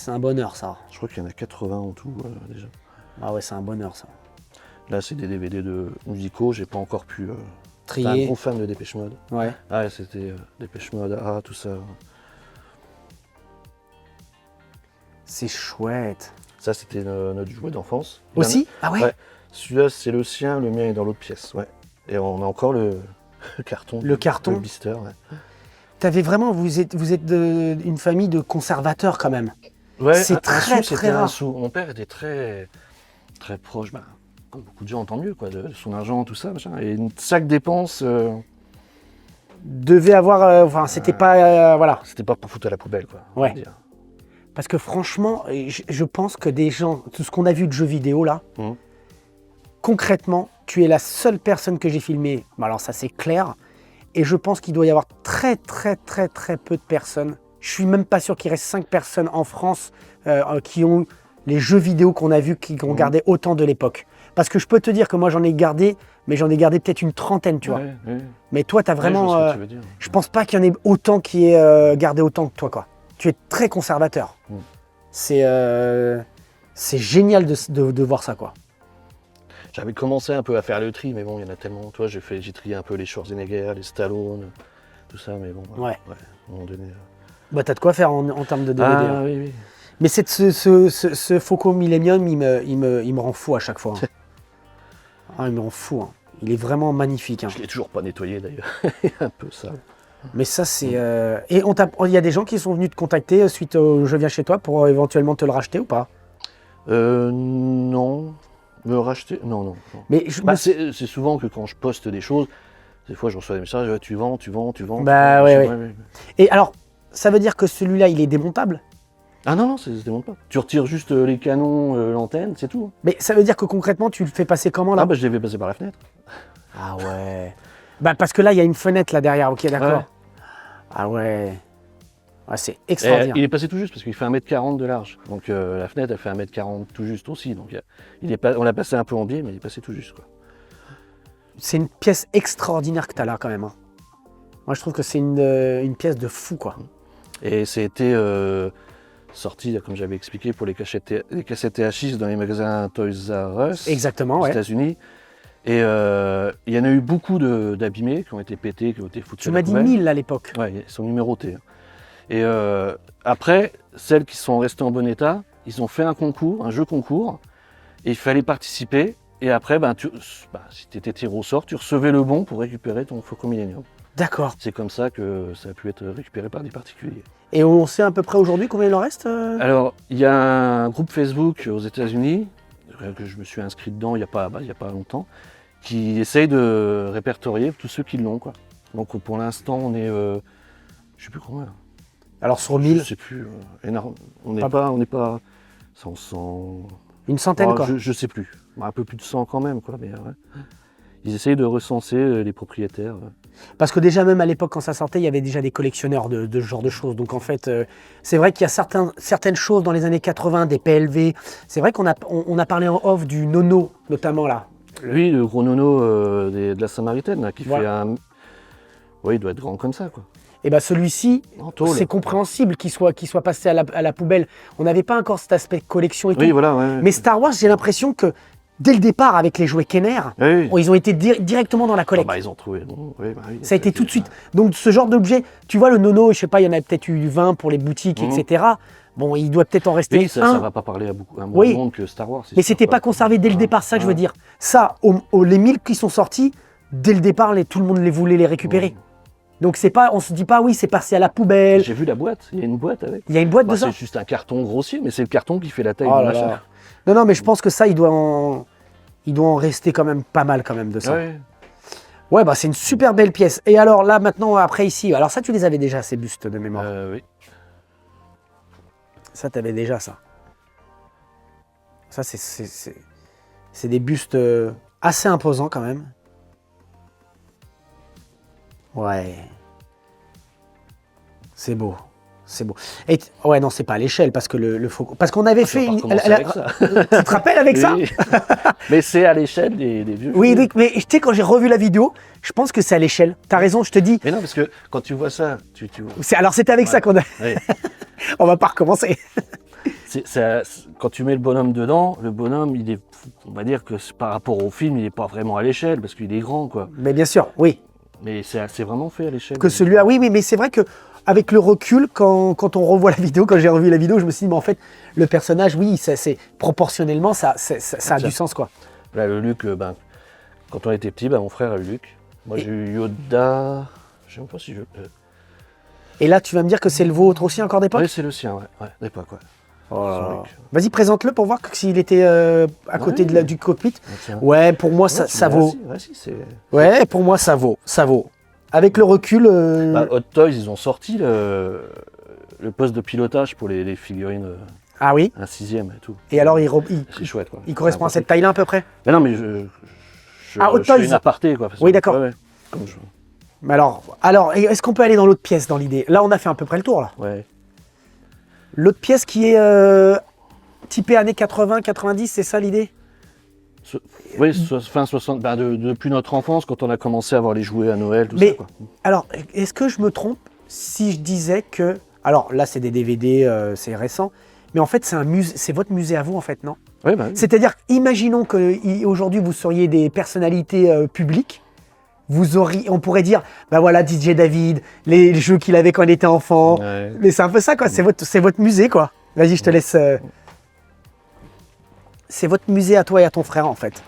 un bonheur ça. Je crois qu'il y en a 80 en tout, déjà. Ah ouais, c'est un bonheur ça. Là, c'est des DVD de musicaux. J'ai pas encore pu. J'étais un Trier. gros fan de Dépêche Mode. Ouais. Ah ouais, c'était Dépêche Mode, tout ça. C'est chouette. Ça, c'était notre jouet d'enfance. Aussi? Ah ouais, Ouais. Celui-là, c'est le sien, le mien est dans l'autre pièce. Ouais. Et on a encore le carton. Le carton. Le blister. Ouais. T'avais vraiment, vous êtes une famille de conservateurs quand même. Ouais, C'est un très, sou, très c'était un rare. sou. Mon père était très, très proche, comme beaucoup de gens, tant mieux, quoi, de son argent, tout ça, machin. Et chaque dépense, Devait avoir, enfin c'était pas, voilà. c'était pas pour foutre à la poubelle, quoi. on Ouais. va dire. Parce que franchement, je pense que des gens, tout ce qu'on a vu de jeux vidéo là, Mhm. concrètement, tu es la seule personne que j'ai filmée. Bon, alors ça c'est clair. Et je pense qu'il doit y avoir très très très très peu de personnes. Je suis même pas sûr qu'il reste 5 personnes en France qui ont les jeux vidéo qu'on a vus, qui ont gardé autant de l'époque. Parce que je peux te dire que moi j'en ai gardé, mais j'en ai gardé peut-être une trentaine, tu vois. Ouais, ouais. Mais toi, tu as Ouais, vraiment... je vois ce que tu veux dire. je pense pas qu'il y en ait autant qui aient gardé autant que toi, quoi. Tu es très conservateur. Mm. C'est génial de voir ça, quoi. J'avais commencé un peu à faire le tri, mais bon, il y en a tellement. Toi, j'ai trié un peu les Schwarzenegger, les Stallone, tout ça, mais bon. Ouais. À un moment donné. Bah, t'as de quoi faire en termes de DVD. hein. oui, oui. Mais ce Faucon Millennium, il me rend fou à chaque fois. hein. Ah, il me rend fou. hein. Il est vraiment magnifique. hein. Je l'ai toujours pas nettoyé d'ailleurs. un peu ça. Mais ça, c'est... Et il y a des gens qui sont venus te contacter suite au Je viens chez toi pour éventuellement te le racheter ou pas? Non. Me racheter Non. Mais je me Bah, c'est souvent que quand je poste des choses, des fois je reçois des messages, tu vends. Bah, ouais. ouais. Et alors, ça veut dire que celui-là, il est démontable? Ah non, ça se démonte pas. Tu retires juste les canons, l'antenne, c'est tout. Mais ça veut dire que concrètement, tu le fais passer comment là? Ah bah je l'avais passé par la fenêtre. Ah ouais. Bah parce que là, il y a une fenêtre là derrière, ok, d'accord. Ouais. Ah ouais. Ouais, c'est Et, extraordinaire. il est passé tout juste parce qu'il fait 1m40 de large. Donc la fenêtre elle fait 1m40 tout juste aussi. Donc on l'a passé un peu en biais, mais il est passé tout juste, quoi. C'est une pièce extraordinaire que tu as là quand même. hein. Moi, je trouve que c'est une pièce de fou, quoi. Et c'était sorti, comme j'avais expliqué, pour les cassettes THX dans les magasins Toys R Us Exactement, aux ouais. États-Unis. Et il y en a eu beaucoup d'abîmés qui ont été pétés, qui ont été foutus Tu à la m'as dit poubelle. 1000 à l'époque. Ouais, ils sont numérotés. Et après, celles qui sont restées en bon état, ils ont fait un concours, un jeu concours, et il fallait participer. Et après, si tu étais tiré au sort, tu recevais le bon pour récupérer ton Faucon Millenium. D'accord. C'est comme ça que ça a pu être récupéré par des particuliers. Et on sait à peu près aujourd'hui combien il en reste Alors, il y a un groupe Facebook aux États-Unis, que je me suis inscrit dedans il n'y a pas longtemps, qui essaye de répertorier tous ceux qui l'ont, quoi. Donc pour l'instant, on est, je sais plus combien. Alors sur 1000, Je sais plus, énorme. On n'est Pas- pas 100. une centaine quoi. Je sais plus. Un peu plus de 100 quand même, quoi. Mais ouais. Ils essayent de recenser les propriétaires. Parce que déjà même à l'époque quand ça sortait, il y avait déjà des collectionneurs de ce genre de choses. Donc en fait, c'est vrai qu'il y a certaines choses dans les années 80, des PLV. C'est vrai qu'on a parlé en off du Nono, notamment là. Lui, le gros nono de la Samaritaine, là, qui Voilà. fait un... Oui, il doit être grand comme ça, quoi. Et bien celui-ci, En tôle. c'est compréhensible qu'il soit passé à la poubelle. On n'avait pas encore cet aspect collection et Oui, tout. voilà, ouais. Mais Star Wars, j'ai l'impression que dès le départ, avec les jouets Kenner, Oui. ils ont été directement dans la collecte. Ils ont trouvé. Bon, oui, oui, Ça a été tout de suite. Donc ce genre d'objet, tu vois le Nono, je sais pas, il y en a peut-être eu 20 pour les boutiques, Mhm. etc. Bon, il doit peut-être en rester Oui, ça un. ne va pas parler à moins Oui. de monde que Star Wars. Mais c'était pas conservé dès le départ, ça que je veux dire. Ça, les 1000 qui sont sortis, dès le départ, tout le monde les voulait les récupérer. Donc c'est pas, on se dit pas oui, c'est passé à la poubelle. J'ai vu la boîte, il y a une boîte avec. Il y a une boîte de ça. C'est juste un carton grossier, mais c'est le carton qui fait la taille Oh du là machin. là. Non, mais je pense que ça, il doit en rester quand même pas mal quand même de ça. Ouais. Ouais, bah c'est une super belle pièce. Et alors là, maintenant, après ici, alors ça, tu les avais déjà, ces bustes de mémoire. Oui. Ça, t'avais déjà ça. Ça, c'est des bustes assez imposants quand même. Ouais. C'est beau. C'est beau. Et ouais, non, c'est pas à l'échelle parce que le faucon. Parce qu'on avait fait. Tu te rappelles avec ça? Oui. Mais c'est à l'échelle des vieux. Oui, jeux. mais tu sais, quand j'ai revu la vidéo, je pense que c'est à l'échelle. T'as raison, je te dis. Mais non, parce que quand tu vois ça, tu vois. Alors, c'était avec ça qu'on a. Oui. On va pas recommencer. Quand tu mets le bonhomme dedans, le bonhomme, il est, on va dire que par rapport au film, il n'est pas vraiment à l'échelle parce qu'il est grand, quoi. Mais bien sûr, oui. Mais c'est vraiment fait à l'échelle. Que celui-là, oui, mais c'est vrai que avec le recul, quand on revoit la vidéo, quand j'ai revu la vidéo, je me suis dit, mais en fait, le personnage, oui, c'est proportionnellement, ça a du sens, quoi. Là, le Luke, quand on était petit, mon frère a eu Luke. Moi, j'ai eu Yoda. Je sais même pas si je. Et là, tu vas me dire que c'est le vôtre aussi encore d'époque? Oui, c'est le sien, ouais, d'époque, ouais. Son Luke. Vas-y, présente-le pour voir s'il était à côté du cockpit. Tiens. Ouais, pour moi, ça vaut. Vas-y, c'est. Ouais, pour moi, ça vaut. Avec le recul. Hot Toys, ils ont sorti le poste de pilotage pour les figurines Ah oui. un 6e et tout. Et alors, C'est chouette, quoi. il correspond à cette taille-là à peu près? Mais non, mais Hot je Toys. fais une aparté, quoi. Oui, d'accord. Ouais. Comme je... Mais alors, est-ce qu'on peut aller dans l'autre pièce dans l'idée? Là, on a fait à peu près le tour, là. Ouais. L'autre pièce qui est typée années 80-90, c'est ça l'idée? Oui, fin 60, depuis notre enfance, quand on a commencé à avoir les jouets à Noël, tout Mais- ça, quoi. Alors, est-ce que je me trompe si je disais que... Alors là, c'est des DVD, c'est récent, mais en fait, c'est votre musée à vous, en fait, non? Oui, oui. C'est-à-dire, imaginons qu'aujourd'hui, vous seriez des personnalités publiques, on pourrait dire, bah voilà, DJ David, les jeux qu'il avait quand il était enfant. Ouais. Mais c'est un peu ça, quoi. C'est votre musée, quoi. Vas-y, je te laisse... C'est votre musée à toi et à ton frère, en fait.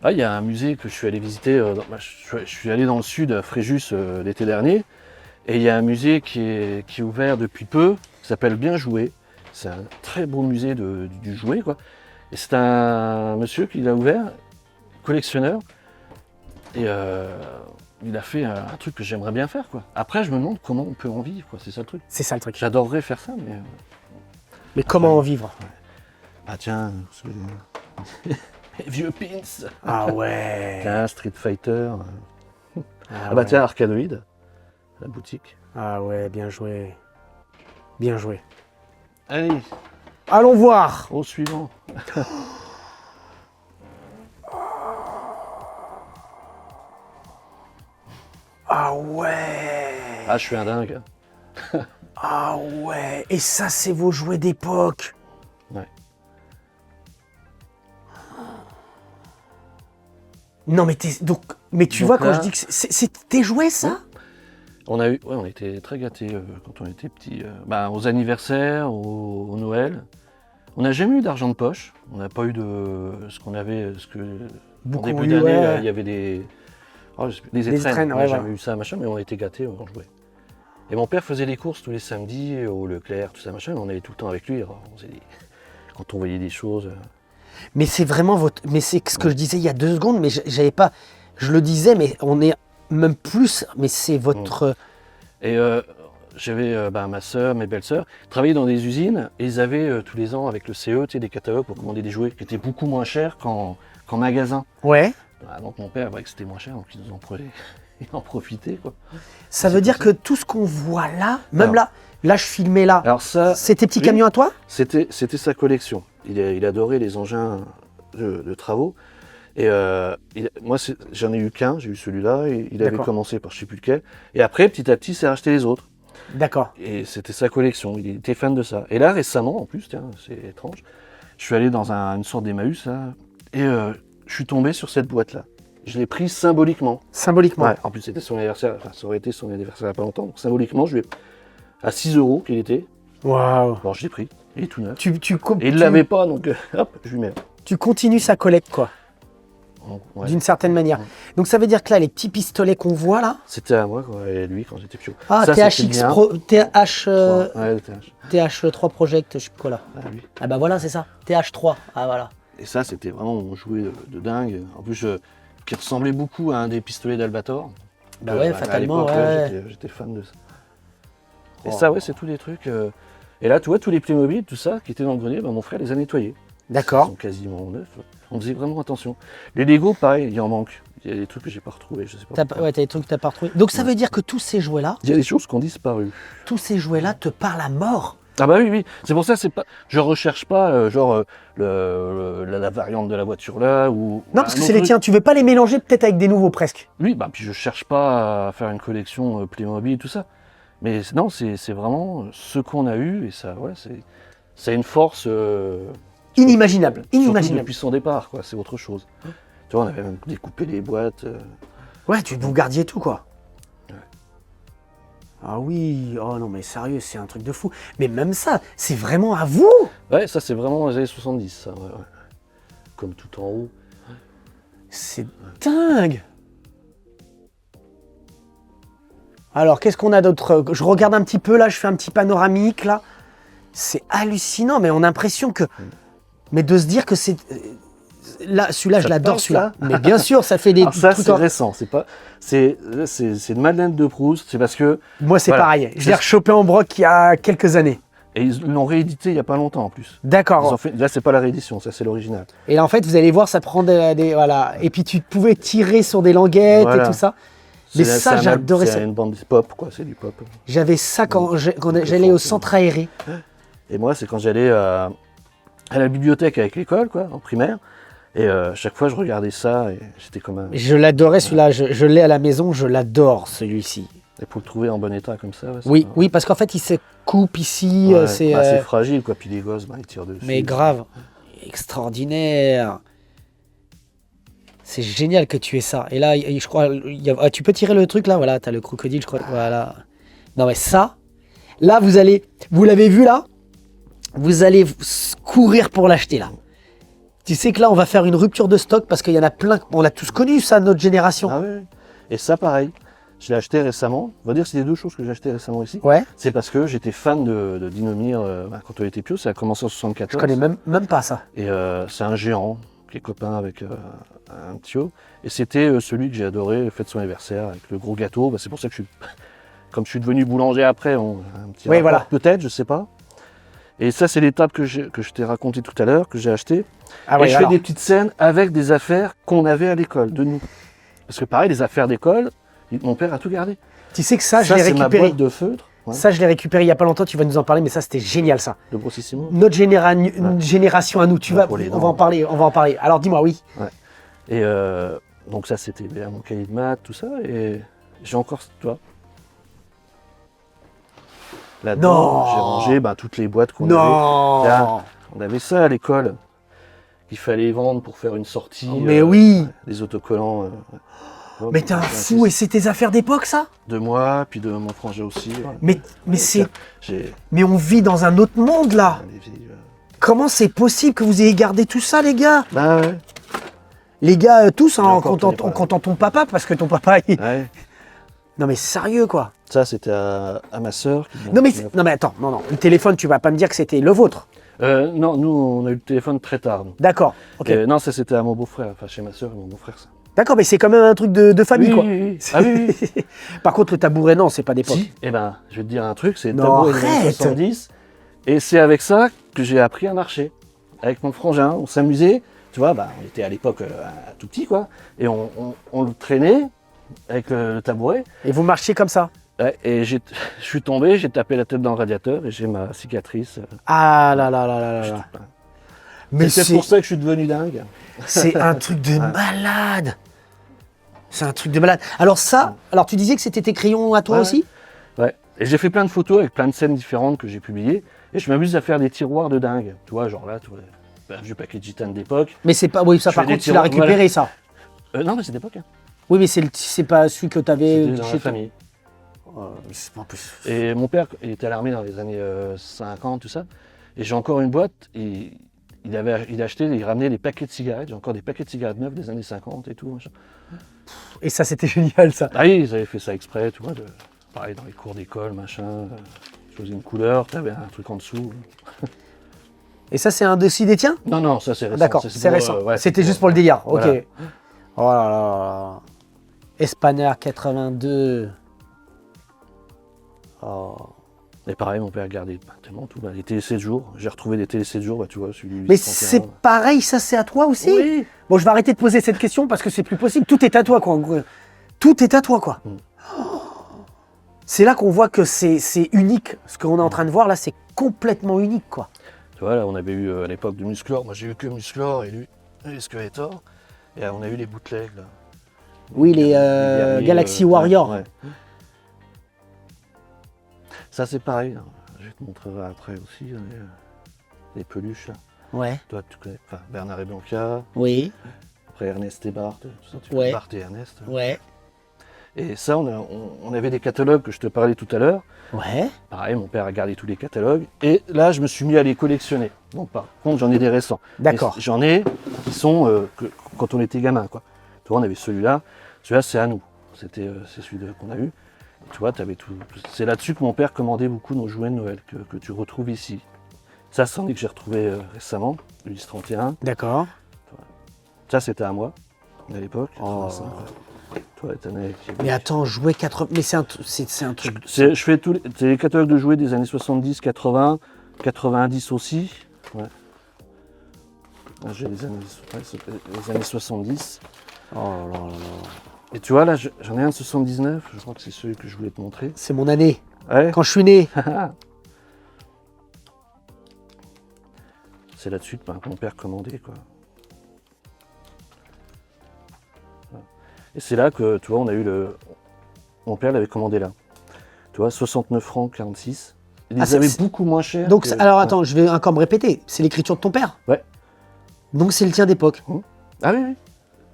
Ah, il y a un musée que je suis allé visiter. Je suis allé dans le sud, à Fréjus, l'été dernier. Et il y a un musée qui est ouvert depuis peu, qui s'appelle Bien Joué. C'est un très beau musée du jouet, quoi. Et c'est un monsieur qui l'a ouvert, collectionneur. Et il a fait un truc que j'aimerais bien faire, quoi. Après, je me demande comment on peut en vivre, quoi. C'est ça le truc. C'est ça, le truc. J'adorerais faire ça, mais... Mais comment en vivre? Ah tiens, vieux pins. Ah ouais. Tiens, Street Fighter. Ah Bah tiens, Arcadoid, la boutique. Ah ouais, bien joué. Bien joué. Allez, Allons voir. au suivant. Ah ouais. Ah, je suis un dingue. Ah ouais. Et ça, c'est vos jouets d'époque. Ouais. Non, mais mais tu Donc vois, quand là- je dis que c'est tes jouets, ça? On était très gâtés quand on était petits. Aux anniversaires, au Noël. On n'a jamais eu d'argent de poche. On n'a pas eu de ce qu'on avait, ce que Beaucoup, en début oui, d'année, ouais. là, il y avait des étrennes. étrennes, On ouais, n'a jamais voilà. eu ça, machin, mais on était gâtés, on jouait. Et mon père faisait les courses tous les samedis au Leclerc, tout ça, machin. On allait tout le temps avec lui. Alors, quand on voyait des choses. Mais c'est vraiment votre. Mais c'est ce que je disais il y a 2 secondes, mais j'avais pas. Je le disais, mais on est même plus. Mais c'est votre. Et j'avais ma soeur, mes belles-sœurs, travaillaient dans des usines et ils avaient tous les ans avec le CE, tu sais, des catalogues pour commander des jouets qui étaient beaucoup moins chers qu'en magasin. Ouais. Ah, donc mon père voyait que c'était moins cher, donc il nous en prenait, il en profitait quoi. Ça veut dire que tout ce qu'on voit là, même Alors. là, je filmais là. Alors ça, C'est tes petits oui. camions à toi? c'était sa collection. Il adorait les engins de travaux. Et moi, j'en ai eu qu'un, j'ai eu celui-là, et il avait D'accord. commencé par je sais plus lequel. Et après, petit à petit, il s'est racheté les autres. D'accord. Et c'était sa collection, il était fan de ça. Et là, récemment, en plus, tiens, c'est étrange, je suis allé dans une sorte d'Emmaüs, là, et je suis tombé sur cette boîte-là. Je l'ai prise symboliquement. Symboliquement. Ouais, en plus, c'était son anniversaire, enfin, ça aurait été son anniversaire il n'y a pas longtemps, donc symboliquement, je lui ai à 6 € qu'il était. Waouh. Bon, je l'ai pris, il est tout neuf. Tu Et il ne l'avait pas, donc hop, je lui mets. Tu continues sa collecte, quoi, Ouais. d'une certaine manière. Donc ça veut dire que là, les petits pistolets qu'on voit là. C'était à moi, quoi, et lui, quand j'étais piot. Ah, Ça, c'était THX bien. Pro, TH, Ouais, le TH. TH3 Project, je sais plus quoi là. Ah, lui. Ah bah voilà, c'est ça. TH3. Ah voilà. Et ça, c'était vraiment mon jouet de dingue. En plus, qui ressemblait beaucoup à un des pistolets d'Albator. Bah ouais, à fatalement, l'époque, ouais. j'étais fan de ça. Et Oh. ça, ouais, c'est tous les trucs. Et là, tu vois, tous les Playmobil, tout ça, qui étaient dans le grenier, mon frère les a nettoyés. Ils D'accord. sont quasiment neufs. On faisait vraiment attention. Les Lego, pareil, il en manque. Il y a des trucs que j'ai pas retrouvés, je sais pas. pourquoi. Ouais, t'as des trucs que t'as pas retrouvés. Donc ça veut dire que tous ces jouets-là, Il y a des choses qui ont disparu. te parlent à mort. Ah bah oui, oui. C'est pour ça, c'est pas. Je recherche pas la variante de la voiture là ou. Non, parce que un c'est autre les truc. tiens. Tu veux pas les mélanger peut-être avec des nouveaux presque. Oui, bah puis je cherche pas à faire une collection Playmobil tout ça. Mais non, c'est vraiment ce qu'on a eu et ça, ouais, ça a une force. Inimaginable. Surtout Inimaginable. depuis son départ, quoi. C'est autre chose. Tu vois, on avait même découpé les boîtes. Ouais, vous gardiez tout quoi. Ouais. Ah oui, oh non mais sérieux, c'est un truc de fou. Mais même ça, c'est vraiment à vous. Ouais, ça c'est vraiment les années 70, ça. Ouais, ouais. Comme tout en haut. C'est dingue. Alors, qu'est-ce qu'on a d'autre? Je regarde un petit peu là, je fais un petit panoramique là. C'est hallucinant, mais on a l'impression que... Mais de se dire que c'est... Là, celui-là, Ça je te l'adore, parle, celui-là. ça Mais bien sûr, ça fait des Alors ça trucs c'est en- récent, c'est pas. C'est une Madeleine de Proust, c'est parce que. Moi, c'est Voilà. pareil. Je C'est- l'ai rechopé en broc il y a quelques années. Et ils l'ont réédité il y a pas longtemps en plus. Ils D'accord. ont fait... Là c'est pas la réédition, ça c'est l'original. Et là, en fait, vous allez voir, ça prend des... Voilà. Et puis, tu pouvais tirer sur des languettes Voilà. et tout ça. Mais C'est- ça, c'est un j'adorais C'est ça. une bande pop, quoi, c'est du pop. J'avais ça quand Donc, j'allais au faut- centre aéré. Et moi, c'est quand j'allais à la bibliothèque avec l'école, quoi, en primaire. Et chaque fois, je regardais ça et j'étais comme un. Je l'adorais, celui-là. Je l'ai à la maison, je l'adore, celui-ci. Et pour le trouver en bon état comme ça. Ouais, c'est Oui, pas- oui, parce qu'en fait, il se coupe ici. Ouais, C'est bah, c'est fragile, quoi. Puis les gosses, bah, ils tirent dessus. mais grave. Extraordinaire. C'est génial que tu aies ça. Et là, je crois, tu peux tirer le truc là, voilà, t'as le crocodile, je crois. Voilà. Non mais ça, là vous l'avez vu là, vous allez courir pour l'acheter là. Tu sais que là, on va faire une rupture de stock parce qu'il y en a plein. On l'a tous connu ça, notre génération. Ah oui, oui. Et ça, pareil. Je l'ai acheté récemment. On va dire que c'est les deux choses que j'ai acheté récemment ici. Ouais. C'est parce que j'étais fan de Dinomir quand on était pieux. Ça a commencé en 74. Je connais même pas ça. Et c'est un géant qui est copain avec un tio. Et c'était celui que j'ai adoré, fête de son anniversaire, avec le gros gâteau. Bah, c'est pour ça que comme je suis devenu boulanger après, un petit Oui, rapport, voilà. peut-être, je sais pas. Et ça, c'est l'étape que je t'ai raconté tout à l'heure, que j'ai acheté. Ah et ouais, je alors. fais des petites scènes avec des affaires qu'on avait à l'école, de nous. Parce que pareil, les affaires d'école, mon père a tout gardé. Tu sais que ça, je l'ai c'est ma récupéré. boîte de feutre, ouais, Ça, je l'ai récupéré il y a pas longtemps. Tu vas nous en parler, mais ça, c'était génial ça. de Grossissimo. Notre génération à nous. Tu Ouais, vas, pour les on va dents. en parler. On va en parler. Alors dis-moi, oui. Et donc ça, c'était bien mon cahier de maths, tout ça. Et j'ai encore, toi. Là-dedans, Non. j'ai rangé toutes les boîtes qu'on avait. Non. Là, on avait ça à l'école, qu'il fallait vendre pour faire une sortie. Mais oui. Des autocollants. Mais t'es un fou. Et c'est tes affaires d'époque, ça? De moi, puis de mon frangin aussi. Mais c'est. J'ai Mais on vit dans un autre monde là. des vieilles, Comment c'est possible que vous ayez gardé tout ça, les gars? Bah ouais. Les gars, tous, hein, Et en encore, comptant t'en es pas. en comptant ton papa, parce que ton papa, Ouais. non mais sérieux, quoi. Ça, c'était à ma sœur. Non mais attends, non, le téléphone, tu vas pas me dire que c'était le vôtre. Non, nous, on a eu le téléphone très tard. Nous. D'accord, ok. Non, ça, c'était à mon beau-frère, enfin chez ma sœur et mon beau-frère, ça. D'accord, mais c'est quand même un truc de famille, Oui, quoi. oui, oui. Ah oui, oui. Par contre, le tabouret, non, c'est pas d'époque. Si, eh ben, je vais te dire un truc, c'est le Non, tabouret des années arrête. 70. Et c'est avec ça que j'ai appris à marcher. Avec mon frangin, on s'amusait. Tu vois, bah, on était à l'époque tout petit, quoi. Et on le traînait avec le tabouret. Et vous marchiez comme ça? Ouais, et je suis tombé, j'ai tapé la tête dans le radiateur et j'ai ma cicatrice. Ah là là là là là là. Mais C'est pour ça que je suis devenu dingue. c'est un truc de malade. C'est un truc de malade. Alors ça, alors tu disais que c'était tes crayons à toi Ouais, aussi? Ouais. Et j'ai fait plein de photos avec plein de scènes différentes que j'ai publiées. Et je m'amuse à faire des tiroirs de dingue. Tu vois, genre là, tu vois, un vieux paquet de gitane d'époque. Mais c'est pas, oui, ça Je par fais des contre, tu l'as tiroirs, récupéré, ça. Non, mais c'est d'époque. Hein. Oui, mais c'est pas celui que tu avais C'était dans la famille. En plus. Et mon père, il était à l'armée dans les années 50, tout ça. Et j'ai encore une boîte. Et il a acheté, il ramenait des paquets de cigarettes. J'ai encore des paquets de cigarettes neuves des années 50 et tout. Machin. Et ça, c'était génial, ça. Ah oui, ils avaient fait ça exprès, tu vois. Pareil, dans les cours d'école, machin. Choisir une couleur, tu avais un truc en dessous. Et ça, c'est un dossier des tiens? Non, non, ça c'est récent. D'accord, Ça, c'est pour, récent. ouais, C'était c'est juste pour le délire. Ok. Voilà. Oh là là là. Espanner 82. Oh. Et pareil, mon père a gardé tellement tout. Les télé 7 jours. J'ai retrouvé des télé 7 jours, bah, tu vois, celui du Mais 31. c'est pareil, ça, c'est à toi aussi? Oui. Bon, je vais arrêter de poser cette question parce que c'est plus possible. Tout est à toi, quoi. En gros. Tout est à toi, quoi. Oh. C'est là qu'on voit que c'est unique. Ce qu'on est en train de voir là, c'est complètement unique, quoi. Tu vois, là, on avait eu à l'époque de Musclor. Moi, j'ai eu que Musclor et lui, les Skeletor. Et on a eu les bootlegs, là. Oui, les derniers, Galaxy Warrior. ouais. Ça, c'est pareil. Hein. Je te montrerai après aussi. Les peluches, là. Ouais. Toi, tu connais. Enfin, Bernard et Bianca. Oui. Après, Ernest et Bart. Tout ça, tu Ouais. connais Bart et Ernest. Ouais. Et ça, on avait des catalogues que je te parlais tout à l'heure. Ouais. Pareil, mon père a gardé tous les catalogues. Et là, je me suis mis à les collectionner. Donc, par contre, j'en ai des récents. D'accord. Mais j'en ai qui sont quand on était gamin, quoi. Tu vois, on avait celui-là. Celui-là, c'est à nous. C'est celui qu'on a eu. Et tu vois, t'avais tout. C'est là-dessus que mon père commandait beaucoup nos jouets de Noël que tu retrouves ici. Ça, c'en est que j'ai retrouvé récemment, Ulysse 31. D'accord. Ça, c'était à moi, à l'époque. Oh. Toi, t'en avais qui- Mais attends, jouer 80. Mais c'est un truc. Je fais c'est les catalogues de jouets des années 70, 80, 90 aussi. Ouais. Là, j'ai les années 70. Oh là là là. Et tu vois, là, j'en ai un de 79. Je crois que c'est celui que je voulais te montrer. C'est mon année. Ouais. Quand je suis né. C'est là-dessus que mon père commandait, quoi. Et c'est là que, tu vois, on a eu le... Mon père l'avait commandé là. Tu vois, 69 francs 46. Il les avait beaucoup moins cher. Donc, alors attends, je vais encore me répéter. C'est l'écriture de ton père? Ouais. Donc c'est le tien d'époque. Ah oui, oui.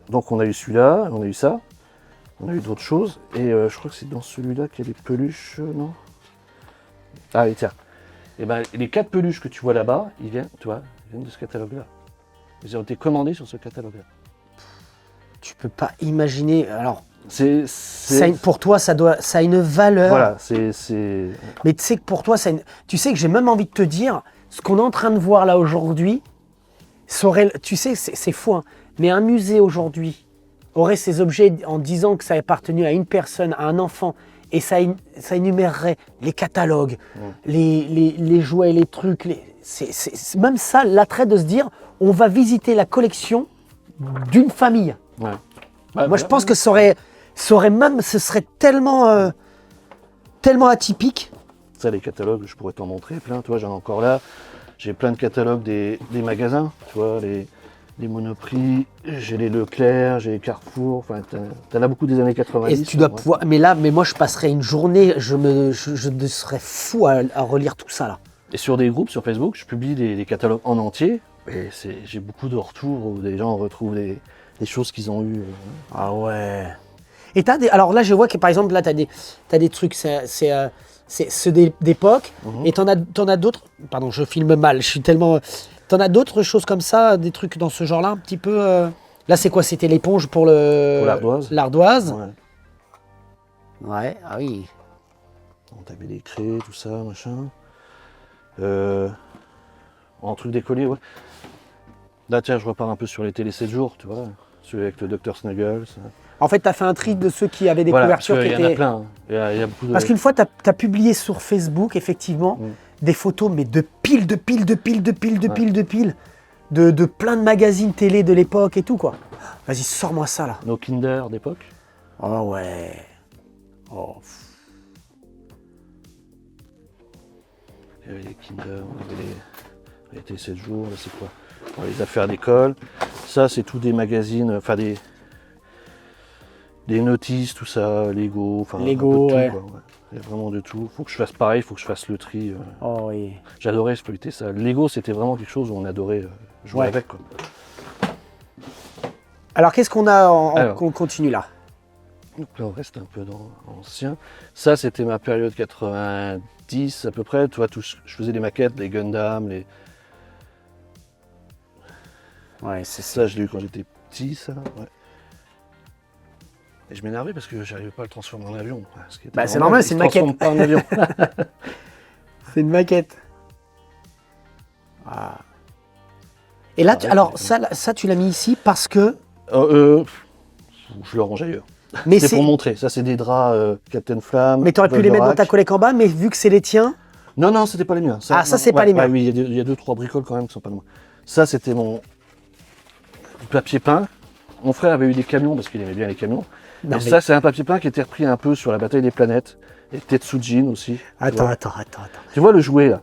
Donc on a eu celui-là, on a eu ça. On a eu d'autres choses. Et je crois que c'est dans celui-là qu'il y a des peluches, non? Ah oui, tiens. Et ben, les 4 peluches que tu vois là-bas, ils viennent de ce catalogue-là. Ils ont été commandés sur ce catalogue-là. Tu peux pas imaginer. Alors, C'est pour toi, ça a une valeur. Voilà, c'est... Mais tu sais que pour toi, tu sais que j'ai même envie de te dire, ce qu'on est en train de voir là aujourd'hui, tu sais, c'est fou, hein, mais un musée aujourd'hui aurait ces objets en disant que ça a appartenu à une personne, à un enfant, et ça énumérerait les catalogues, les jouets, les trucs. C'est même ça, l'attrait de se dire, on va visiter la collection d'une famille. Ouais. Moi, je pense que ce serait tellement, tellement atypique. Ça, les catalogues, je pourrais t'en montrer plein. Tu vois, j'en ai encore là. J'ai plein de catalogues des magasins. Tu vois, les Monoprix, j'ai les Leclerc, j'ai les Carrefour. Enfin, t'en as beaucoup des années 90. Et tu dois pouvoir. Mais moi, je passerais une journée, je serais fou à relire tout ça là. Et sur des groupes sur Facebook, je publie des catalogues en entier. Et j'ai beaucoup de retours où des gens retrouvent des choses qu'ils ont eues. Ah ouais. Et alors là, je vois que par exemple, là, t'as des trucs, c'est C'est ceux d'époque. Mhm. Et t'en as d'autres. Pardon, je filme mal. Je suis tellement. T'en as d'autres choses comme ça, des trucs dans ce genre-là, un petit peu. Là, c'est quoi? C'était l'éponge pour le. Pour l'ardoise. L'ardoise. Ouais. Ouais. Ah oui. On tapait des craies, tout ça, machin. En truc décollé, ouais. Là, tiens, je repars un peu sur les télé 7 jours, tu vois. Celui avec le Dr Snuggles. En fait, t'as fait un tri de ceux qui avaient des Voilà, parce couvertures qui qu'il y en a étaient. plein. Hein. Il y a beaucoup de... Parce qu'une fois, t'as publié sur Facebook, effectivement, Mm. des photos, mais de piles, de piles, de piles, de piles, de Ouais. piles, de piles, de plein de magazines télé de l'époque et tout, quoi. Vas-y, sors-moi ça, là. Nos Kinder d'époque. Oh ouais. Oh. Il y avait les Kinder, on avait les télé 7 jours, là c'est quoi? Bon, les affaires d'école. Ça, c'est tous des magazines, enfin des notices, tout ça, Lego, enfin Lego, un peu de ouais. tout, quoi, ouais. Il y a vraiment de tout. Faut que je fasse pareil, faut que je fasse le tri. Oh oui. J'adorais exploiter ça. Lego, c'était vraiment quelque chose où on adorait jouer Ouais. avec, quoi. Alors, qu'est-ce qu'on a Alors. qu'on continue là? Donc là, on reste un peu dans l'ancien. Ça, c'était ma période 90 à peu près. Tu vois, je faisais des maquettes, les Gundam, les... Ouais, c'est Ça, je l'ai eu quand j'étais petit, ça. Ouais. Et je m'énervais parce que j'arrivais pas à le transformer en avion. Ce qui était Bah, c'est normal, c'est une il se transforme maquette. pas en avion. C'est une maquette. Ah. Et là, Arrête, alors, mais- ça, tu l'as mis ici parce que. Je le range ailleurs. Mais C'est pour montrer. Ça, c'est des draps Captain Flamme. Mais t'aurais pu les mettre dans ta Goldorak. collègue en bas, mais vu que c'est les tiens. Non, non, c'était pas les miens. Ah, ça, non, c'est pas ouais, les miens. ouais, oui, il y a deux, trois bricoles quand même qui sont pas de moi. Ça, c'était mon du papier peint. Mon frère avait eu des camions parce qu'il aimait bien les camions. Non, Et mais- ça, c'est un papier peint qui était repris un peu sur la bataille des planètes. Et Tetsujin aussi. tu Attends, vois. attends. Tu vois le jouet là?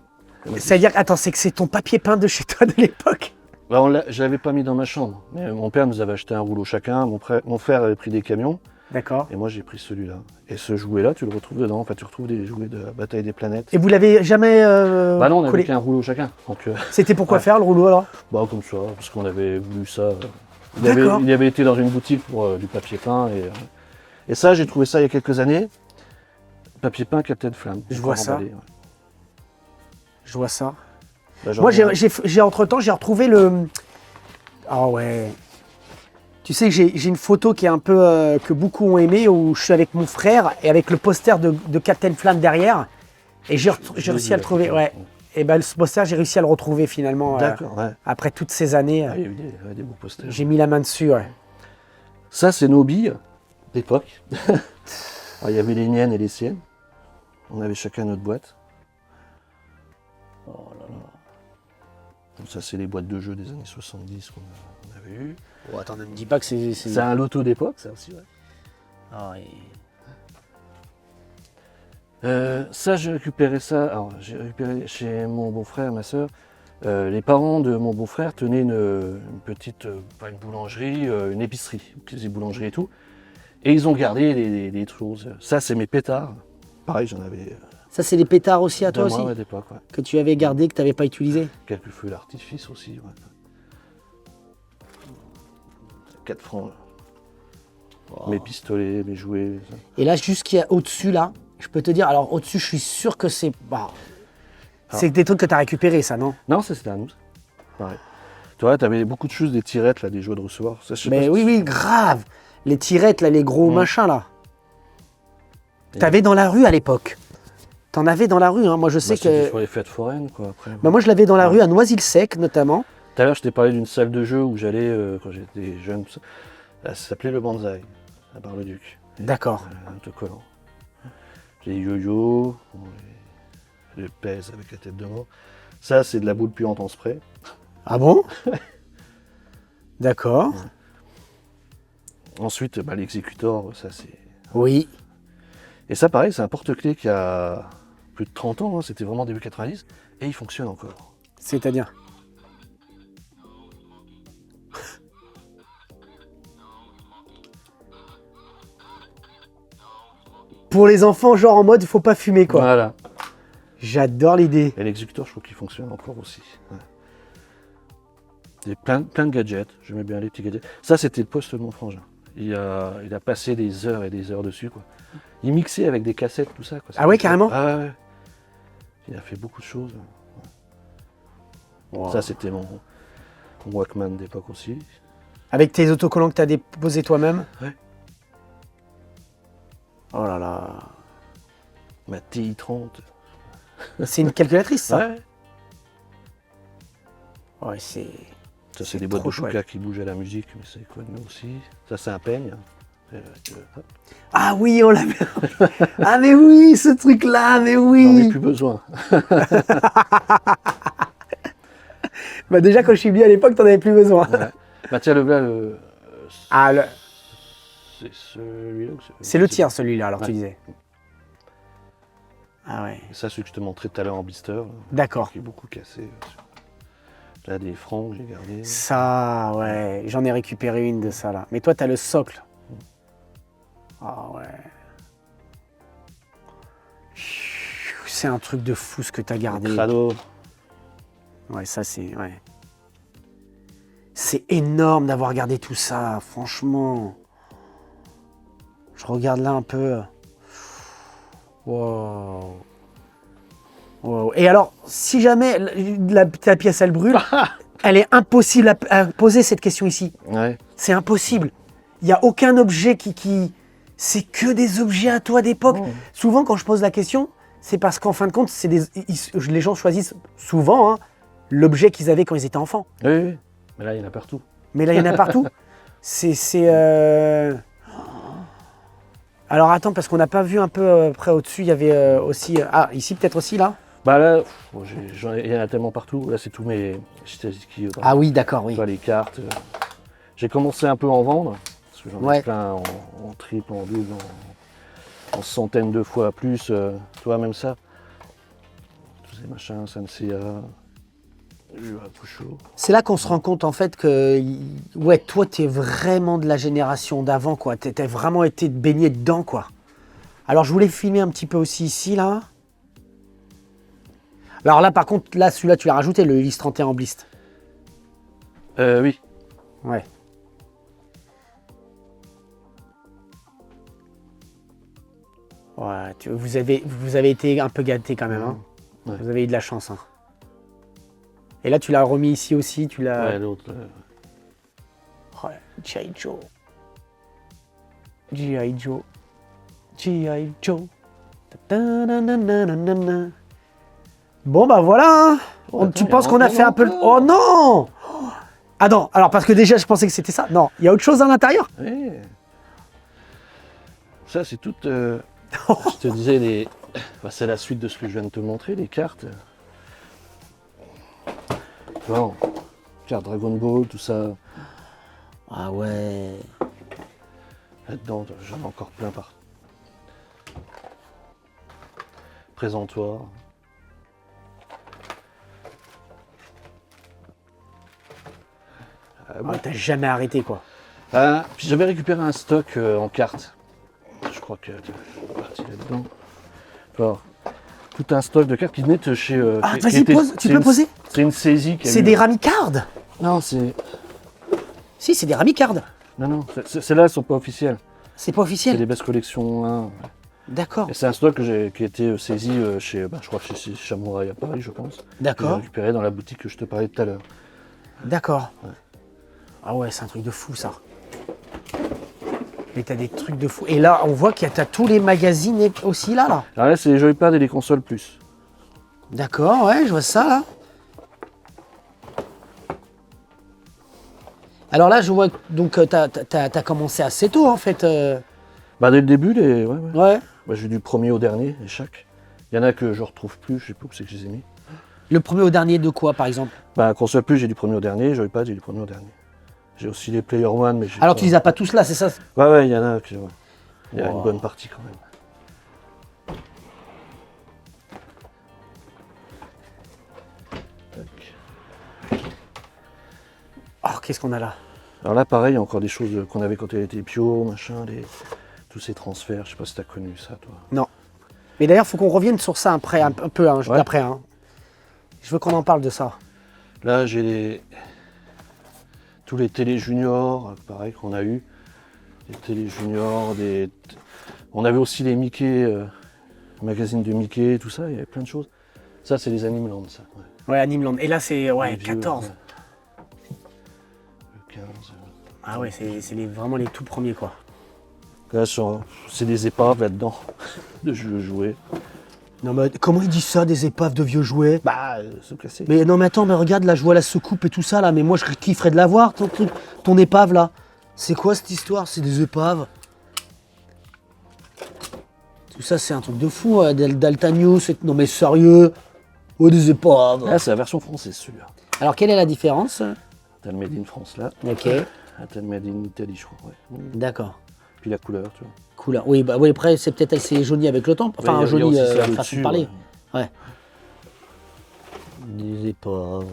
C'est-à-dire, attends, c'est que c'est ton papier peint de chez toi de l'époque. Bah, je l'avais pas mis dans ma chambre. Mais mon père nous avait acheté un rouleau chacun. Mon frère avait pris des camions. D'accord. Et moi, j'ai pris celui-là. Et ce jouet-là, tu le retrouves dedans. Enfin, tu retrouves des jouets de la bataille des planètes. Et vous l'avez jamais Bah non, on avait collé? qu'un rouleau chacun. Donc, C'était pourquoi Ouais. faire le rouleau alors? bah, comme ça, parce qu'on avait voulu ça. D'accord. Il avait été dans une boutique pour du papier peint. Et ça, j'ai trouvé ça il y a quelques années. Papier peint Captain Flamme. Je vois ça. Emballé, ouais. Je vois ça. Bah, genre, Moi, j'ai entre-temps, j'ai retrouvé le. Ah ouais. Tu sais, j'ai une photo qui est un peu que beaucoup ont aimé où je suis avec mon frère et avec le poster de Captain Flamme derrière. Et j'ai réussi à le trouver. Ouais. Et ben ce poster, j'ai réussi à le retrouver finalement. D'accord, ouais. Après toutes ces années, Ah, il y a eu des beaux posters. j'ai mis la main dessus. Ouais. Ça, c'est nos billes d'époque. Alors, il y avait les miennes et les siennes. On avait chacun notre boîte. Oh là là. Donc ça, c'est les boîtes de jeux des années 70 qu'on avait eues. Oh, attends, ne me dis pas que c'est. C'est un loto d'époque, ça aussi, ouais. Ah, Ça, j'ai récupéré ça. Alors, j'ai récupéré chez mon beau-frère, ma soeur. Les parents de mon beau-frère tenaient une petite, pas une boulangerie, une épicerie, des boulangeries et tout. Et ils ont gardé des choses. Ça, c'est mes pétards. Pareil, j'en avais Ça, c'est des pétards aussi à toi de moi, aussi ouais, d'époque. Ouais. que tu avais gardé, que tu n'avais pas utilisé. Quelques feux d'artifice aussi. Ouais. 4 francs. Là. Mes pistolets, mes jouets. Ça. Et là, juste qu'il y a au-dessus, là, je peux te dire, alors au-dessus, je suis sûr que c'est. Bah, c'est des trucs que tu as récupérés, ça, non? Non, ça c'était à nous. Pareil. Tu vois, tu avais beaucoup de choses, des tirettes, là, des jouets de recevoir. Ça, je sais Mais pas oui, si- oui, grave. Les tirettes, là, les gros machins, là. Et- T'avais dans la rue à l'époque. T'en avais dans la rue, hein. Moi, je sais Bah, c'était que. sur les fêtes foraines, quoi. Après. Bah, moi, je l'avais dans la Ouais. rue à Noisy-le-Sec, notamment. Tout à l'heure, je t'ai parlé d'une salle de jeu où j'allais quand j'étais jeune. Ça s'appelait le Banzai, à Bar-le-Duc. D'accord. Un autocollant. J'ai les yo-yo, le pèse avec la tête de mort. Ça, c'est de la boule puante en spray. Ah bon? D'accord. Ensuite, bah, l'exécutor, ça c'est. Oui. Et ça, pareil, c'est un porte-clés qui a plus de 30 ans, hein, c'était vraiment début 90, et il fonctionne encore. C'est-à-dire? Pour les enfants, genre en mode, il faut pas fumer, quoi. Voilà. J'adore l'idée. Et l'exécuteur, je trouve qu'il fonctionne encore aussi. Ouais. Il y a plein de gadgets, j'aimais bien les petits gadgets. Ça, c'était le poste de mon frangin. il a passé des heures et des heures dessus, quoi. Il mixait avec des cassettes, tout ça, quoi. Ah ouais, carrément? Ah ouais. Il a fait beaucoup de choses. Wow. Ça, c'était mon Walkman d'époque aussi. Avec tes autocollants que tu as déposés toi-même? Ouais. Oh là là. Ma TI-30. C'est une calculatrice, ça? Ouais. Ouais, c'est... Ça, c'est des boîtes de trop chocolat chouette. qui bougent à la musique, mais c'est connu aussi. Ça, c'est un peigne. Hop. Ah oui, on l'a vu. Ah mais oui, ce truc-là, mais J'en ai oui. plus besoin. Bah déjà, quand je suis venu à l'époque, t'en avais plus besoin. Ouais. Bah tiens, Ah, c'est celui-là. c'est le tien, celui-là, alors Ouais. tu disais. Ah ouais, Ça, celui que je te montrais tout à l'heure en blister. Là, d'accord. qui est beaucoup cassé. Là, des francs que j'ai gardés. Ça, ouais, j'en ai récupéré une de ça, là. Mais toi, t'as le socle. Ah ouais. C'est un truc de fou ce que t'as gardé. Crado. Ouais, ça c'est... Ouais. C'est énorme d'avoir gardé tout ça, franchement. Je regarde là un peu. Wow. Wow. Et alors, si jamais ta pièce elle brûle, elle est impossible à poser cette question ici. Ouais. C'est impossible. Il n'y a aucun objet qui... C'est que des objets à toi d'époque. Oh. Souvent, quand je pose la question, c'est parce qu'en fin de compte, les gens choisissent souvent hein, l'objet qu'ils avaient quand ils étaient enfants. Oui, oui. Mais là, il y en a partout. Mais là, il y en a partout. Alors attends, parce qu'on n'a pas vu un peu près au-dessus, il y avait aussi... Ah, ici peut-être aussi, là? Bah là, il y en a tellement partout. Là, c'est tous mes Staziki. Ah oui, d'accord, oui. Tu vois, les cartes. J'ai commencé un peu à en vendre. Parce que j'en Ouais. ai plein en triple, en double, en centaines de fois plus. Tu vois, même ça. Tous ces machins, Sansea, Kusho. C'est là qu'on se rend compte en fait que ouais, toi t'es vraiment de la génération d'avant quoi. T'as vraiment été baigné dedans quoi. Alors je voulais filmer un petit peu aussi ici là. Alors là par contre là celui-là tu l'as rajouté le Ulysse 31 en blist. Oui. Ouais. Ouais, vous avez été un peu gâté quand même hein. Ouais. Vous avez eu de la chance hein. Et là tu l'as remis ici aussi, tu l'as. Ouais, l'autre. Ouais, G.I. Joe. G.I. Joe. G.I. Joe. Ta-da-na-na-na-na-na. Bon bah voilà. Hein. Attends, Tu il y penses a qu'on a un fait un peu le... encore. Oh non. Ah non, alors parce que déjà je pensais que c'était ça. Non, il y a autre chose à l'intérieur. Oui. Ça, c'est tout. Je te disais, bah, c'est la suite de ce que je viens de te montrer, les cartes. Bon, cartes Dragon Ball, tout ça. Ah ouais. Là-dedans, j'en ai encore plein par. Présentoir. Ah, t'as jamais arrêté quoi. Puis j'avais récupéré un stock en cartes. Je crois que c'est parti là-dedans. Alors, tout un stock de cartes qui venaient de chez. Ah qui vas-y était- pose, tu c'est peux une- poser. C'est une saisie qui a C'est eu- des ramicards. Non, c'est. Si, c'est des ramicards. Non, celles-là, elles sont pas officielles. C'est pas C'est officiel. des Best Collection 1. D'accord. Et c'est un stock qui a été saisi chez, je crois, chez Chamouraï à Paris, je pense. Que j'ai D'accord. récupéré dans la boutique que je te parlais tout à l'heure. D'accord. Ah ouais, c'est un truc de fou ça. Mais t'as des trucs de fou. Et là, on voit qu'il y a t'as tous les magazines aussi là. Alors là, c'est les Joypad et les consoles plus. D'accord, ouais, je vois ça là. Alors là, je vois que donc t'as commencé assez tôt en fait. Bah, dès le début, ouais. Ouais. Bah, j'ai du premier au dernier, et chaque. Il y en a que je retrouve plus, je sais plus où c'est que je les ai mis. Le premier au dernier de quoi par exemple? Bah, console plus, j'ai du premier au dernier, Joypad, j'ai du premier au dernier. J'ai aussi les Player One, mais j'ai Alors pas- tu les as pas tous là, c'est ça? Ouais, il y en a. Ouais. Il y a Wow. une bonne partie quand même. Tac. Oh, qu'est-ce qu'on a là? Alors là, pareil, il y a encore des choses qu'on avait quand elle était Pio, machin, tous ces transferts. Je sais pas si t'as connu ça, toi. Non. Mais d'ailleurs, faut qu'on revienne sur ça après, un peu, hein, Ouais. après. Hein. Je veux qu'on en parle de ça. Là, j'ai tous les télé juniors, pareil, qu'on a eu. des télé juniors, on avait aussi les Mickey, magazines de Mickey, tout ça, il y avait plein de choses. Ça, c'est les Animeland, ça. Ouais, Animeland. Et là, c'est Les vieux, 14. ouais. Le 15. Ah ouais, c'est vraiment les tout premiers, quoi. Là, c'est des épaves là-dedans, de jouets. Non, mais comment ils disent ça, des épaves de vieux jouets? Bah, c'est cassé. Mais non, mais attends, mais regarde, là, je vois la soucoupe et tout ça, là. Mais moi, je kifferais de la voir, ton truc, ton épave, là. C'est quoi cette histoire? C'est des épaves. Tout ça, c'est un truc de fou, d'Altagno. Non, mais sérieux? Oh, des épaves. Là, c'est la version française, celui-là. Alors, quelle est la différence? T'as le Made in France, là. Ok, T'as le Made in Italie, je crois, ouais. d'accord. Puis la couleur, tu vois. Cool. Oui, bah oui, après, c'est peut-être assez jauni avec le temps. Enfin, Ouais, il y a jauni, aussi ça façon au-dessus, de parler. ouais. Ouais. Des épaves.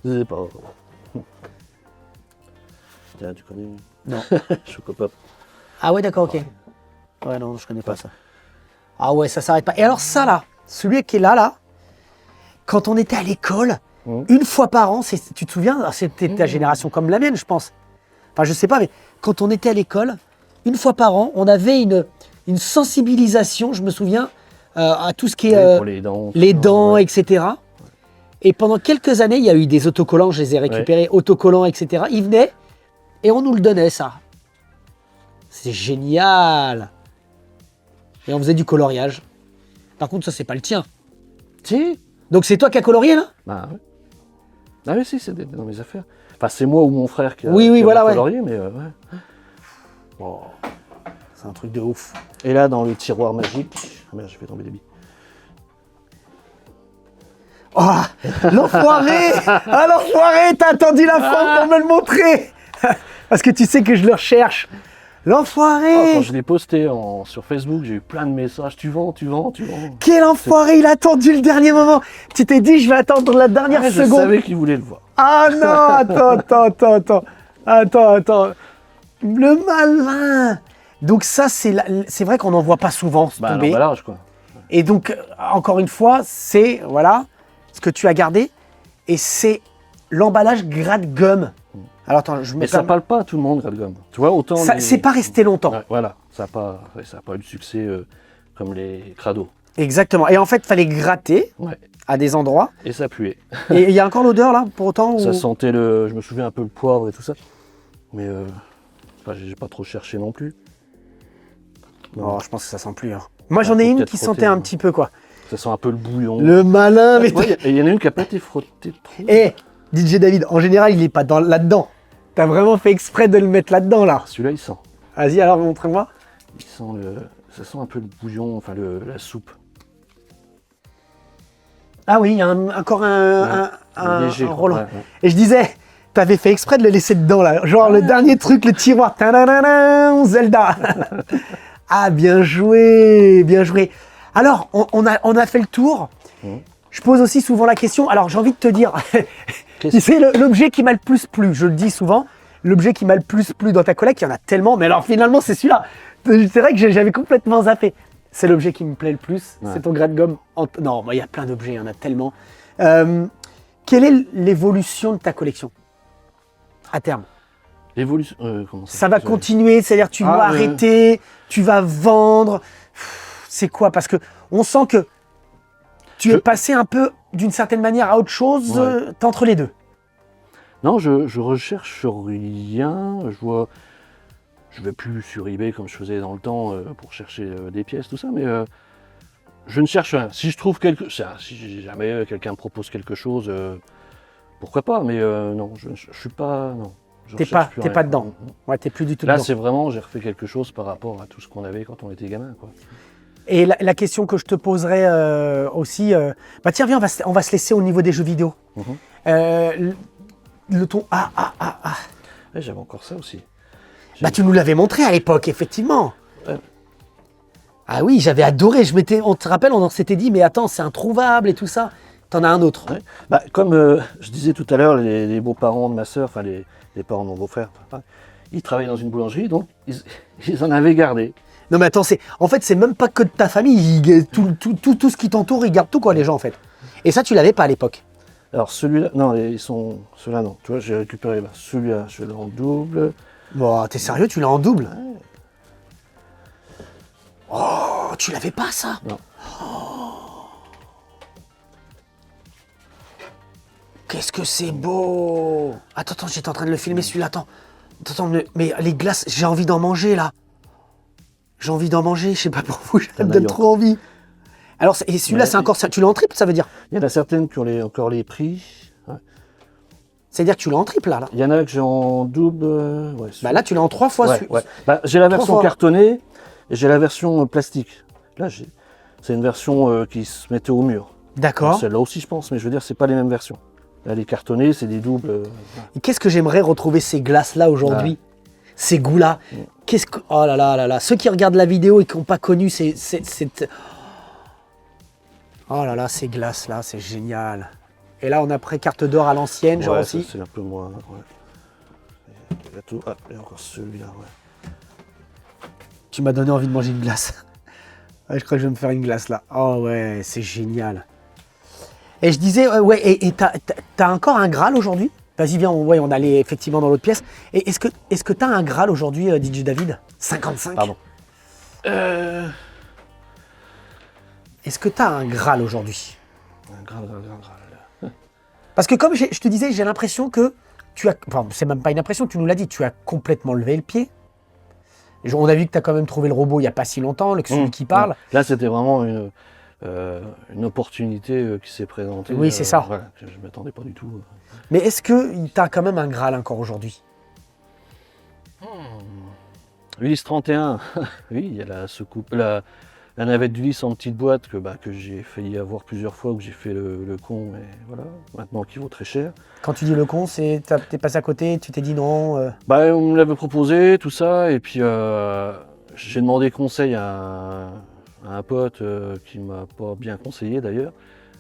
Des épaves. Tiens, tu connais? Non. Chocopop. Ah ouais, d'accord, ok. Ouais, non, je connais pas ça. Ah ouais, ça s'arrête pas. Et alors ça, là, celui qui est là, quand on était à l'école, une fois par an, tu te souviens, c'était ta génération comme la mienne, je pense. Enfin, je sais pas, mais quand on était à l'école, une fois par an, on avait une sensibilisation, je me souviens, à tout ce qui est Pour les dents, ouais. etc. Et pendant quelques années, il y a eu des autocollants, je les ai récupérés, autocollants, etc. Ils venaient et on nous le donnait, ça. C'est génial. Et on faisait du coloriage. Par contre, ça, c'est pas le tien. Si. Donc, c'est toi qui as colorié, là? Bah ouais. Ah oui, si, c'est dans mes affaires. Enfin, c'est moi ou mon frère qui a, Oui, qui a voilà, ouais. colorié, mais ouais. Bon. C'est un truc de ouf. Et là, dans le tiroir magique... Ah merde, j'ai fait tomber des billes. Oh, l'enfoiré! Ah, l'enfoiré! T'as attendu la fin pour me le montrer! Parce que tu sais que je le recherche. L'enfoiré! Quand je l'ai posté sur Facebook, j'ai eu plein de messages. Tu vends. Quel enfoiré! Il a attendu le dernier moment. Tu t'es dit, je vais attendre la dernière Je seconde. savais qu'il voulait le voir. Ah non! Attends. Le malin! Donc ça, c'est vrai qu'on n'en voit pas souvent Bah, tomber. l'emballage, quoi. Et donc, encore une fois, c'est voilà ce que tu as gardé. Et c'est l'emballage gratte-gomme. Alors attends, je me Mais ça parle pas à tout le monde, Radgum. Tu vois, autant. C'est pas resté longtemps. Ouais, voilà, ça n'a pas eu de succès comme les crados. Exactement. Et en fait, il fallait gratter Ouais. à des endroits. Et ça puait. Et il y a encore l'odeur là, pour autant Ça ou... sentait je me souviens un peu le poivre et tout ça. Mais j'ai pas trop cherché non plus. Oh, je pense que ça sent plus. Hein. Moi, j'en ai faut une peut-être qui frotter, sentait un hein. petit peu quoi. Ça sent un peu le bouillon. Le malin, mais. Il y en a une qui a pas été frottée trop. Eh, DJ David, en général, il est pas là-dedans. T'as vraiment fait exprès de le mettre là-dedans là. Celui-là, il sent. Vas-y, alors montre-moi. Ça sent un peu le bouillon, enfin la soupe. Ah oui, il y a encore un Léger, quoi. Roland. Ouais. Et je disais, t'avais fait exprès de le laisser dedans là. Genre le dernier truc, le tiroir. Tadadadam, Zelda. Ah, bien joué, bien joué. Alors, on a fait le tour. Je pose aussi souvent la question. Alors, j'ai envie de te dire, c'est l'objet qui m'a le plus plu. Je le dis souvent. L'objet qui m'a le plus plu dans ta collecte, il y en a tellement. Mais alors, finalement, c'est celui-là. C'est vrai que j'avais complètement zappé. C'est l'objet qui me plaît le plus. Ouais. C'est ton gratte-gomme. Non, il y a plein d'objets, il y en a tellement. Quelle est l'évolution de ta collection à terme? L'évolution. Comment Ça va continuer, c'est-à-dire tu vas arrêter, tu vas vendre. C'est quoi? Parce que on sent que tu es passé un peu d'une certaine manière à autre chose. Ouais. T'es entre les deux. Non, je recherche rien. Je vais plus sur eBay comme je faisais dans le temps pour chercher des pièces, tout ça, mais je ne cherche rien. Si je trouve si jamais quelqu'un me propose quelque chose, pourquoi pas, mais non, je suis pas. Non. T'es pas dedans. Ouais, t'es plus du tout Là, dedans. c'est vraiment, j'ai refait quelque chose par rapport à tout ce qu'on avait quand on était gamin, quoi. Et la question que je te poserais aussi, bah tiens, viens, on va se laisser au niveau des jeux vidéo. Le ton Ouais, j'avais encore ça aussi. Bah tu nous l'avais montré à l'époque, effectivement. Ouais. Ah oui, j'avais adoré. On te rappelle, on s'était dit, mais attends, c'est introuvable et tout ça. T'en as un autre. Ouais. Bah, comme je disais tout à l'heure, les beaux-parents de ma sœur, enfin les parents de mon beau-frère, ils travaillaient dans une boulangerie, donc ils en avaient gardé. Non mais attends, en fait, c'est même pas que de ta famille. Tout ce qui t'entoure, ils gardent tout, quoi, les gens, en fait. Et ça, tu l'avais pas à l'époque. Alors celui-là, non, ceux-là non. Tu vois, j'ai récupéré celui-là, je l'ai en double. Bon, t'es sérieux, tu l'as en double? Oh, tu l'avais pas ça? Non. Qu'est-ce que c'est beau! Attends, j'étais en train de le filmer celui-là, attends, mais les glaces, j'ai envie d'en manger là. J'ai envie d'en manger, je sais pas pour vous, ça me donne trop envie. Alors, et celui-là, Ouais, c'est encore ça, tu l'as en triple, ça veut dire? Il y en a certaines qui ont encore les prix. Ouais. C'est-à-dire que tu l'as en triple là? Il y en a que j'ai en double. Ouais, Bah là, tu l'as en 3 fois. ouais, ouais. Bah, j'ai la version fois. cartonnée et j'ai la version plastique. Là, c'est une version qui se mettait au mur. D'accord. Celle-là aussi, je pense, mais je veux dire, c'est pas les mêmes versions. Là, les cartonnés, c'est des doubles. Et qu'est-ce que j'aimerais retrouver ces glaces-là aujourd'hui? Ces goûts-là. Oh là là là là. Ceux qui regardent la vidéo et qui n'ont pas connu oh là là, ces glaces-là, c'est génial. Et là, on a pris carte d'or à l'ancienne, genre Ouais, aussi. ça, c'est un peu moins. Ouais. Il y a tout. Ah, et encore celui-là, ouais. Tu m'as donné envie de manger une glace. Ouais, je crois que je vais me faire une glace là. Oh ouais, c'est génial. Et je disais, ouais, et t'as encore un Graal aujourd'hui? Vas-y, viens, on allait effectivement dans l'autre pièce. Et est-ce que t'as un Graal aujourd'hui, DJ David? 55? Pardon. Est-ce que t'as un Graal aujourd'hui? Un Graal. Parce que comme je te disais, j'ai l'impression que tu as... Enfin, c'est même pas une impression, tu nous l'as dit, tu as complètement levé le pied. On a vu que tu as quand même trouvé le robot il n'y a pas si longtemps, celui qui parle. Là, c'était vraiment une opportunité qui s'est présentée. Oui, c'est ça. Voilà, je ne m'attendais pas du tout. Mais est-ce que tu as quand même un Graal encore aujourd'hui? Ulysse 31, oui, il y a la navette d'Ulysse en petite boîte que j'ai failli avoir plusieurs fois, où j'ai fait le con, et voilà, maintenant qui vaut très cher. Quand tu dis le con, c'est t'es passé à côté, tu t'es dit non On me l'avait proposé, tout ça, et puis j'ai demandé conseil à un pote qui m'a pas bien conseillé d'ailleurs.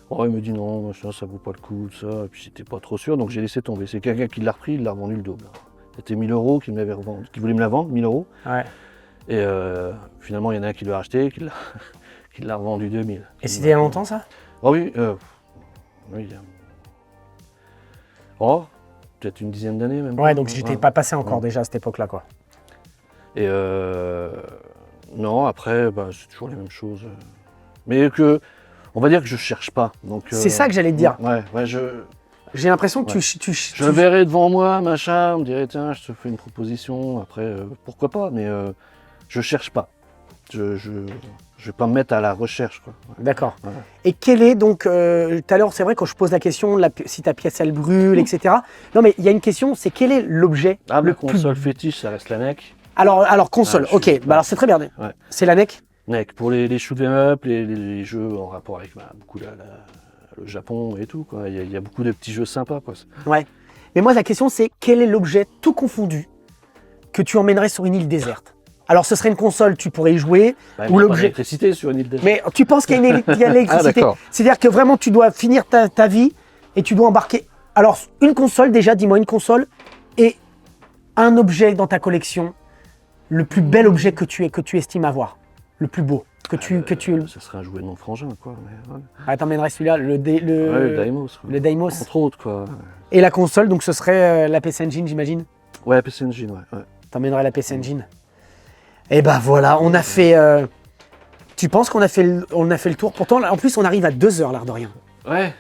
Oh, il me dit non, ça vaut pas le coup, tout ça, et puis j'étais pas trop sûr, donc j'ai laissé tomber. C'est quelqu'un qui l'a repris, il l'a revendu le double. C'était 1000 € qui voulait me la vendre, 1000 €. Ouais. Et finalement, il y en a un qui l'a acheté, qui l'a revendu 2000. Et c'était il y a longtemps ça? Oh oui, oui. Oh, peut-être une dizaine d'années même. Ouais, donc j'étais pas passé encore Ouais. déjà à cette époque-là, quoi. Et non, après, c'est toujours les mêmes choses. Mais on va dire que je cherche pas. C'est ça que j'allais te dire. Ouais, J'ai l'impression que Ouais. je le verrai devant moi, machin, on me dirait tiens, je te fais une proposition. Après, pourquoi pas, mais je cherche pas. Je vais pas me mettre à la recherche, quoi. Ouais. D'accord. Ouais. Et quel est donc, tout à l'heure, c'est vrai, quand je pose la question, si ta pièce elle brûle, etc. Non, mais il y a une question, c'est quel est l'objet Le le plus... console fétiche, ça reste la NEC. Alors console, Ah, je suis- ok, bah alors c'est très bien. Ouais. C'est la NEC? NEC, pour les shoot 'em up, les jeux en rapport avec beaucoup le Japon et tout, quoi. Il y a beaucoup de petits jeux sympas, quoi. Ouais. Mais moi, la question, c'est quel est l'objet tout confondu que tu emmènerais sur une île déserte? Alors, ce serait une console, tu pourrais y jouer, Il ou y a pas l'objet. d'électricité sur une île déserte. Mais tu penses qu'il y a il y a l'électricité? d'accord. C'est-à-dire que vraiment, tu dois finir ta vie et tu dois embarquer. Alors, une console, déjà, dis-moi une console et un objet dans ta collection, le plus bel objet que tu estimes avoir, le plus beau, Ça serait un jouet de mon frangin, quoi. Mais, ouais. Ah, t'emmènerais celui-là, le Ouais, le Daimos, quoi. le Daimos. Entre autres, quoi. Et la console, donc ce serait la PC Engine, j'imagine? Ouais, PC Engine, ouais. T'emmènerais la PC Engine. Et ben voilà, on a fait... tu penses qu'on a fait le tour? Pourtant, là, en plus, on arrive à 2 heures, l'air de rien. Ouais.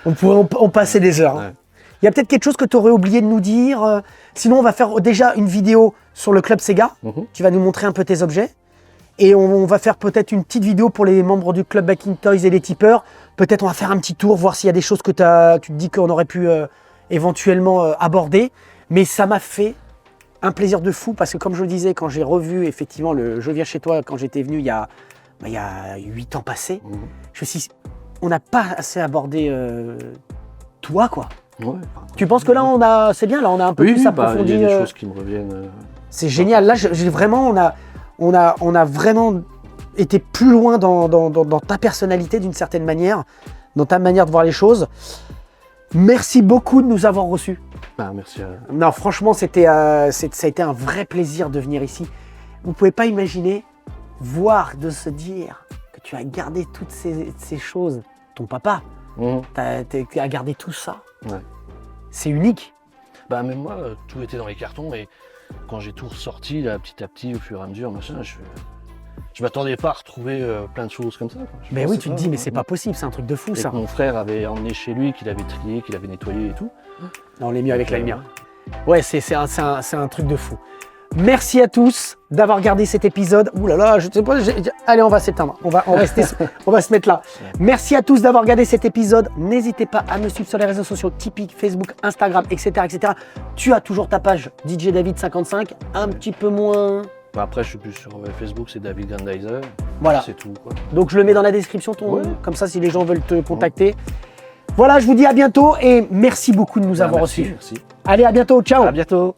On pourrait en passer des heures. Ouais. Il y a peut-être quelque chose que tu aurais oublié de nous dire. Sinon, on va faire déjà une vidéo sur le Club Sega. Mhm. Tu vas nous montrer un peu tes objets. Et on va faire peut-être une petite vidéo pour les membres du Club Back in Toys et les tipeurs. Peut-être on va faire un petit tour, voir s'il y a des choses que tu te dis qu'on aurait pu éventuellement aborder. Mais ça m'a fait un plaisir de fou parce que comme je le disais, quand j'ai revu effectivement le Je viens chez toi, quand j'étais venu il y a 8 ans passés, Mhm. je me suis dit, on n'a pas assez abordé toi, quoi. Ouais. Tu penses que là, c'est bien, là, on a un peu Oui, plus il y approfondi. a des choses qui me reviennent. C'est génial. Là, j'ai vraiment, on a vraiment été plus loin dans ta personnalité d'une certaine manière, dans ta manière de voir les choses. Merci beaucoup de nous avoir reçus. Merci. Non, franchement, ça a été un vrai plaisir de venir ici. Vous pouvez pas imaginer, de se dire que tu as gardé toutes ces choses. Ton papa, Mhm. tu as gardé tout ça. Ouais. C'est unique. Même moi, tout était dans les cartons et quand j'ai tout ressorti, là, petit à petit, au fur et à mesure, machin, je m'attendais pas à retrouver plein de choses comme ça. Quoi. Je Mais oui, pensais tu te dis, mais c'est pas possible, c'est un truc de fou Et ça. que mon frère avait emmené chez lui, qu'il avait trié, qu'il avait nettoyé et tout. Non, on l'a mis avec Donc, la lumière. Ouais, c'est un truc de fou. Merci à tous d'avoir regardé cet épisode. Ouh là là, je sais pas. Allez, on va s'éteindre. On va se mettre là. Merci à tous d'avoir regardé cet épisode. N'hésitez pas à me suivre sur les réseaux sociaux Tipeee, Facebook, Instagram, etc., etc. Tu as toujours ta page DJ David 55, un petit peu moins. Bah, après, je suis plus sur Facebook, c'est David Grandizer. Voilà. C'est tout. Quoi. Donc je le mets dans la description, Ouais. comme ça si les gens veulent te contacter. Voilà, je vous dis à bientôt et merci beaucoup de nous avoir Merci, reçus. merci. Allez, à bientôt. Ciao. À bientôt.